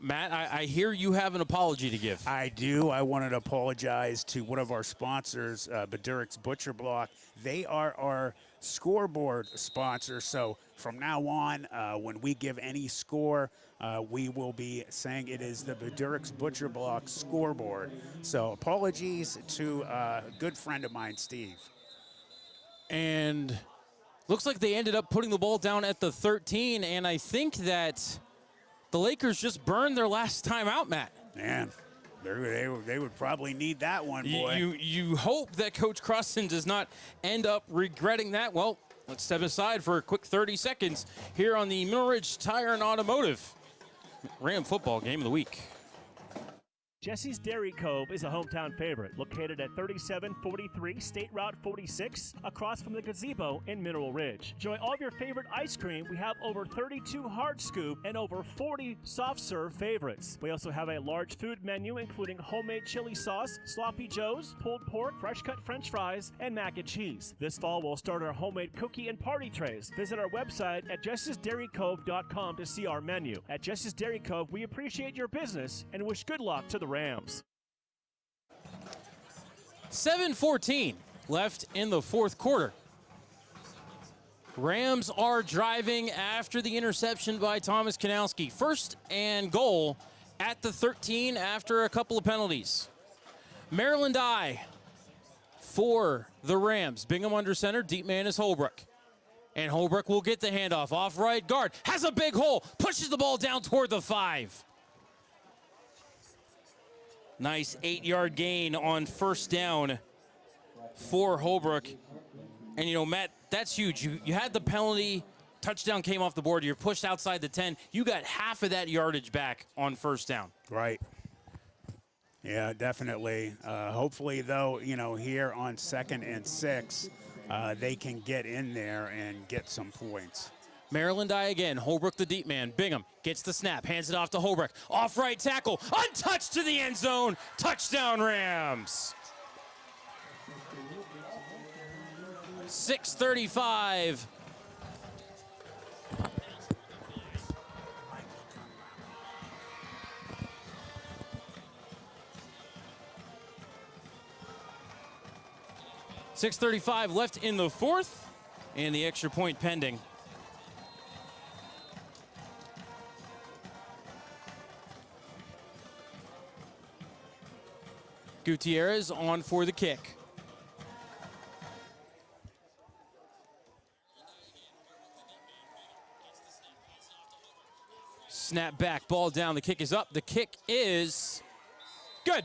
Matt, I hear you have an apology to give. I do. I wanted to apologize to one of our sponsors, Madurix Butcher Block. They are our scoreboard sponsor. So from now on, when we give any score, we will be saying it is the Madurix Butcher Block scoreboard. So apologies to a good friend of mine, Steve. And looks like they ended up putting the ball down at the 13, and I think that the Lakers just burned their last time out, Matt. Man, they would probably need that one, boy. You hope that Coach Crossan does not end up regretting that. Well, let's step aside for a quick 30 seconds here on the Mineral Ridge Tire and Automotive Ram Football Game of the Week. Jesse's Dairy Cove is a hometown favorite, located at 3743 State Route 46, across from the gazebo in Mineral Ridge. Enjoy all of your favorite ice cream. We have over 32 hard scoop and over 40 soft serve favorites. We also have a large food menu, including homemade chili sauce, sloppy joes, pulled pork, fresh cut french fries, and mac and cheese. This fall, we'll start our homemade cookie and party trays. Visit our website at jessesdairycove.com to see our menu. At Jesse's Dairy Cove, we appreciate your business and wish good luck to the Rams. 7:14 left in the fourth quarter. Rams are driving after the interception by Thomas Kanowski. First and goal at the 13 after a couple of penalties. Maryland I for the Rams. Bingham under center. Deep man is Holbrook. And Holbrook will get the handoff. Off right guard. Has a big hole. Pushes the ball down toward the 5. Nice 8-yard gain on first down for Holbrook. And, you know, Matt, that's huge. You had the penalty. Touchdown came off the board. You're pushed outside the 10. You got half of that yardage back on first down. Right. Yeah, definitely. Hopefully, though, you know, here on 2nd and 6, they can get in there and get some points. Maryland I again. Holbrook the deep man. Bingham gets the snap. Hands it off to Holbrook. Off right tackle. Untouched to the end zone. Touchdown Rams. 6:35. .635 left in the fourth, and the extra point pending. Gutierrez on for the kick. Snap back, ball down, the kick is up. The kick is good.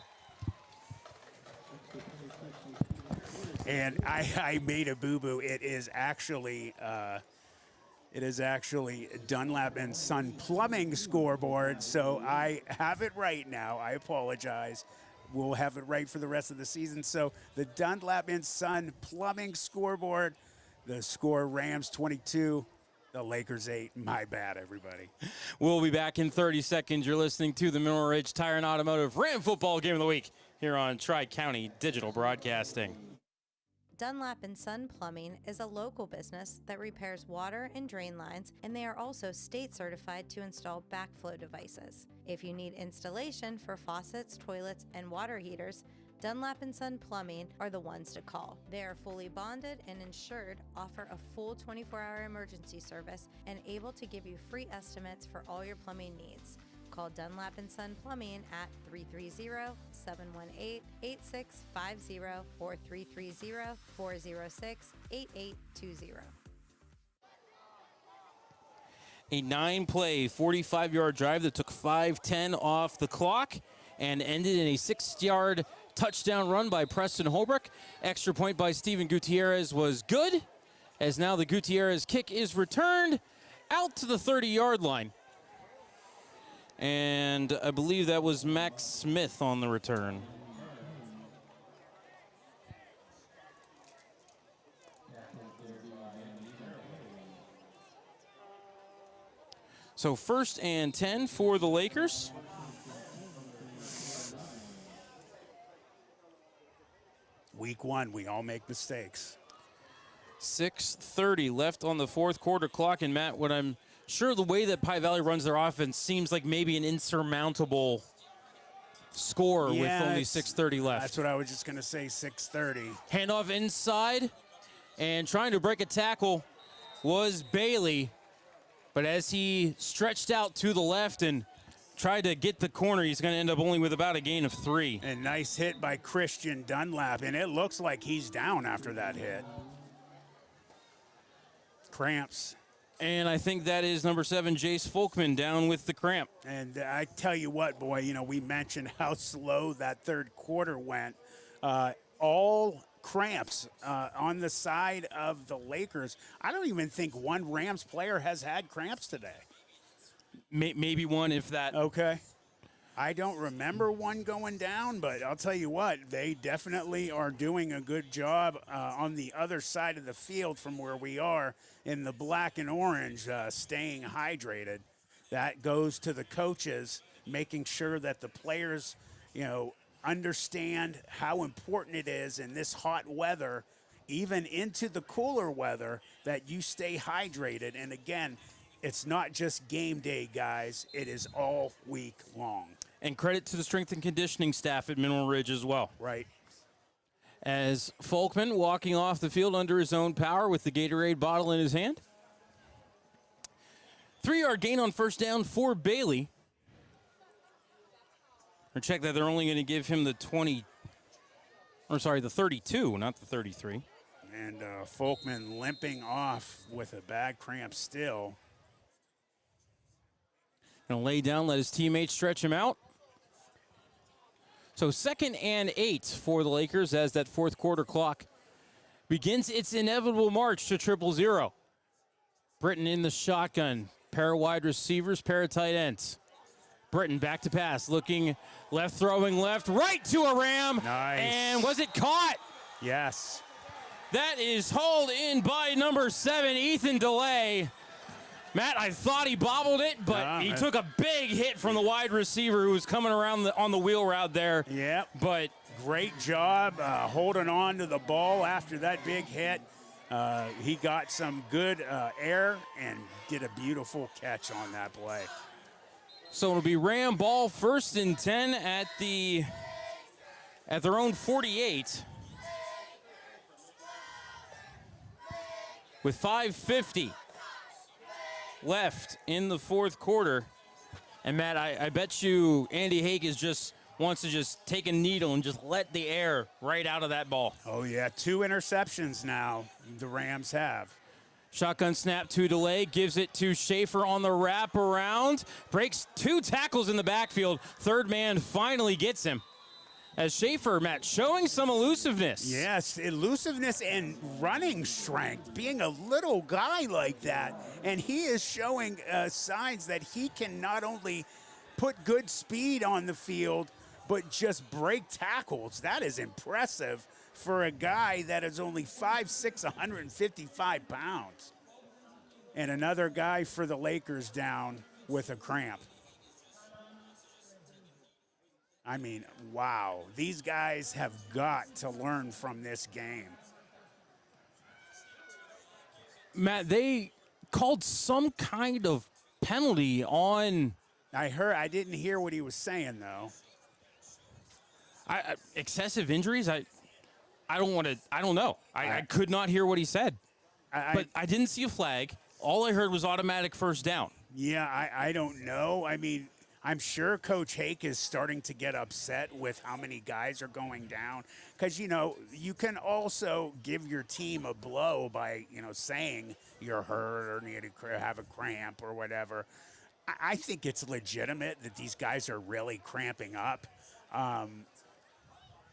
And I made a boo-boo. It is actually Dunlap and Son Plumbing scoreboard, so I have it right now. I apologize. We'll have it right for the rest of the season. So the Dunlap and Son Plumbing scoreboard, the score Rams 22, the Lakers 8. My bad, everybody. We'll be back in 30 seconds. You're listening to the Mineral Ridge Tire and Automotive Ram Football Game of the Week here on Tri-County Digital Broadcasting. Dunlap & Son Plumbing is a local business that repairs water and drain lines, and they are also state certified to install backflow devices. If you need installation for faucets, toilets, and water heaters, Dunlap & Son Plumbing are the ones to call. They are fully bonded and insured, offer a full 24-hour emergency service, and able to give you free estimates for all your plumbing needs. Call Dunlap & Son Plumbing at 330-718-8650 or 330-406-8820. A 9-play, 45-yard drive that took 5:10 off the clock and ended in a 6-yard touchdown run by Preston Holbrook. Extra point by Steven Gutierrez was good, as now the Gutierrez kick is returned out to the 30-yard line. And I believe that was Max Smith on the return. So 1st and 10 for the Lakers. Week 1, we all make mistakes. 6:30 left on the fourth quarter clock. And Matt, what I'm sure the way that Pie Valley runs their offense seems like maybe an insurmountable score with only 6:30 left. That's what I was just going to say, 6:30. Handoff inside, and trying to break a tackle was Bailey. But as he stretched out to the left and tried to get the corner, he's going to end up only with about a gain of 3. And nice hit by Christian Dunlap, and it looks like he's down after that hit. Cramps. And I think that is number 7, Jace Folkman, down with the cramp. And I tell you what, boy, we mentioned how slow that third quarter went. All cramps on the side of the Lakers. I don't even think one Rams player has had cramps today. Maybe one, if that. Okay. I don't remember one going down, but I'll tell you what, they definitely are doing a good job on the other side of the field from where we are in the black and orange, staying hydrated. That goes to the coaches, making sure that the players, understand how important it is in this hot weather, even into the cooler weather, that you stay hydrated. And again, it's not just game day, guys. It is all week long. And credit to the strength and conditioning staff at Mineral Ridge as well. Right. As Folkman walking off the field under his own power with the Gatorade bottle in his hand. 3-yard gain on first down for Bailey. Or check that, they're only going to give him the 32, not the 33. And Folkman limping off with a bad cramp still. Going to lay down, let his teammates stretch him out. So 2nd and 8 for the Lakers as that fourth quarter clock begins its inevitable march to 0-0. Britton in the shotgun. Pair of wide receivers, pair of tight ends. Britton back to pass, looking left, throwing left, right to a Ram. Nice. And was it caught? Yes. That is hauled in by number 7, Ethan DeLay. Matt, I thought he bobbled it, but he took a big hit from the wide receiver who was coming around on the wheel route there. Yep. But great job holding on to the ball after that big hit. He got some good air and did a beautiful catch on that play. So it'll be Ram ball 1st and 10 at their own 48. With 5:50 left in the fourth quarter. And Matt, I bet you Andy Hake wants to just take a needle and just let the air right out of that ball. Oh, yeah. 2 interceptions now the Rams have. Shotgun snap to DeLay, gives it to Schaefer on the wraparound. Breaks 2 tackles in the backfield. Third man finally gets him. As Schaefer, Matt, showing some elusiveness. Yes, elusiveness and running strength, being a little guy like that. And he is showing signs that he can not only put good speed on the field, but just break tackles. That is impressive for a guy that is only 5'6", 155 pounds. And another guy for the Lakers down with a cramp. I mean, wow. These guys have got to learn from this game. Matt, they called some kind of penalty on. I didn't hear what he was saying, though. Excessive injuries? I don't know. I could not hear what he said. But I didn't see a flag. All I heard was automatic first down. Yeah, I don't know. I mean, I'm sure Coach Hake is starting to get upset with how many guys are going down. Because, you can also give your team a blow by, saying you're hurt or need to have a cramp or whatever. I think it's legitimate that these guys are really cramping up.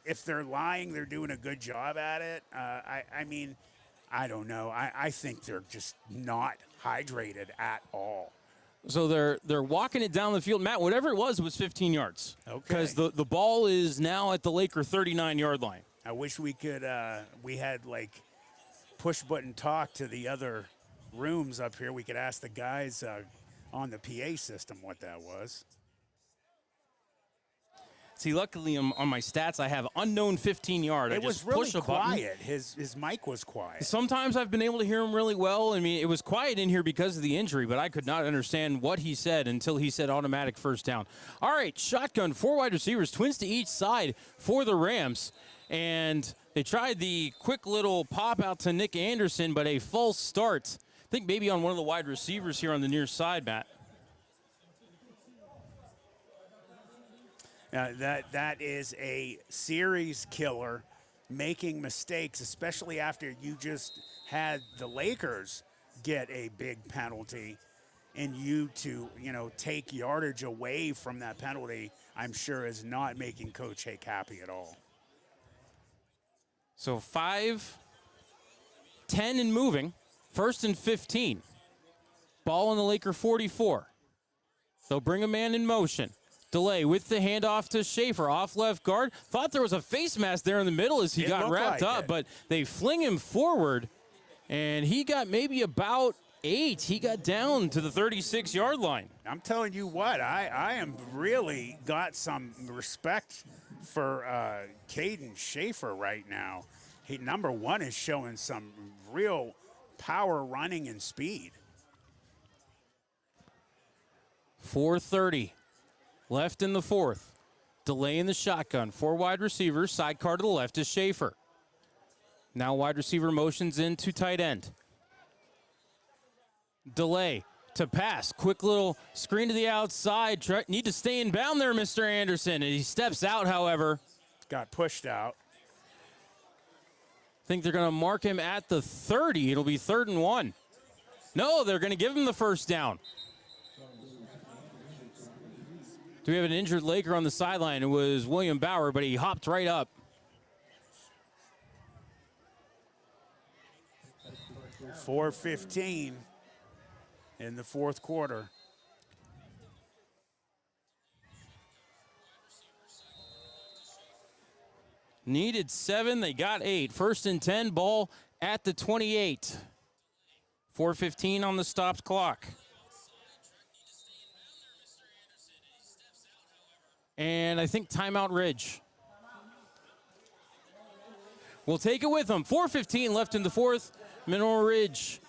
If they're lying, they're doing a good job at it. I mean, I don't know. I think they're just not hydrated at all. So they're walking it down the field. Matt, whatever it was 15 yards. Okay. Because the ball is now at the Laker 39-yard line. I wish we could, we had like push button talk to the other rooms up here. We could ask the guys on the PA system what that was. See, luckily on my stats, I have unknown 15-yard. It was really quiet. His mic was quiet. Sometimes I've been able to hear him really well. I mean, it was quiet in here because of the injury, but I could not understand what he said until he said automatic first down. All right, shotgun, 4 wide receivers, twins to each side for the Rams. And they tried the quick little pop out to Nick Anderson, but a false start. I think maybe on one of the wide receivers here on the near side, Matt. That is a series killer, making mistakes, especially after you just had the Lakers get a big penalty, and you to take yardage away from that penalty, I'm sure is not making Coach Hake happy at all. So 5, 10 and moving, 1st and 15. Ball on the Laker 44. They'll bring a man in motion. Delay with the handoff to Schaefer, off left guard. Thought there was a face mask there in the middle as he got wrapped up, but they fling him forward, and he got maybe about 8. He got down to the 36-yard line. I'm telling you what, I am really got some respect for Caden Schaefer right now. He, number one, is showing some real power running and speed. 4:30 left in the 4th. Delay in the shotgun. 4 wide receivers. Sidecar to the left is Schaefer. Now wide receiver motions into tight end. Delay to pass. Quick little screen to the outside. Need to stay in bound there, Mr. Anderson. And he steps out, however. Got pushed out. Think they're going to mark him at the 30. It'll be 3rd and 1. No, they're going to give him the first down. Do we have an injured Laker on the sideline? It was William Bauer, but he hopped right up. .4:15 in the 4th quarter. Needed 7, they got 8. 1st and 10, ball at the 28. 4:15 on the stopped clock. And I think timeout Ridge. We'll take it with them. 4:15 left in the 4th. Mineral Ridge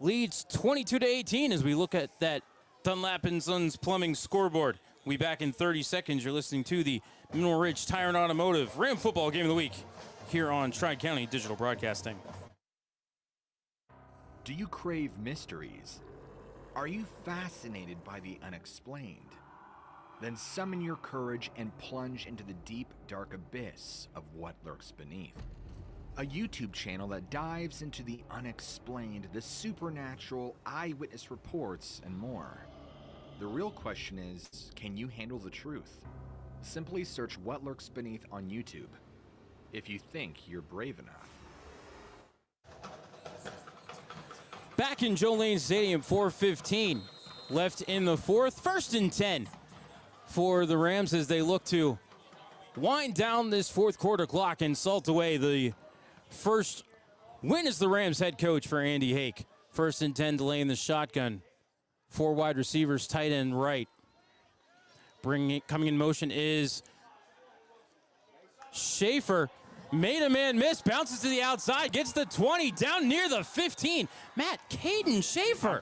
leads 22-18 as we look at that Dunlap & Sons Plumbing scoreboard. We'll be back in 30 seconds. You're listening to the Mineral Ridge Tire and Automotive Ram Football Game of the Week here on Tri-County Digital Broadcasting. Do you crave mysteries? Are you fascinated by the unexplained? Then summon your courage and plunge into the deep, dark abyss of what lurks beneath. A YouTube channel that dives into the unexplained, the supernatural, eyewitness reports, and more. The real question is, can you handle the truth? Simply search What Lurks Beneath on YouTube, if you think you're brave enough. Back in Joe Lane Stadium, 4:15 left in the 4th. 1st and 10 for the Rams as they look to wind down this 4th quarter clock and salt away the first win as the Rams head coach for Andy Hake. 1st and 10, delay in the shotgun. 4 wide receivers, tight end right. Coming in motion is Schaefer. Made a man miss, bounces to the outside, gets the 20, down near the 15. Matt, Caden Schaefer.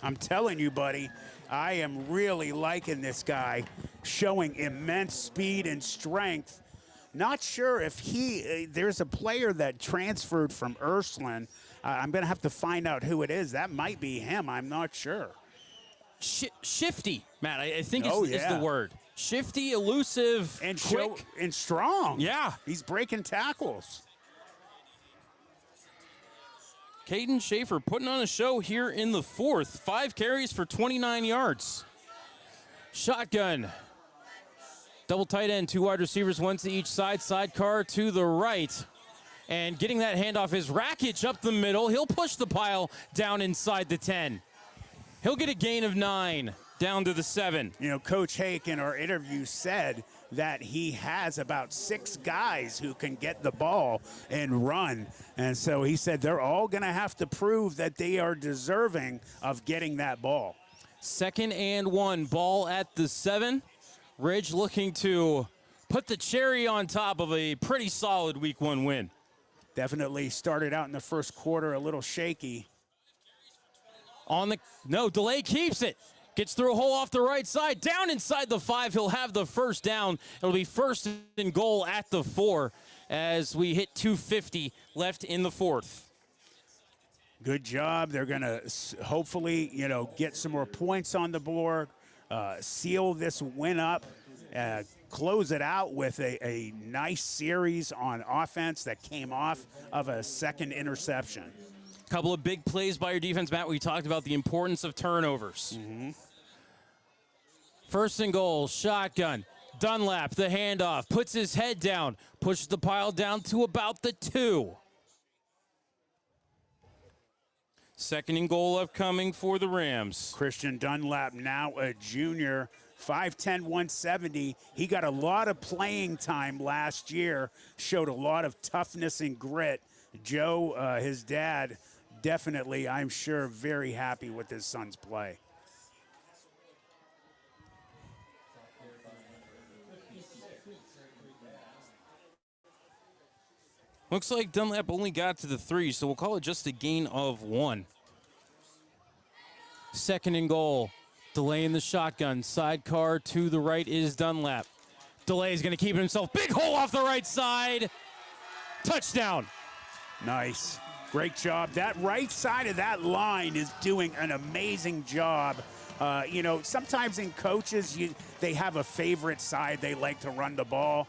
I'm telling you, buddy, I am really liking this guy, showing immense speed and strength. Not sure if there's a player that transferred from Ursuline. I'm going to have to find out who it is. That might be him. I'm not sure. Shifty, Matt, I think is the word. Shifty, elusive, and quick. And strong. Yeah. He's breaking tackles. Caden Schaefer putting on a show here in the fourth. 5 carries for 29 yards. Shotgun. Double tight end, 2 wide receivers, 1 to each side. Sidecar to the right. And getting that handoff is Rakic up the middle. He'll push the pile down inside the 10. He'll get a gain of 9 down to the 7. You know, Coach Hake in our interview said that he has about 6 guys who can get the ball and run. And so he said they're all going to have to prove that they are deserving of getting that ball. 2nd and 1, ball at the 7. Ridge looking to put the cherry on top of a pretty solid Week 1 win. Definitely started out in the first quarter a little shaky. Delay keeps it. Gets through a hole off the right side. Down inside the 5. He'll have the first down. It'll be 1st and goal at the 4 as we hit 2:50 left in the fourth. Good job. They're going to hopefully, get some more points on the board, seal this win up, close it out with a nice series on offense that came off of a second interception. Couple of big plays by your defense, Matt. We talked about the importance of turnovers. Mm-hmm. 1st and goal, shotgun. Dunlap, the handoff, puts his head down, pushes the pile down to about the 2. 2nd and goal upcoming for the Rams. Christian Dunlap, now a junior, 5'10", 170. He got a lot of playing time last year, showed a lot of toughness and grit. Joe, his dad, definitely, I'm sure, very happy with his son's play. Looks like Dunlap only got to the 3, so we'll call it just a gain of 1. 2nd and goal. Delay in the shotgun. Sidecar to the right is Dunlap. Delay is going to keep it himself. Big hole off the right side. Touchdown. Nice. Great job. That right side of that line is doing an amazing job. Sometimes in coaches, they have a favorite side they like to run the ball.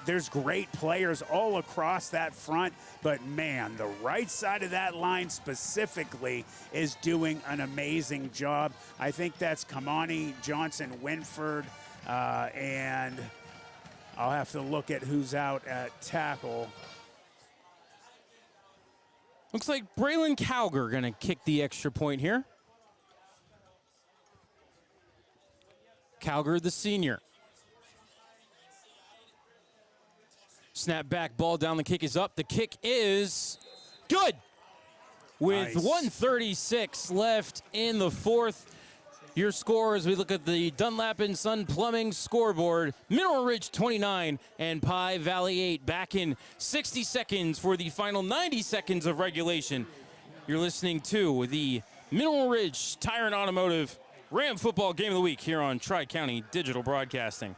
There's great players all across that front, but man, the right side of that line specifically is doing an amazing job. I think that's Kamani Johnson-Winford, and I'll have to look at who's out at tackle. Looks like Braylon Cowger going to kick the extra point here. Cowger, the senior. Snap back, ball down, the kick is up. The kick is good. With Nice. 1:36 left in the fourth. Your score as we look at the Dunlap and Son Plumbing scoreboard. Mineral Ridge 29 and Pie Valley 8 back in 60 seconds for the final 90 seconds of regulation. You're listening to the Mineral Ridge Tire and Automotive Ram Football Game of the Week here on Tri-County Digital Broadcasting.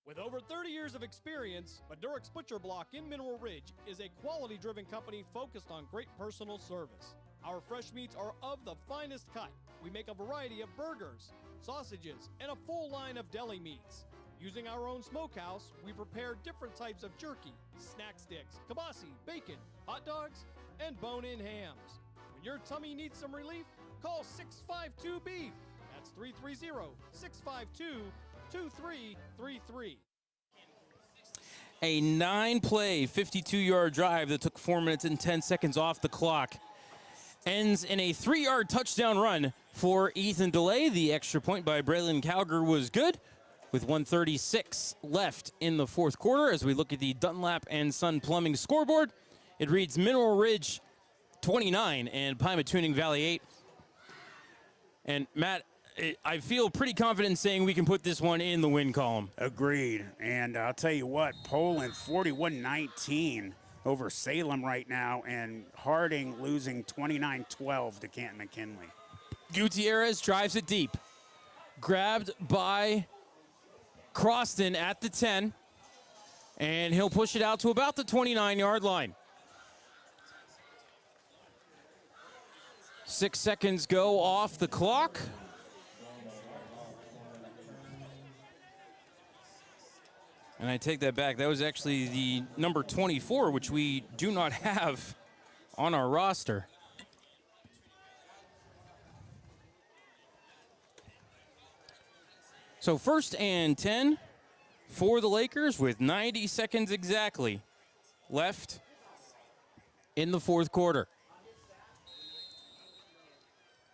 With over 30 years of experience, Madurix Butcher Block in Mineral Ridge is a quality-driven company focused on great personal service. Our fresh meats are of the finest cut. We make a variety of burgers, sausages, and a full line of deli meats. Using our own smokehouse, we prepare different types of jerky, snack sticks, kibasi, bacon, hot dogs, and bone-in hams. When your tummy needs some relief, call 652-BEEF. That's 330-652-2333. A 9-play, 52-yard drive that took 4 minutes and 10 seconds off the clock ends in a 3-yard touchdown run for Ethan DeLay. The extra point by Braylon Cowger was good with 1:36 left in the fourth quarter. As we look at the Dunlap and Son Plumbing scoreboard, it reads Mineral Ridge 29 and Pymatuning Valley 8. And Matt, I feel pretty confident in saying we can put this one in the win column. Agreed. And I'll tell you what, Poland 41-19 over Salem right now, and Harding losing 29-12 to Canton McKinley. Gutierrez drives it deep. Grabbed by Croston at the 10, and he'll push it out to about the 29-yard line. 6 seconds go off the clock. And I take that back. That was actually the number 24, which we do not have on our roster. So 1st and 10 for the Lakers with 90 seconds exactly left in the fourth quarter.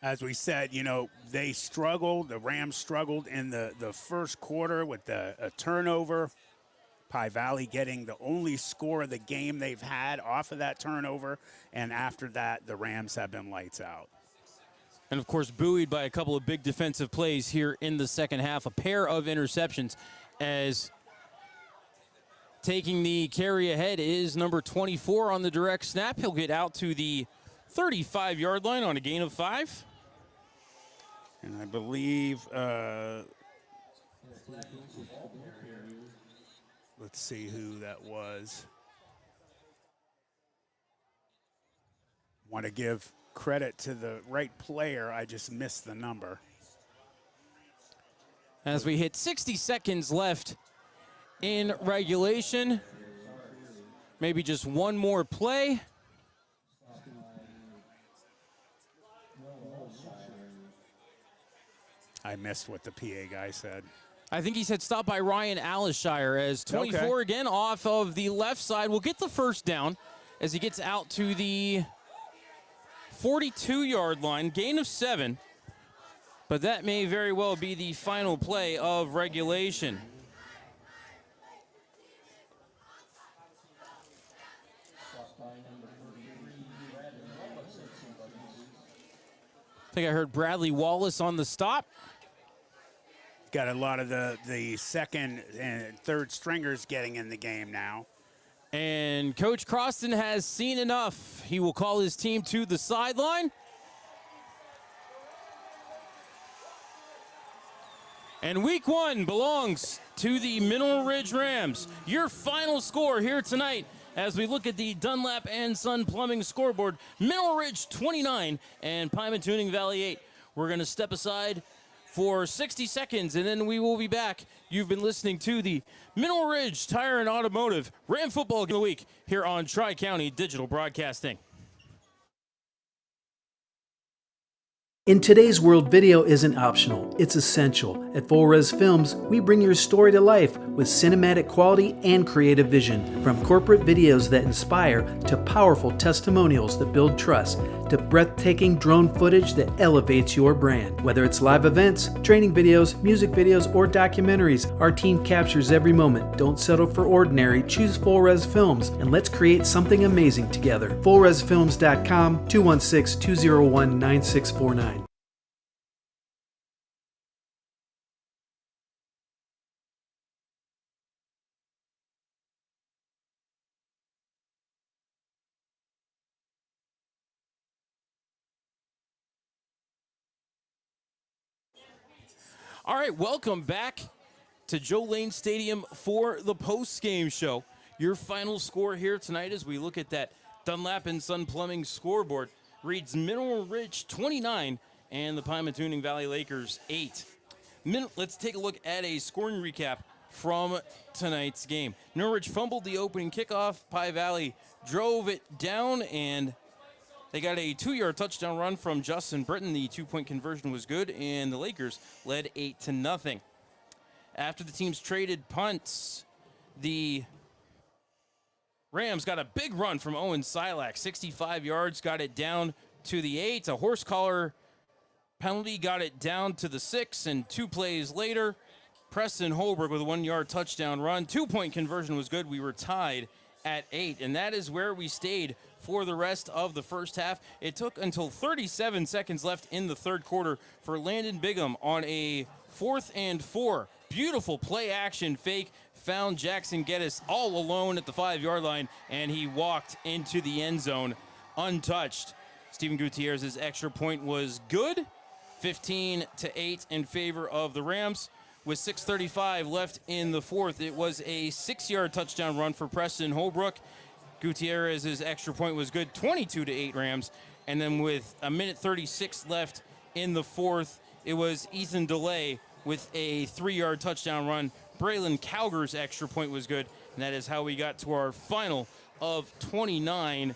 As we said, you know, they struggled. The Rams struggled in the first quarter with a turnover. Pie Valley getting the only score of the game they've had off of that turnover. And after that, the Rams have been lights out. And, of course, buoyed by a couple of big defensive plays here in the second half. A pair of interceptions, as taking the carry ahead is number 24 on the direct snap. He'll get out to the 35-yard line on a gain of 5. And I believe, let's see who that was. Want to give credit to the right player. I just missed the number. As we hit 60 seconds left in regulation, maybe just one more play. I missed what the PA guy said. I think he said stop by Ryan Alishire, as 24 again off of the left side will get the first down as he gets out to the 42-yard line, gain of 7. But that may very well be the final play of regulation. I think I heard Bradley Wallace on the stop. Got a lot of the second and third stringers getting in the game now. And Coach Croston has seen enough. He will call his team to the sideline. And week 1 belongs to the Mineral Ridge Rams. Your final score here tonight as we look at the Dunlap and Son Plumbing scoreboard. Mineral Ridge 29 and Pymatuning Valley 8. We're going to step aside for 60 seconds, and then we will be back. You've been listening to the Mineral Ridge Tire and Automotive Ram Football Game of the Week here on Tri-County Digital Broadcasting. In today's world, video isn't optional, it's essential. At Full Res Films, we bring your story to life with cinematic quality and creative vision. From corporate videos that inspire to powerful testimonials that build trust to breathtaking drone footage that elevates your brand. Whether it's live events, training videos, music videos, or documentaries, our team captures every moment. Don't settle for ordinary, choose Full Res Films, and let's create something amazing together. FullResFilms.com, 216-201-9649. All right, welcome back to Joe Lane Stadium for the post-game show. Your final score here tonight as we look at that Dunlap and Son Plumbing scoreboard reads Mineral Ridge 29 and the Pymatuning Valley Lakers 8. Let's take a look at a scoring recap from tonight's game. Mineral Ridge fumbled the opening kickoff. Pie Valley drove it down, and they got a 2-yard touchdown run from Justin Britton. The 2-point conversion was good, and the Lakers led 8-0. After the teams traded punts, the Rams got a big run from Owen Silak, 65 yards, got it down to the 8. A horse collar penalty got it down to the 6, and 2 plays later, Preston Holberg with a 1-yard touchdown run. 2-point conversion was good. We were tied at 8, and that is where we stayed for the rest of the first half. It took until 37 seconds left in the third quarter for Landon Bigham on a 4th and 4. Beautiful play action fake. Found Jackson Geddes all alone at the 5-yard line, and he walked into the end zone untouched. Steven Gutierrez's extra point was good. 15-8 in favor of the Rams. With 6:35 left in the fourth, it was a 6-yard touchdown run for Preston Holbrook. Gutierrez's extra point was good, 22-8 Rams. And then with a minute 36 left in the fourth, it was Ethan DeLay with a 3-yard touchdown run. Braylon Cowger's extra point was good, and that is how we got to our final of 29-8.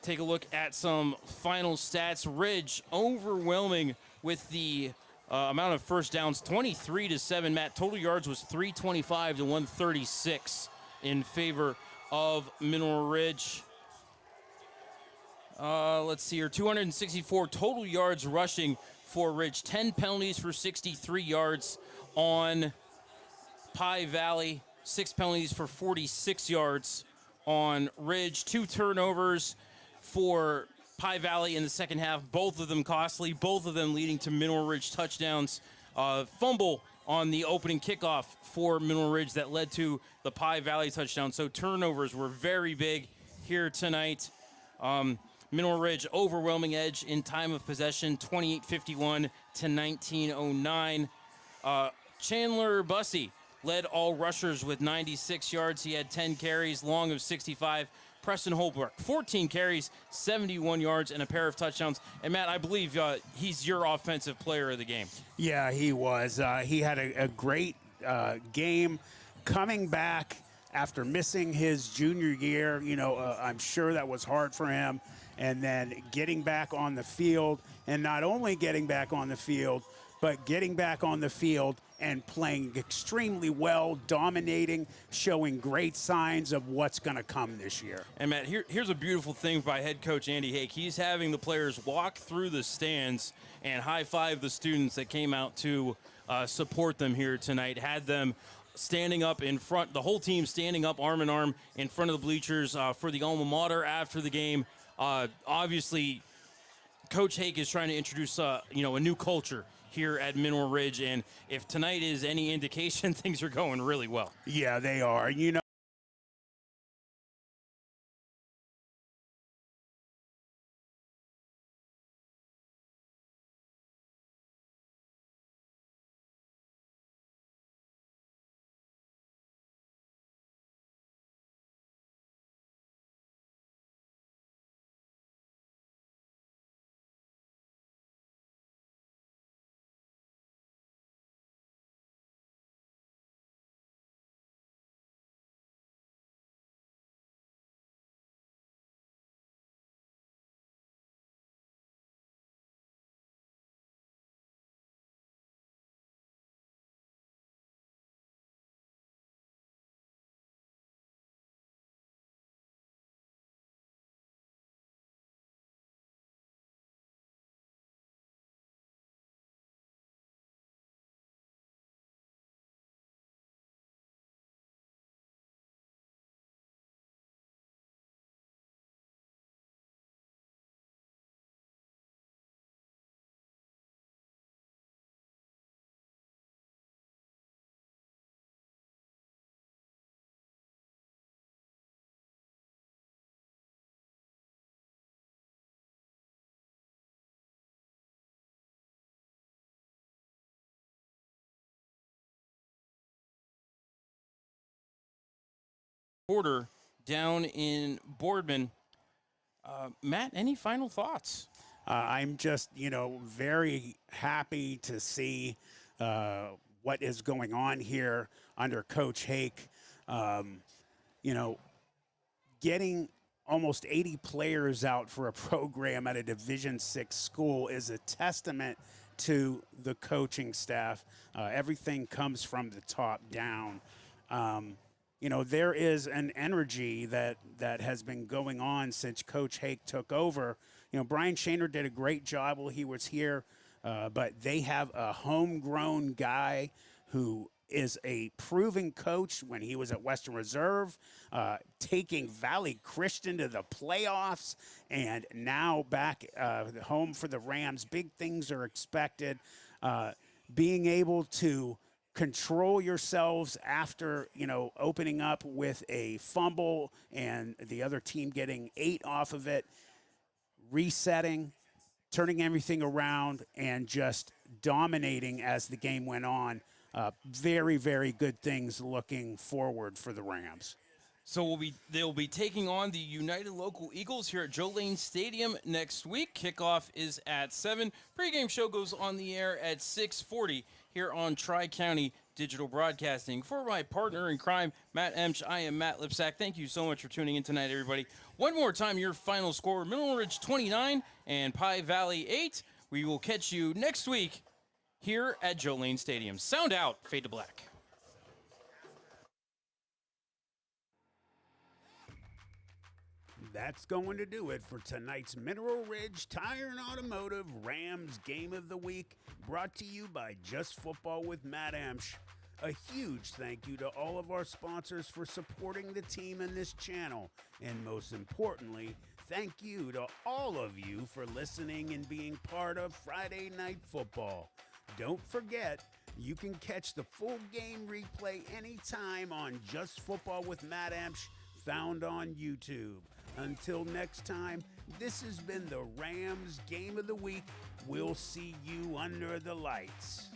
Take a look at some final stats. Ridge overwhelming with the amount of first downs, 23-7. Matt, total yards was 325 to 136 in favor of Mineral Ridge. Let's see here, 264 total yards rushing for Ridge, 10 penalties for 63 yards on Pie Valley, 6 penalties for 46 yards on Ridge, 2 turnovers for Pie Valley in the second half, both of them costly, both of them leading to Mineral Ridge touchdowns. Fumble on the opening kickoff for Mineral Ridge that led to the Pie Valley touchdown. So turnovers were very big here tonight. Mineral Ridge overwhelming edge in time of possession, 28:51 to 19:09. Chandler Bussey led all rushers with 96 yards. He had 10 carries, long of 65. Preston Holbrook, 14 carries, 71 yards, and a pair of touchdowns. And, Matt, I believe he's your offensive player of the game. Yeah, he was. He had a great game coming back after missing his junior year. I'm sure that was hard for him. And then getting back on the field, and not only getting back on the field, but getting back on the field and playing extremely well, dominating, showing great signs of what's going to come this year. And, Matt, here's a beautiful thing by head coach Andy Hake. He's having the players walk through the stands and high-five the students that came out to support them here tonight, had them standing up in front, the whole team standing up arm in arm in front of the bleachers for the alma mater after the game. Obviously, Coach Hake is trying to introduce a new culture here at Mineral Ridge, and if tonight is any indication, things are going really well. Yeah, they are. Quarter down in Boardman. Matt, any final thoughts? I'm just, very happy to see what is going on here under Coach Hake. Getting almost 80 players out for a program at a Division VI school is a testament to the coaching staff. Everything comes from the top down. There is an energy that has been going on since Coach Hake took over. Brian Shaner did a great job while he was here, but they have a homegrown guy who is a proven coach when he was at Western Reserve, taking Valley Christian to the playoffs, and now back home for the Rams. Big things are expected. Being able to control yourselves after, opening up with a fumble and the other team getting 8 off of it, resetting, turning everything around, and just dominating as the game went on. Very, very good things looking forward for the Rams. So they'll be taking on the United Local Eagles here at Joe Lane Stadium next week. Kickoff is at 7. Pre-game show goes on the air at 6:40 here on Tri-County Digital Broadcasting. For my partner in crime, Matt Emch, I am Matt Lipcsak. Thank you so much for tuning in tonight, everybody. One more time, your final score: Mineral Ridge 29 and Pie Valley 8. We will catch you next week here at Joe Lane Stadium. Sound out. Fade to black. That's going to do it for tonight's Mineral Ridge Tire and Automotive Rams Game of the Week, brought to you by Just Football with Matt Emch. A huge thank you to all of our sponsors for supporting the team and this channel. And most importantly, thank you to all of you for listening and being part of Friday Night Football. Don't forget, you can catch the full game replay anytime on Just Football with Matt Emch, found on YouTube. Until next time, this has been the Rams Game of the Week. We'll see you under the lights.